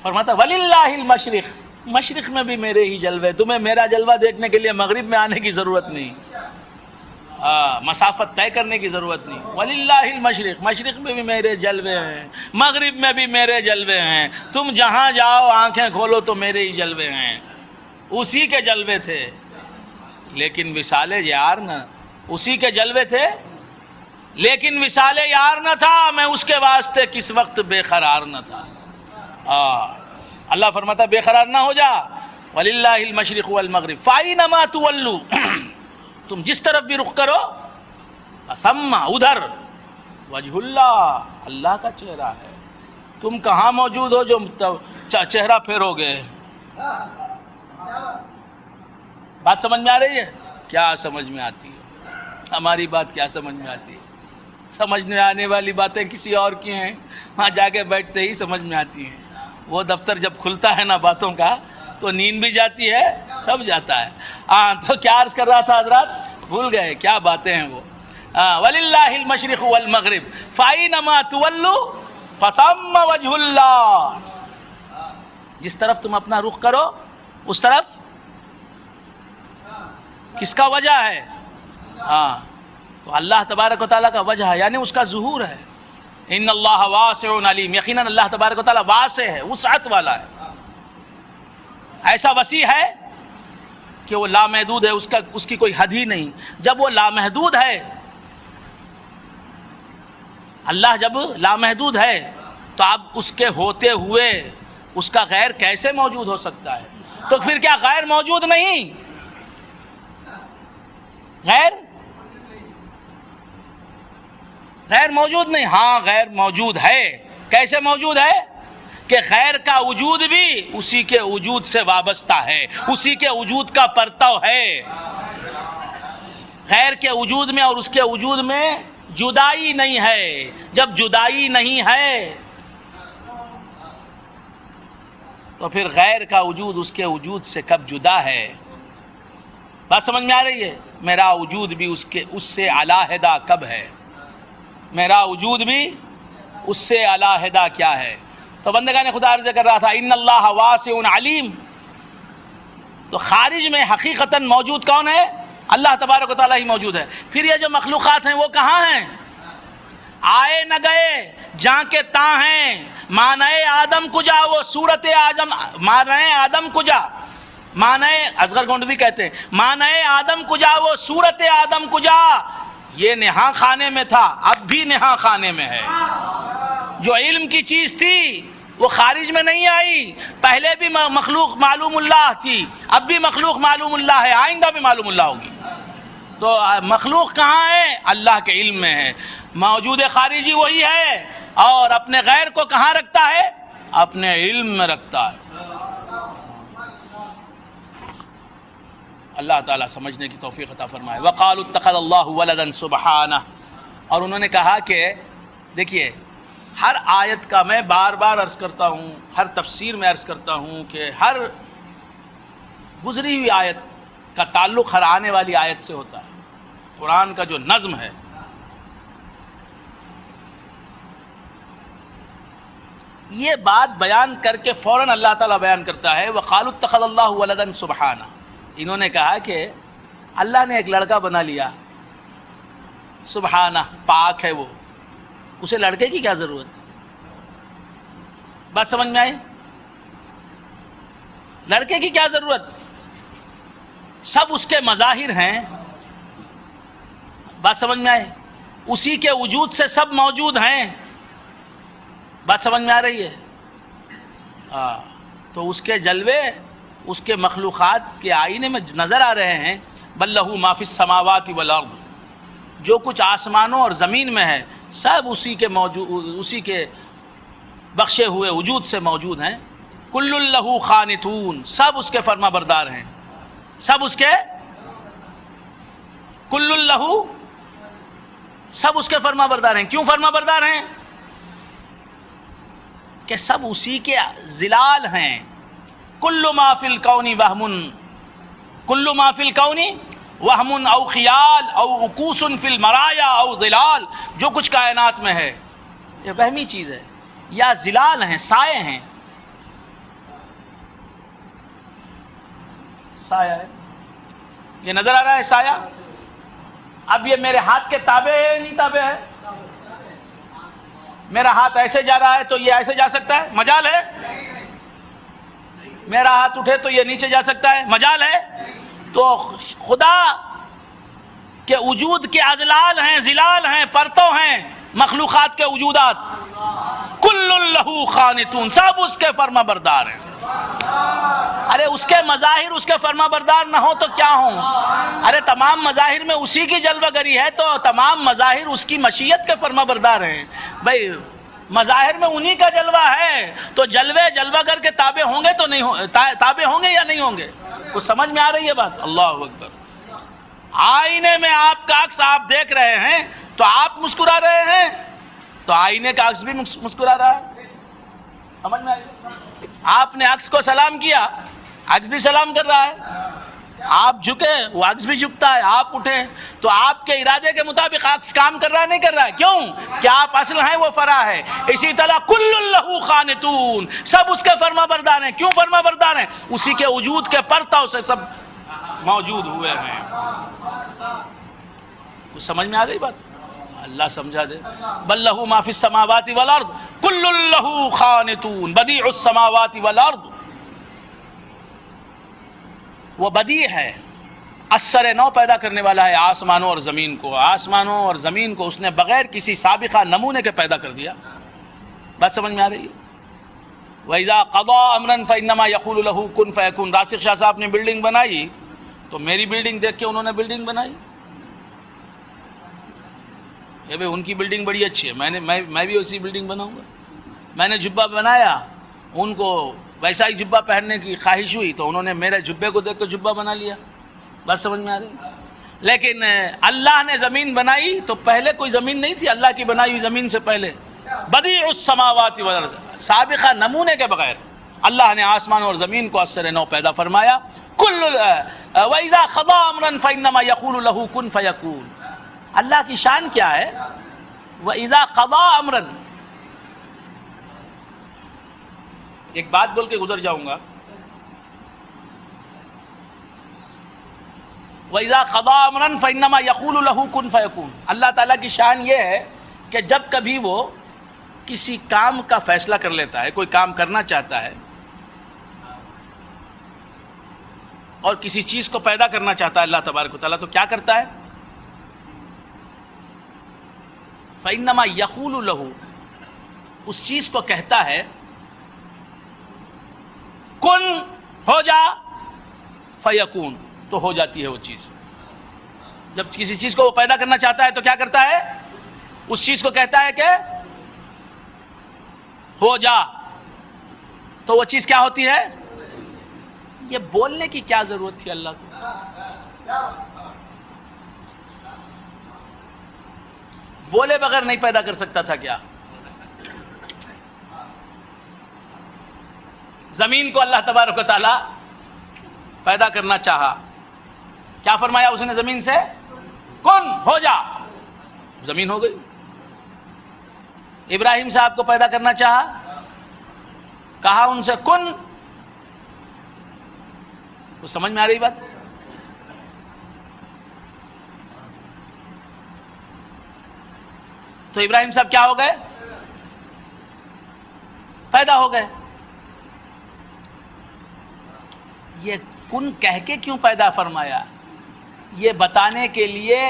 فرماتا وَلِلَّهِ الْمَشْرِقُ. مشرق میں بھی میرے ہی جلوے. تمہیں میرا جلوہ دیکھنے کے لیے مغرب میں آنے کی ضرورت نہیں، مسافت طے کرنے کی ضرورت نہیں. وَلِلَّهِ الْمَشْرِقُ. مشرق میں بھی میرے جلوے ہیں، مغرب میں بھی میرے جلوے ہیں. تم جہاں جاؤ آنکھیں کھولو تو میرے ہی جلوے ہیں. اسی کے جلوے تھے، لیکن وصال یار نہ. اسی کے جلوے تھے لیکن وصال یار نہ تھا. میں اس کے واسطے کس وقت بے قرار نہ تھا. اللہ فرماتا بے قرار نہ ہو جا. وَلِلَّهِ الْمَشْرِقُ وَالْمَغْرِبُ فَأَيْنَمَا تُوَلُّوا. تم جس طرف بھی رخ کرو ثم ادھر وجہ اللہ، اللہ کا چہرہ ہے. تم کہاں موجود ہو جو چہرہ پھیرو گے؟ بات سمجھ میں آ رہی ہے؟ کیا سمجھ میں آتی ہے؟ ہماری بات کیا سمجھ میں آتی ہے؟ سمجھنے آنے والی باتیں کسی اور کی ہیں، وہاں جا کے بیٹھتے ہی سمجھ میں آتی ہیں. وہ دفتر جب کھلتا ہے نا باتوں کا تو نیند بھی جاتی ہے، سب جاتا ہے. تو کیا عرض کر رہا تھا حضرات؟ بھول گئے کیا باتیں ہیں وہ. وَلِلَّهِ الْمَشْرِقُ وَالْمَغْرِبُ فَأَيْنَمَا تُوَلُّوا فَثَمَّ وَجْهُ اللَّهِ. جس طرف تم اپنا رخ کرو اس طرف کس کا وجہ ہے؟ تو اللہ تبارک و تعالیٰ کا وجہ ہے، یعنی اس کا ظہور ہے. ان اللہ واسع علیم. یقیناً اللہ تبارک و تعالیٰ واسع ہے، وسعت والا ہے، ایسا وسیع ہے کہ وہ لامحدود ہے، اس کی کوئی حد ہی نہیں. جب وہ لامحدود ہے، اللہ جب لامحدود ہے تو اب اس کے ہوتے ہوئے اس کا غیر کیسے موجود ہو سکتا ہے؟ تو پھر کیا غیر موجود نہیں؟ غیر موجود نہیں. ہاں غیر موجود ہے. کیسے موجود ہے؟ کہ غیر کا وجود بھی اسی کے وجود سے وابستہ ہے، اسی کے وجود کا پرتو ہے. غیر کے وجود میں اور اس کے وجود میں جدائی نہیں ہے. جب جدائی نہیں ہے تو پھر غیر کا وجود اس کے وجود سے کب جدا ہے؟ بات سمجھ میں آ رہی ہے؟ میرا وجود بھی اس سے علیحدہ کب ہے؟ میرا وجود بھی اس سے علیحدہ کیا ہے؟ تو بندگان خدا عرض کر رہا تھا ان اللہ واسع علیم. تو خارج میں حقیقتاً موجود کون ہے؟ اللہ تبارک و تعالیٰ ہی موجود ہے. پھر یہ جو مخلوقات ہیں وہ کہاں ہیں؟ آئے نہ گئے جہاں کے تاں ہیں. مانئے آدم کجا وہ صورت آدم، مانئے آدم کجا، مانئے اصغر گونڈوی کہتے ہیں مانئے آدم کجا وہ صورت آدم کجا. یہ نہاں خانے میں تھا، اب بھی نہاں خانے میں ہے. جو علم کی چیز تھی وہ خارج میں نہیں آئی. پہلے بھی مخلوق معلوم اللہ تھی، اب بھی مخلوق معلوم اللہ ہے، آئندہ بھی معلوم اللہ ہوگی. تو مخلوق کہاں ہے؟ اللہ کے علم میں ہے. موجود خارجی وہی ہے، اور اپنے غیر کو کہاں رکھتا ہے؟ اپنے علم میں رکھتا ہے. اللہ تعالیٰ سمجھنے کی توفیق عطا فرمائے. وقالوا اتخذ اللہ ولدا سبحانہ. اور انہوں نے کہا کہ دیکھیے ہر آیت کا میں بار بار عرض کرتا ہوں، ہر تفسیر میں عرض کرتا ہوں کہ ہر گزری ہوئی آیت کا تعلق ہر آنے والی آیت سے ہوتا ہے. قرآن کا جو نظم ہے یہ بات بیان کر کے فوراً اللہ تعالیٰ بیان کرتا ہے وقالوا اتخذ اللہ ولدا سبحانہ. انہوں نے کہا کہ اللہ نے ایک لڑکا بنا لیا، سبحانہ پاک ہے وہ، اسے لڑکے کی کیا ضرورت؟ بات سمجھ میں آئی؟ لڑکے کی کیا ضرورت؟ سب اس کے مظاہر ہیں. بات سمجھ میں آئی؟ اسی کے وجود سے سب موجود ہیں. بات سمجھ میں آ رہی ہے؟ تو اس کے جلوے اس کے مخلوقات کے آئینے میں نظر آ رہے ہیں. بل لہ ما فی السماوات والارض. جو کچھ آسمانوں اور زمین میں ہے سب اسی کے بخشے ہوئے وجود سے موجود ہیں. کل لہ قانتون. سب اس کے فرما بردار ہیں. سب اس کے کل لہ سب اس کے فرما بردار ہیں. کیوں فرما بردار ہیں؟ کہ سب اسی کے ظلال ہیں. کل ما فی الکون وہم، کل ما فی الکون وہم او خیال او عکوس فی المرایا او ظلال. جو کچھ کائنات میں ہے یہ وہمی چیز ہے یا ظلال ہیں، سائے ہیں. سایہ ہے، یہ نظر آ رہا ہے سایہ. اب یہ میرے ہاتھ کے تابع ہے نہیں تابع ہے؟ میرا ہاتھ ایسے جا رہا ہے تو یہ ایسے جا سکتا ہے؟ مجال ہے؟ میرا ہاتھ اٹھے تو یہ نیچے جا سکتا ہے؟ مجال ہے؟ تو خدا کے وجود کے اضلال ہیں، ظلال ہیں، پرتوں ہیں مخلوقات کے وجودات. کل لہ قانتون. سب اس کے فرما بردار ہیں. ارے اس کے مظاہر اس کے فرما بردار نہ ہو تو کیا ہوں؟ ارے تمام مظاہر میں اسی کی جلوہ گری ہے تو تمام مظاہر اس کی مشیت کے فرما بردار ہیں. بھائی مظاہر میں انہی کا جلوہ ہے تو جلوہ گر کے تابع ہوں گے تو نہیں تابع ہوں گے یا نہیں ہوں گے؟ کچھ سمجھ میں آ رہی ہے بات؟ اللہ اکبر. آئینے میں آپ کا عکس آپ دیکھ رہے ہیں تو آپ مسکرا رہے ہیں تو آئینے کا عکس بھی مسکرا رہا ہے. سمجھ میں آئی؟ آپ نے عکس کو سلام کیا، عکس بھی سلام کر رہا ہے. آپ جھکے وہ عکس بھی جھکتا ہے. آپ اٹھے تو آپ کے ارادے کے مطابق عکس کام کر رہا ہے نہیں کر رہا ہے؟ کیوں؟ کہ آپ اصل ہیں وہ فرع ہے. اسی طرح کل لہ قانتون. سب اس کے فرما بردار ہیں. کیوں فرما بردار ہیں؟ اسی کے وجود کے پرتوں سے سب موجود ہوئے ہیں. کچھ سمجھ میں آ گئی بات؟ اللہ سمجھا دے. بل لہ ما فی السماوات والارض کل لہ قانتون. بدیع السماوات والارض. وہ بدیع ہے، اثر نو پیدا کرنے والا ہے آسمانوں اور زمین کو. آسمانوں اور زمین کو اس نے بغیر کسی سابقہ نمونے کے پیدا کر دیا. بات سمجھ میں آ رہی ہے؟ وَإِذَا قَضَىٰ أَمْرًا فَإِنَّمَا يَقُولُ لَهُ كُن فَيَكُونُ. راسخ شاہ صاحب نے بلڈنگ بنائی تو میری بلڈنگ دیکھ کے انہوں نے بلڈنگ بنائی. یہ بھائی ان کی بلڈنگ بڑی اچھی ہے، میں بھی اسی بلڈنگ بناؤں گا. میں نے جبہ بنایا، ان کو ویسا ہی جبہ پہننے کی خواہش ہوئی تو انہوں نے میرے جبے کو دیکھ کر جبہ بنا لیا. بات سمجھ میں آ رہی؟ لیکن اللہ نے زمین بنائی تو پہلے کوئی زمین نہیں تھی. اللہ کی بنائی ہوئی زمین سے پہلے بدیع السماوات والارض، سابقہ نمونے کے بغیر. اللہ نے آسمان اور زمین کو اثر نو پیدا فرمایا. وَإِذَا قَضَىٰ أَمْرًا فَإِنَّمَا يَقُولُ لَهُ كُن فَيَكُونُ. اللہ کی شان کیا ہے؟ وَإِذَا قَضَىٰ أَمْرًا. ایک بات بول کے گزر جاؤں گا. وَإِذَا قَضَىٰ أَمْرًا فَإِنَّمَا يَقُولُ لَهُ كُن فَيَكُونُ. اللہ تعالیٰ کی شان یہ ہے کہ جب کبھی وہ کسی کام کا فیصلہ کر لیتا ہے، کوئی کام کرنا چاہتا ہے اور کسی چیز کو پیدا کرنا چاہتا ہے اللہ تبارک و تعالیٰ، تو کیا کرتا ہے؟ فَإِنَّمَا يَقُولُ لَهُ. اس چیز کو کہتا ہے کن ہو جا فیکون، تو ہو جاتی ہے وہ چیز. جب کسی چیز کو وہ پیدا کرنا چاہتا ہے تو کیا کرتا ہے؟ اس چیز کو کہتا ہے کہ ہو جا، تو وہ چیز کیا ہوتی ہے؟ یہ بولنے کی کیا ضرورت تھی اللہ کو؟ بولے بغیر نہیں پیدا کر سکتا تھا کیا؟ زمین کو اللہ تبارک و تعالی پیدا کرنا چاہا، کیا فرمایا اس نے زمین سے؟ کن ہو جا، زمین ہو گئی. ابراہیم صاحب کو پیدا کرنا چاہا، کہا ان سے کن. تو سمجھ میں آ رہی بات؟ تو ابراہیم صاحب کیا ہو گئے؟ پیدا ہو گئے. یہ کن کہہ کے کیوں پیدا فرمایا؟ یہ بتانے کے لیے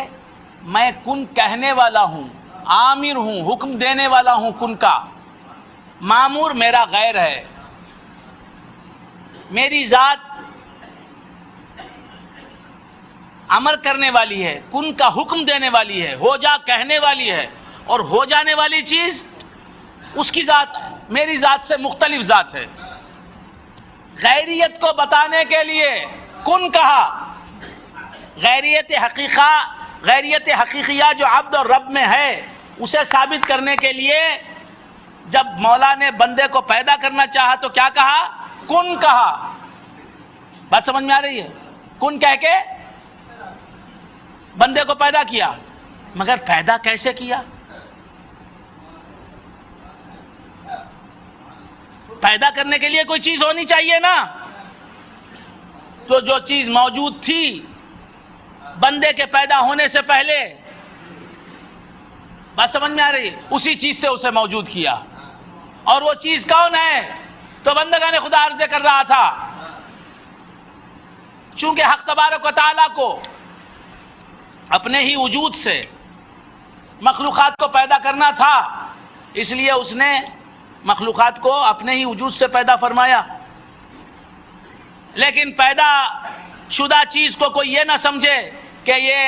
میں کن کہنے والا ہوں، آمر ہوں، حکم دینے والا ہوں کن کا. مامور میرا غیر ہے، میری ذات امر کرنے والی ہے، کن کا حکم دینے والی ہے، ہو جا کہنے والی ہے، اور ہو جانے والی چیز اس کی ذات میری ذات سے مختلف ذات ہے. غیریت کو بتانے کے لیے کن کہا. غیریت حقیقیہ جو عبد اور رب میں ہے، اسے ثابت کرنے کے لیے جب مولا نے بندے کو پیدا کرنا چاہا تو کیا کہا؟ کن کہا. بات سمجھ میں آ رہی ہے؟ کن کہہ کے بندے کو پیدا کیا. مگر پیدا کیسے کیا؟ پیدا کرنے کے لیے کوئی چیز ہونی چاہیے نا. تو جو چیز موجود تھی بندے کے پیدا ہونے سے پہلے، بات سمجھ میں آ رہی ہے، اسی چیز سے اسے موجود کیا. اور وہ چیز کون ہے؟ تو بندگان خدا عرض کر رہا تھا، چونکہ حق تبارک و تعالیٰ کو اپنے ہی وجود سے مخلوقات کو پیدا کرنا تھا، اس لیے اس نے مخلوقات کو اپنے ہی وجود سے پیدا فرمایا. لیکن پیدا شدہ چیز کو کوئی یہ نہ سمجھے کہ یہ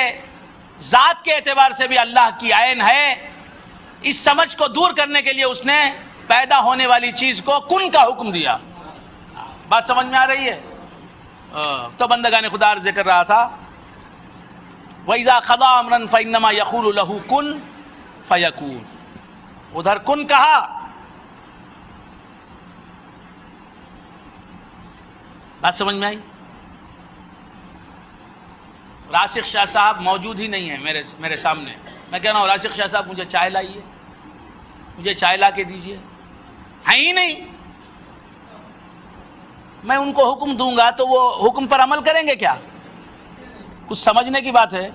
ذات کے اعتبار سے بھی اللہ کی عین ہے. اس سمجھ کو دور کرنے کے لیے اس نے پیدا ہونے والی چیز کو کن کا حکم دیا. بات سمجھ میں آ رہی ہے؟ تو بندگان خدا عرض کر رہا تھا وَإِذَا قَضَىٰ أَمْرًا فَإِنَّمَا يَقُولُ لَهُ كُن فَيَكُونُ. ادھر کن کہا. بات سمجھ میں آئی؟ راسخ شاہ صاحب موجود ہی نہیں ہے میرے سامنے. میں کہہ رہا ہوں راسخ شاہ صاحب مجھے چائے لائیے، مجھے چائے لا کے دیجیے. ہے ہی نہیں. میں ان کو حکم دوں گا تو وہ حکم پر عمل کریں گے کیا؟ کچھ سمجھنے کی بات ہے.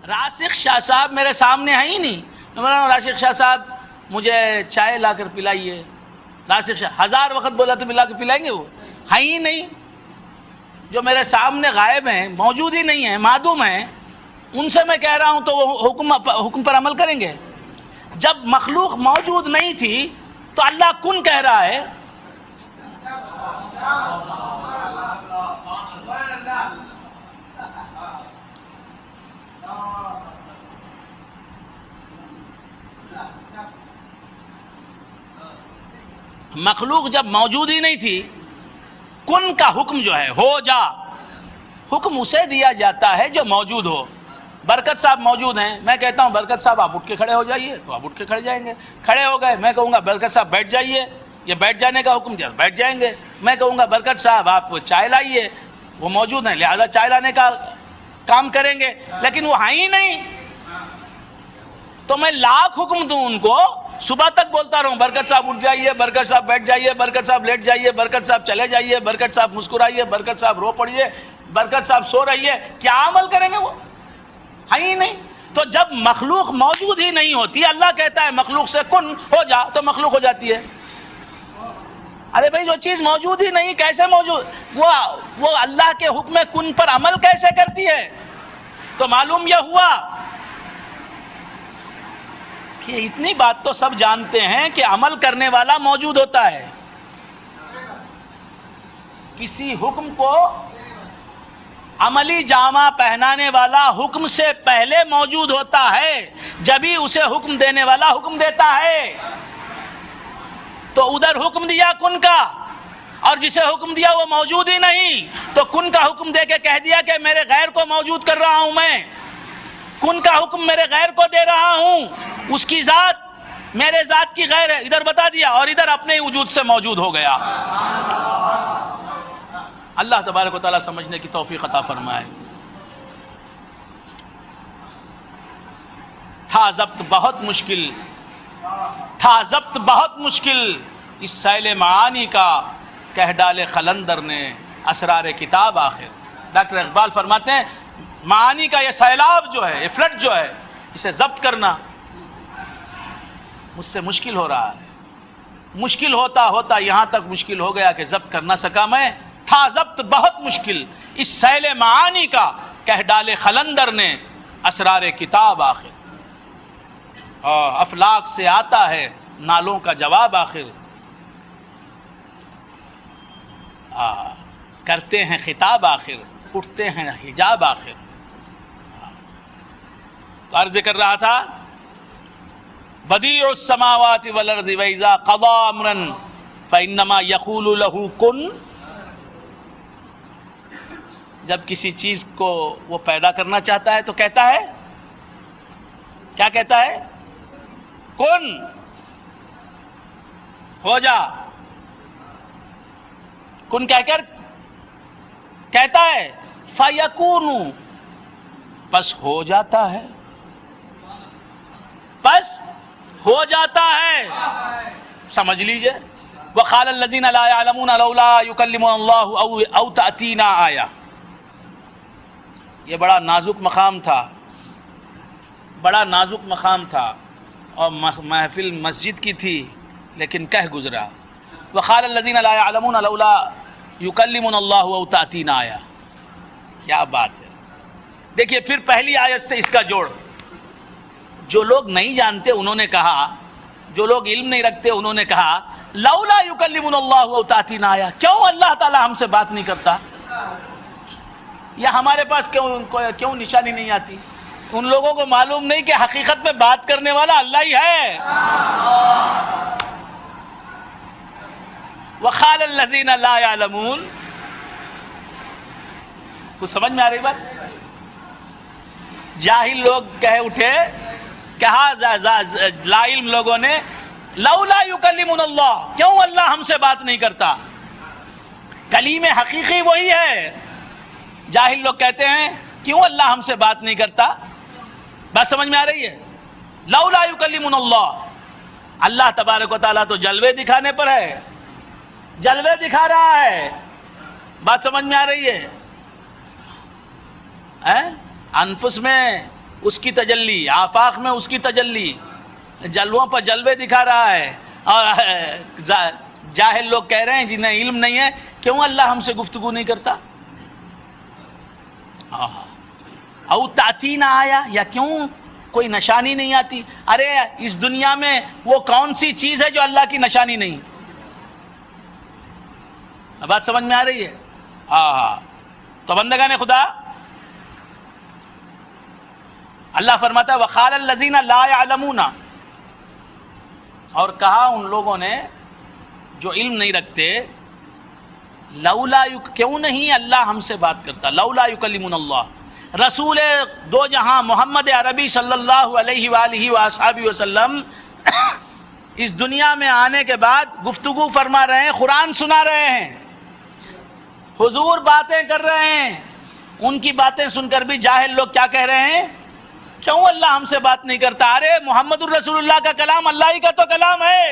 راسخ شاہ صاحب میرے سامنے ہیں ہی نہیں. میں بول رہا ہوں راسخ شاہ صاحب مجھے چائے لا کر پلائیے. راسخ شاہ 1000 وقت بولا تو ملا کے پلائیں گے؟ وہ ہیں ہی نہیں. جو میرے سامنے غائب ہیں، موجود ہی نہیں ہیں، معدوم ہیں، ان سے میں کہہ رہا ہوں تو وہ حکم پر عمل کریں گے. جب مخلوق موجود نہیں تھی تو اللہ کن کہہ رہا ہے. مخلوق جب موجود ہی نہیں تھی، کن کا حکم جو ہے ہو جا، حکم اسے دیا جاتا ہے جو موجود ہو. برکت صاحب موجود ہیں، میں کہتا ہوں برکت صاحب آپ اٹھ کے کھڑے ہو جائیے تو آپ اٹھ کے کھڑے جائیں گے. کھڑے ہو گئے، میں کہوں گا برکت صاحب بیٹھ جائیے، یہ بیٹھ جانے کا حکم دیا، بیٹھ جائیں گے. میں کہوں گا برکت صاحب آپ چائے لائیے، وہ موجود ہیں لہذا چائے لانے کا کام کریں گے، لیکن وہ ہیں ہی نہیں. تو میں لاکھ حکم دوں ان کو، صبح تک بولتا رہوں برکت صاحب اٹھ جائیے، برکت صاحب بیٹھ جائیے، برکت صاحب لیٹ جائیے، برکت صاحب چلے جائیے، برکت صاحب مسکرائیے، برکت صاحب رو پڑیے، برکت صاحب سو رہیے، کیا عمل کریں گے؟ وہ ہے ہی نہیں. تو جب مخلوق موجود ہی نہیں ہوتی، اللہ کہتا ہے مخلوق سے کن ہو جا تو مخلوق ہو جاتی ہے. ارے بھائی جو چیز موجود ہی نہیں کیسے موجود، وہ اللہ کے حکم کن پر عمل کیسے کرتی ہے؟ تو معلوم یہ ہوا کہ اتنی بات تو سب جانتے ہیں کہ عمل کرنے والا موجود ہوتا ہے. کسی حکم کو عملی جامہ پہنانے والا حکم سے پہلے موجود ہوتا ہے، جبھی اسے حکم دینے والا حکم دیتا ہے. تو ادھر حکم دیا کن کا، اور جسے حکم دیا وہ موجود ہی نہیں، تو کن کا حکم دے کے کہہ دیا کہ میرے غیر کو موجود کر رہا ہوں، میں کن کا حکم میرے غیر کو دے رہا ہوں، اس کی ذات میرے ذات کی غیر ہے، ادھر بتا دیا اور ادھر اپنے ہی وجود سے موجود ہو گیا. اللہ تبارک و تعالیٰ سمجھنے کی توفیق عطا فرمائے. تھا ضبط بہت مشکل، تھا ضبط بہت مشکل، اس سیل معانی کا کہہ ڈالے قلندر نے اسرار کتاب آخر. ڈاکٹر اقبال فرماتے ہیں معانی کا یہ سیلاب جو ہے، یہ فلڈ جو ہے، اسے ضبط کرنا مجھ سے مشکل ہو رہا ہے. مشکل ہوتا ہوتا یہاں تک مشکل ہو گیا کہ ضبط کر نہ سکا میں. تھا ضبط بہت مشکل، اس سیل معانی کا کہہ ڈالے قلندر نے اسرار کتاب آخر. افلاک سے آتا ہے نالوں کا جواب آخر. کرتے ہیں خطاب آخر، اٹھتے ہیں حجاب آخر. تو عرض کر رہا تھا بدیع السماوات والارض واذا قضى امرا فانما يقول له كن. جب کسی چیز کو وہ پیدا کرنا چاہتا ہے تو کہتا ہے، کیا کہتا ہے؟ کن، ہو جا. کن کہہ کر کہتا ہے فَيَكُونُ، بس ہو جاتا ہے، بس ہو جاتا ہے. سمجھ لیجئے. وَقَالَ الَّذِينَ لَا يَعْلَمُونَ لَوْلَا يُكَلِّمُنَا اللَّهُ أَوْ تَأْتِينَا آیَةٌ. یہ بڑا نازک مقام تھا، بڑا نازک مقام تھا، اور محفل مسجد کی تھی لیکن کہہ گزرا. وَقَالَ الَّذِينَ لَا يَعْلَمُونَ لَوْلَا يُكَلِّمُنَا اللَّهُ أَوْ تَأْتِينَا آیَةٌ. کیا بات ہے. دیکھیے پھر پہلی آیت سے اس کا جوڑ. جو لوگ نہیں جانتے انہوں نے کہا، جو لوگ علم نہیں رکھتے انہوں نے کہا لولا یکلمنا اللہ او تاتینا آیا، کیوں اللہ تعالی ہم سے بات نہیں کرتا، یا ہمارے پاس کیوں نشانی نہیں آتی. ان لوگوں کو معلوم نہیں کہ حقیقت میں بات کرنے والا اللہ ہی ہے. وقال الذین لا یعلمون. کچھ سمجھ میں آ رہی بات؟ جاہل لوگ کہہ اٹھے، کہا لا علم لوگوں نے لولا یکلمنا اللہ، کیوں اللہ ہم سے بات نہیں کرتا. کلیم حقیقی وہی ہے. جاہل لوگ کہتے ہیں کیوں اللہ ہم سے بات نہیں کرتا. بات سمجھ میں آ رہی ہے؟ لولا یکلمنا اللہ. اللہ تبارک و تعالیٰ تو جلوے دکھانے پر ہے، جلوے دکھا رہا ہے. بات سمجھ میں آ رہی ہے؟ انفس میں اس کی تجلی، آفاق میں اس کی تجلی، جلووں پر جلوے دکھا رہا ہے. اور جاہل لوگ کہہ رہے ہیں جنہیں علم نہیں ہے کیوں اللہ ہم سے گفتگو نہیں کرتا. او تاتینا آیا، یا کیوں کوئی نشانی نہیں آتی. ارے اس دنیا میں وہ کون سی چیز ہے جو اللہ کی نشانی نہیں. بات سمجھ میں آ رہی ہے؟ تو بندگان خدا، اللہ فرماتا ہے وقال الذین لا یعلمون، اور کہا ان لوگوں نے جو علم نہیں رکھتے لولا کیوں نہیں اللہ ہم سے بات کرتا. لولا یکلمنا اللہ. رسول دو جہاں محمد عربی صلی اللہ علیہ وآلہ وآصحابہ وسلم اس دنیا میں آنے کے بعد گفتگو فرما رہے ہیں، قرآن سنا رہے ہیں، حضور باتیں کر رہے ہیں، ان کی باتیں سن کر بھی جاہل لوگ کیا کہہ رہے ہیں؟ کیوں اللہ ہم سے بات نہیں کرتا؟ ارے محمد الرسول اللہ کا کلام اللہ ہی کا تو کلام ہے۔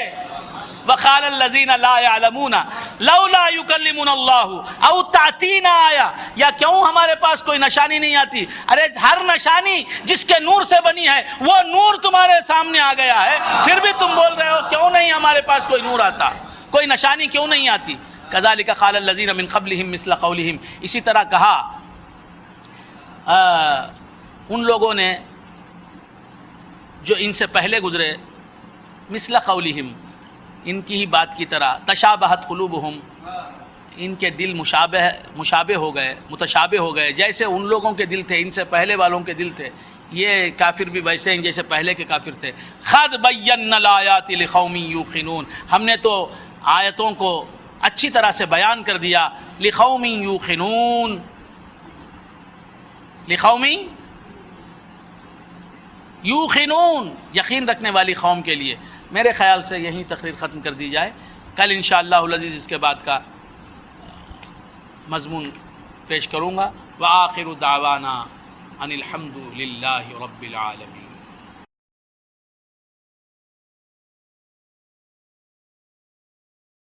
وَقَالَ الَّذِينَ لَا يَعْلَمُونَ لَوْلَا يُكَلِّمُنَا اللَّهُ أَوْ تَأْتِينَا آیَةٌ، یا کیوں ہمارے پاس کوئی نشانی نہیں آتی؟ ارے ہر نشانی جس کے نور سے بنی ہے وہ نور تمہارے سامنے آ گیا ہے، پھر بھی تم بول رہے ہو کیوں نہیں ہمارے پاس کوئی نور آتا، کوئی نشانی کیوں نہیں آتی؟ كَذَلِكَ قَالَ الَّذِينَ مِن قَبْلِهِم مِثْلَ قَوْلِهِمْ، اسی طرح کہا ان لوگوں نے جو ان سے پہلے گزرے، مثل قولہم، ان کی ہی بات کی طرح، تشابہت قلوبہم، ان کے دل مشابہ ہو گئے، متشابہ ہو گئے، جیسے ان لوگوں کے دل تھے، ان سے پہلے والوں کے دل تھے، یہ کافر بھی ویسے ہیں جیسے پہلے کے کافر تھے۔ قد بینا الآیات لقوم یوقنون، ہم نے تو آیتوں کو اچھی طرح سے بیان کر دیا، لقوم یوقنون، لقوم یوقنون، یقین رکھنے والی قوم کے لیے۔ میرے خیال سے یہیں تقریر ختم کر دی جائے، کل انشاءاللہ العزیز اس کے بعد کا مضمون پیش کروں گا۔ وآخر دعوانا ان الحمد للہ رب العالمین۔